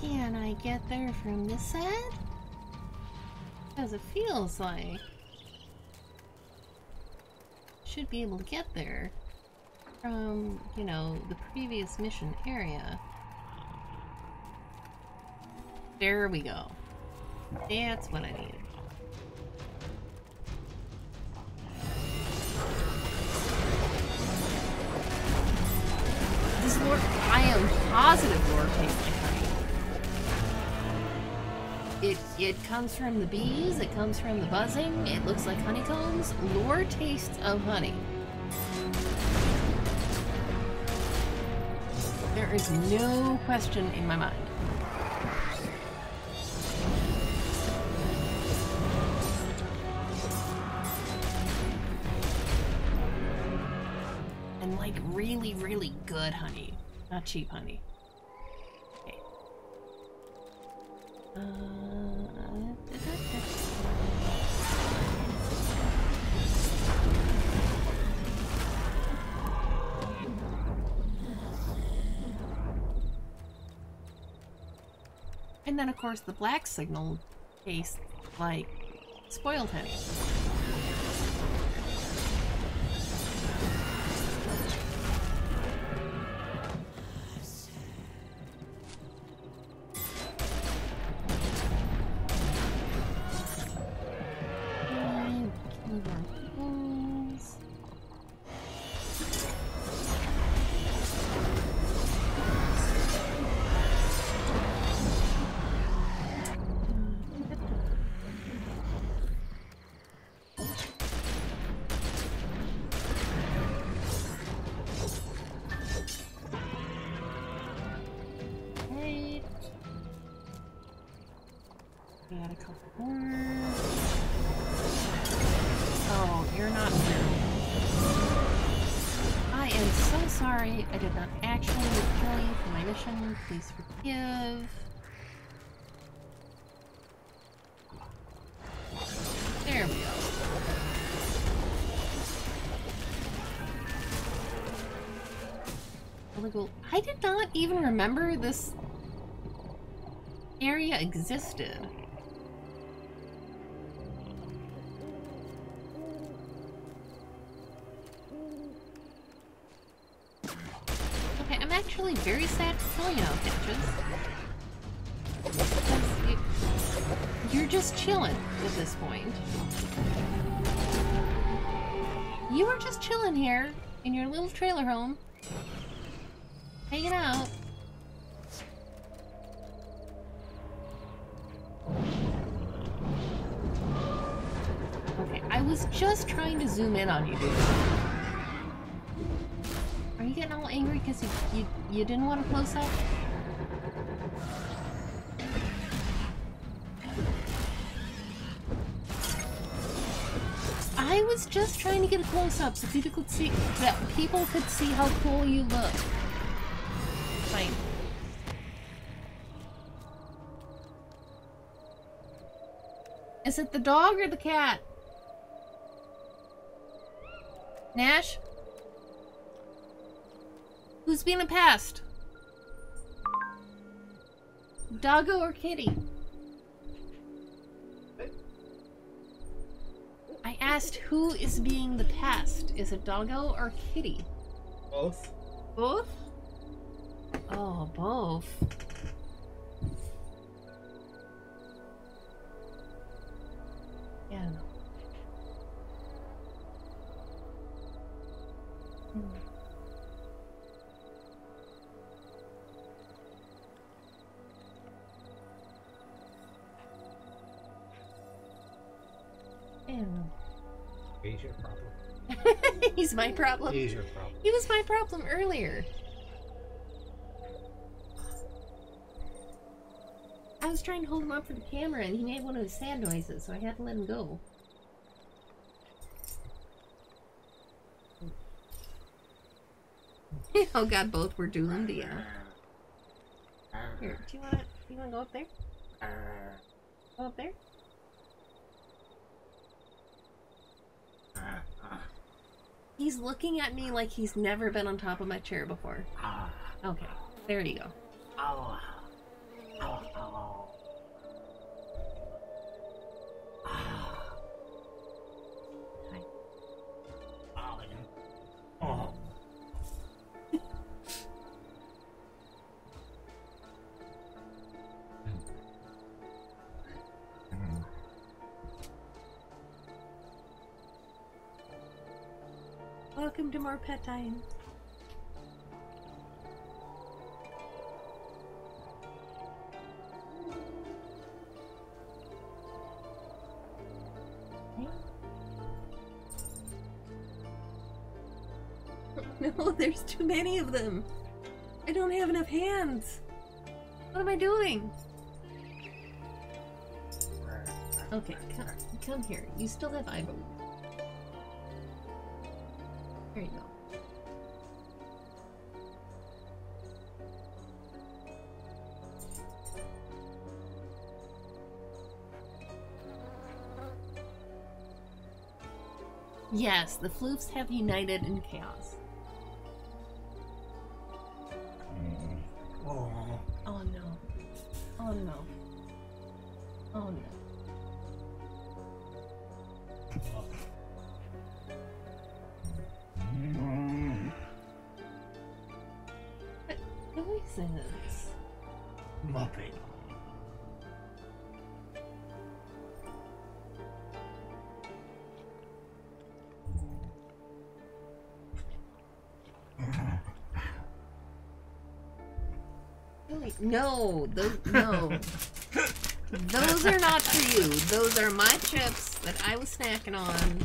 Can I get there from this side? Because it feels like should be able to get there from, you know, the previous mission area. There we go. That's what I needed. This lore, I am positive lore tastes like honey. It comes from the bees, it comes from the buzzing, it looks like honeycombs. Lore tastes of honey. There is no question in my mind. And like really, really good honey. Not cheap honey. Okay. And then, of course, the black signal tastes like spoiled honey. We got a couple more. Oh, you're not here. I am so sorry. I did not actually kill you for my mission. Please forgive. There we go. Illegal. I did not even remember this area existed. Okay, I'm actually very sad to kill you now, Patches. You're just chilling at this point. You were just chilling here in your little trailer home. Hanging out. Okay, I was just trying to zoom in on you, dude. Are you getting all angry because you didn't want a close-up? I was just trying to get a close-up so people could see how cool you look. Fine. Is it the dog or the cat? Nash? Who's being a pest? Doggo or kitty? I asked who is being the pest. Is it doggo or kitty? Both. Both? Oh, both. Yeah, I don't know. Ew. He's your problem. He's my problem. He's your problem. He was my problem earlier. I was trying to hold him up for the camera and he made one of his sad noises, so I had to let him go. Oh god, both were doomed, yeah. Here, do you wanna go up there? Go up there? He's looking at me like he's never been on top of my chair before. Okay, there you go. Oh. Welcome to more pet time. No, there's too many of them. I don't have enough hands. What am I doing? Okay, come here. You still have eyeball. There you go. Yes, the floofs have united in chaos. Oh. Oh no. Oh no. Oh no. What noises? Muppet. No, no. Those are not for you. Those are my chips that I was snacking on,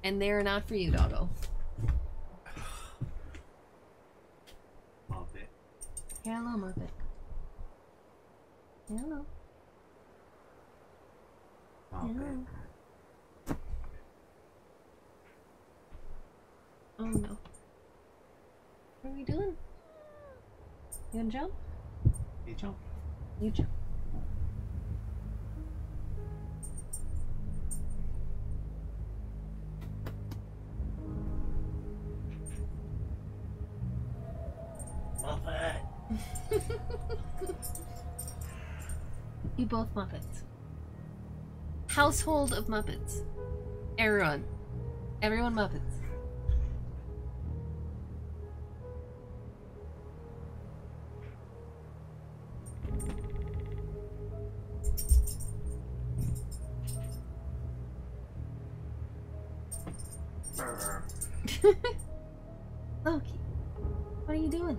and they're not for you, doggo. Muppet. Hello, Muppet. Hello. Muppet. Hello. You wanna jump? You jump. You jump. Muppet. You both Muppets. Household of Muppets. Everyone. Everyone Muppets. Loki, what are you doing?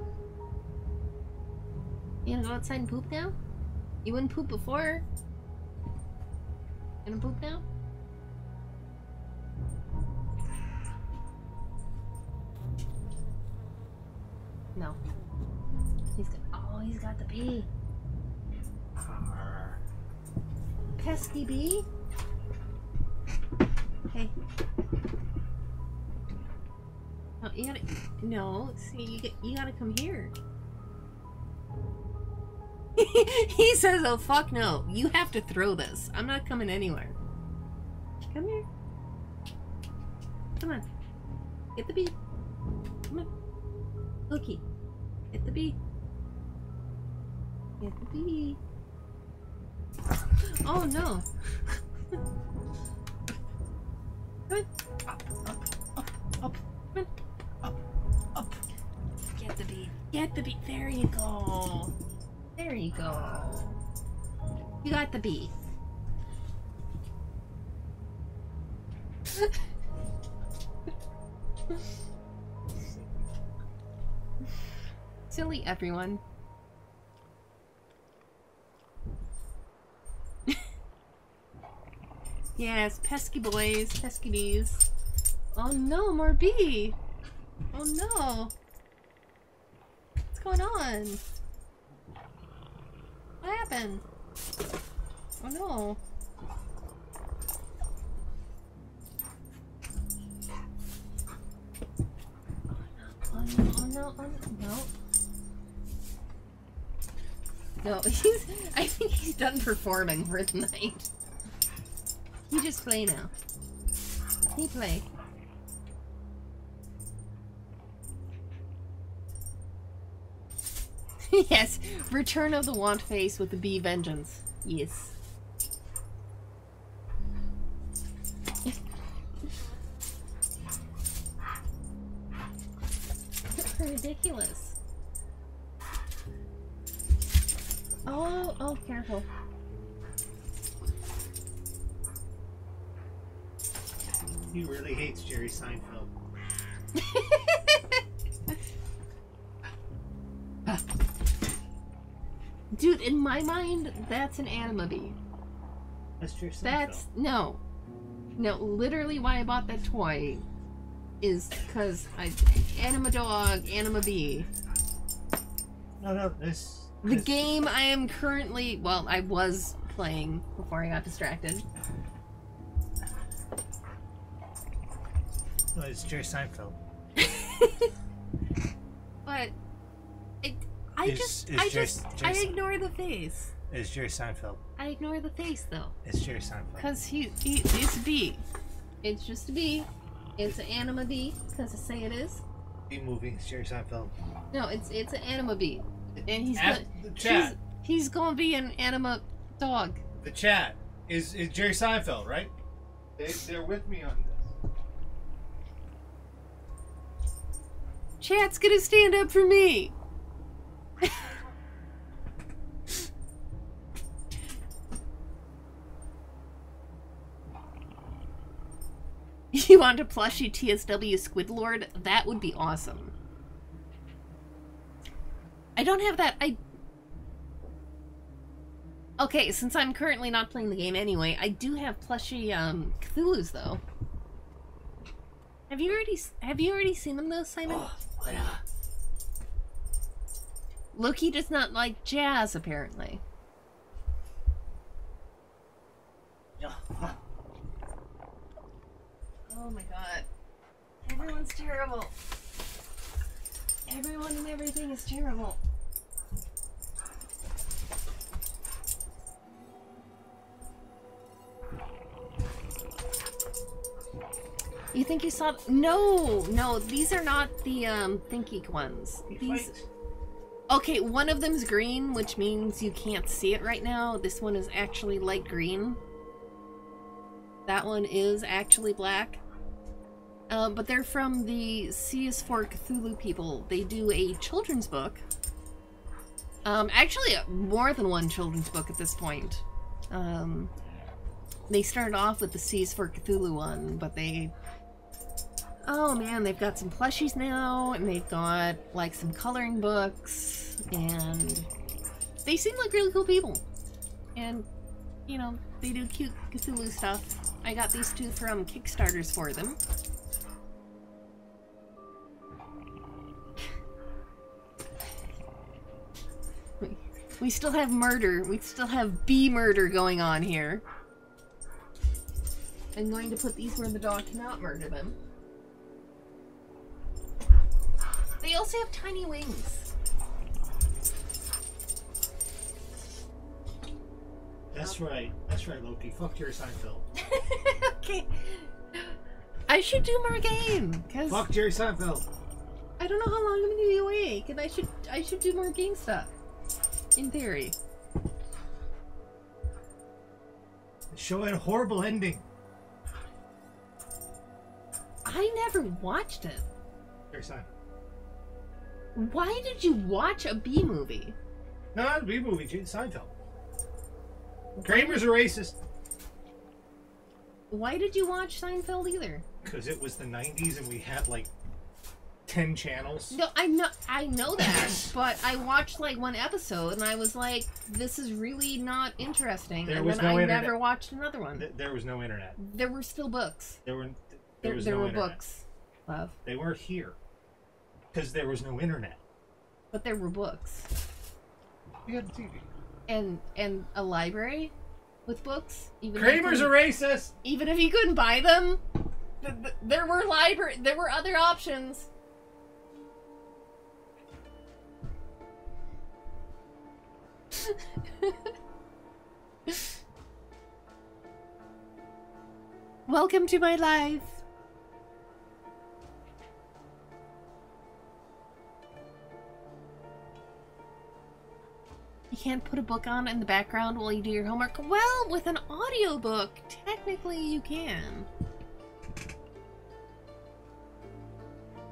You gonna go outside and poop now? You wouldn't poop before. Gonna poop now? No. He's got the bee. Pesky bee? Hey. Oh, you gotta... No, see, you gotta come here. He says, oh fuck no, you have to throw this. I'm not coming anywhere. Come here. Come on. Get the bee. Come on. Loki. Get the bee. Get the bee. Oh no. Come on. Up. Come on. Up. Get the bee. Get the bee. There you go. There you go. You got the bee. Silly everyone. Yes, pesky boys, pesky bees. Oh no, more bee. Oh no. What's going on? What happened? Oh no. Oh no, no. No, I think he's done performing for the night. You just play now. He play. Yes, Return of the Want Face with the bee vengeance. Yes. Ridiculous. Oh, careful. He really hates Jerry Seinfeld. Dude, in my mind, that's an anima bee. That's Jerry Seinfeld. That's... No, literally why I bought that toy is because anima dog, anima bee. No, this... The game I am currently... Well, I was playing before I got distracted. No, it's Jerry Seinfeld. But... I ignore the face. It's Jerry Seinfeld. I ignore the face, though. It's Jerry Seinfeld. Because it's a bee. It's just a bee. It's an anima bee, because I say it is. Bee movie, it's Jerry Seinfeld. No, it's an anima bee. And he's gonna be an anima dog. The chat is Jerry Seinfeld, right? They're with me on this. Chat's gonna stand up for me. You want a plushie TSW Squidlord? That would be awesome. I don't have that. Okay, since I'm currently not playing the game anyway, I do have plushie Cthulhu's though. Have you already seen them though, Simon? Loki does not like jazz, apparently. Oh my god. Everyone's terrible. Everyone and everything is terrible. You think you saw... No, no, these are not the thinky ones. These... Okay, one of them's green, which means you can't see it right now. This one is actually light green. That one is actually black. But they're from the C is for Cthulhu people. They do a children's book. Actually, more than one children's book at this point. They started off with the C is for Cthulhu one, but they... Oh man, they've got some plushies now, and they've got, like, some coloring books, and they seem like really cool people. And, you know, they do cute Cthulhu stuff. I got these two from Kickstarters for them. We still have murder. We still have bee murder going on here. I'm going to put these where the dog cannot murder them. They also have tiny wings. That's right. That's right, Loki. Fuck Jerry Seinfeld. Okay. I should do more game, cause Fuck Jerry Seinfeld. I don't know how long I'm gonna be awake, and I should do more game stuff. In theory. The show had a horrible ending. I never watched it. Jerry Seinfeld. Why did you watch a B movie? No, not a B movie. Jerry Seinfeld. Kramer's a racist. Why did you watch Seinfeld either? Because it was the 90s and we had like 10 channels. No, I know that, but I watched like one episode and I was like, this is really not interesting. There and was then no I internet. never watched another one. There was no internet. There were still books. There were There no were internet. books, love. They weren't here. Because there was no internet. But there were books. You had a TV. And a library with books. Kramer's a racist! Even if you couldn't buy them, there were there were other options. Welcome to my life. You can't put a book on in the background while you do your homework? Well, with an audiobook, technically you can.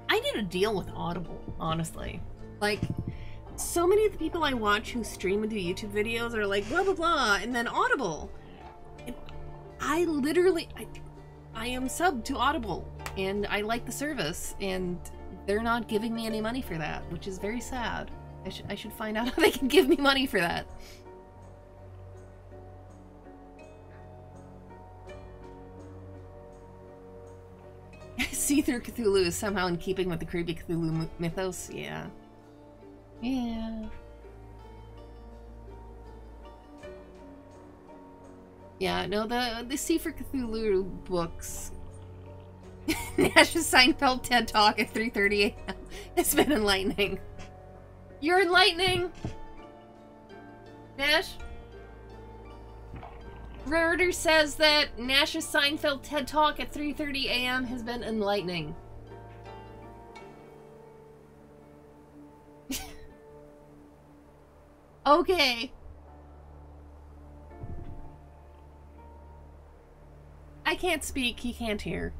I need a deal with Audible, honestly. Like, so many of the people I watch who stream and do YouTube videos are like, blah, blah, blah, and then Audible. I literally, I am subbed to Audible, and I like the service, and they're not giving me any money for that, which is very sad. I should find out how they can give me money for that. See Through Cthulhu is somehow in keeping with the creepy Cthulhu mythos. Yeah. Yeah. Yeah, no, the See for Cthulhu books. Nash's Seinfeld TED Talk at 3:30 a.m. It's been enlightening. You're enlightening! Nash? Raritor says that Nash's Seinfeld TED Talk at 3:30 a.m. has been enlightening. Okay. I can't speak, he can't hear.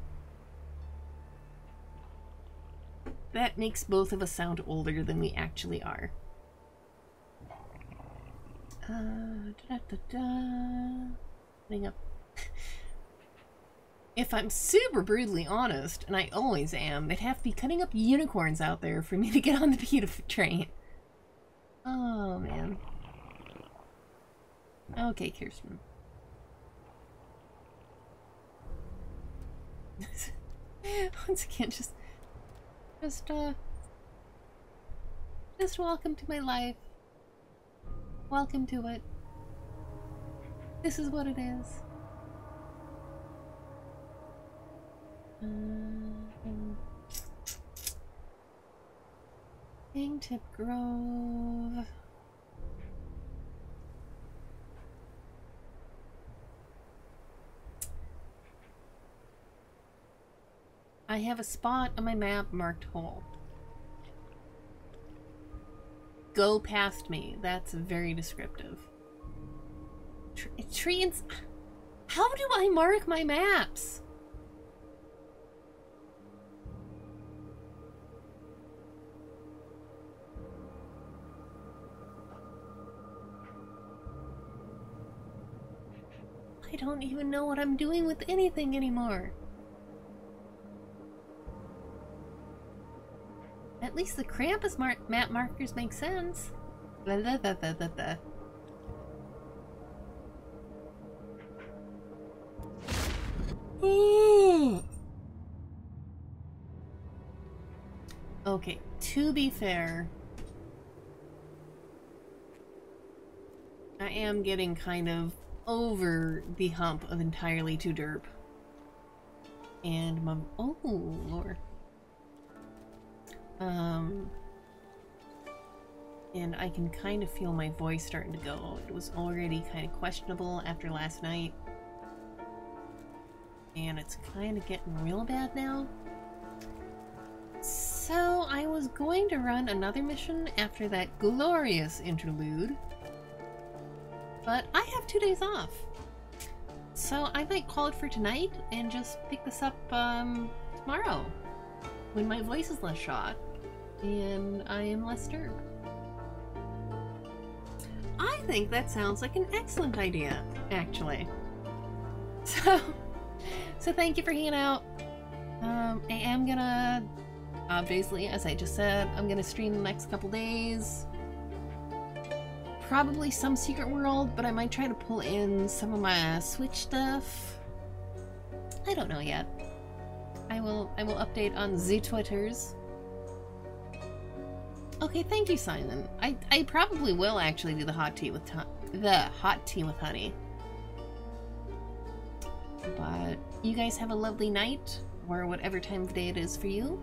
That makes both of us sound older than we actually are. Putting up. If I'm super brutally honest, and I always am, they'd have to be cutting up unicorns out there for me to get on the PETA train. Oh, man. Okay, Kirsten. Once again, just welcome to my life. Welcome to it. This is what it is. Kingtip Grove. I have a spot on my map marked hole. Go past me. That's very descriptive. Trees. How do I mark my maps? I don't even know what I'm doing with anything anymore. At least the Krampus map markers make sense. Blah, blah, blah, blah, blah, blah. Ooh. Okay, to be fair, I am getting kind of over the hump of entirely too derp. And my... Oh, Lord. And I can kind of feel my voice starting to go. It was already kind of questionable after last night. And it's kind of getting real bad now. So I was going to run another mission after that glorious interlude. But I have 2 days off. So I might call it for tonight and just pick this up tomorrow. When my voice is less shot and I am less disturbed. I think that sounds like an excellent idea, actually. So thank you for hanging out. I am gonna, obviously, as I just said, I'm gonna stream the next couple days. Probably some Secret World, but I might try to pull in some of my Switch stuff. I don't know yet. I will update on the Twitters. Okay, thank you, Simon. I probably will actually do the hot tea with honey. But you guys have a lovely night, or whatever time of day it is for you.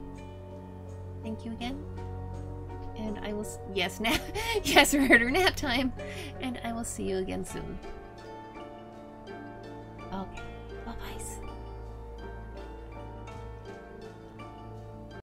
Thank you again. And I will... Yes, yes, murder nap time. And I will see you again soon.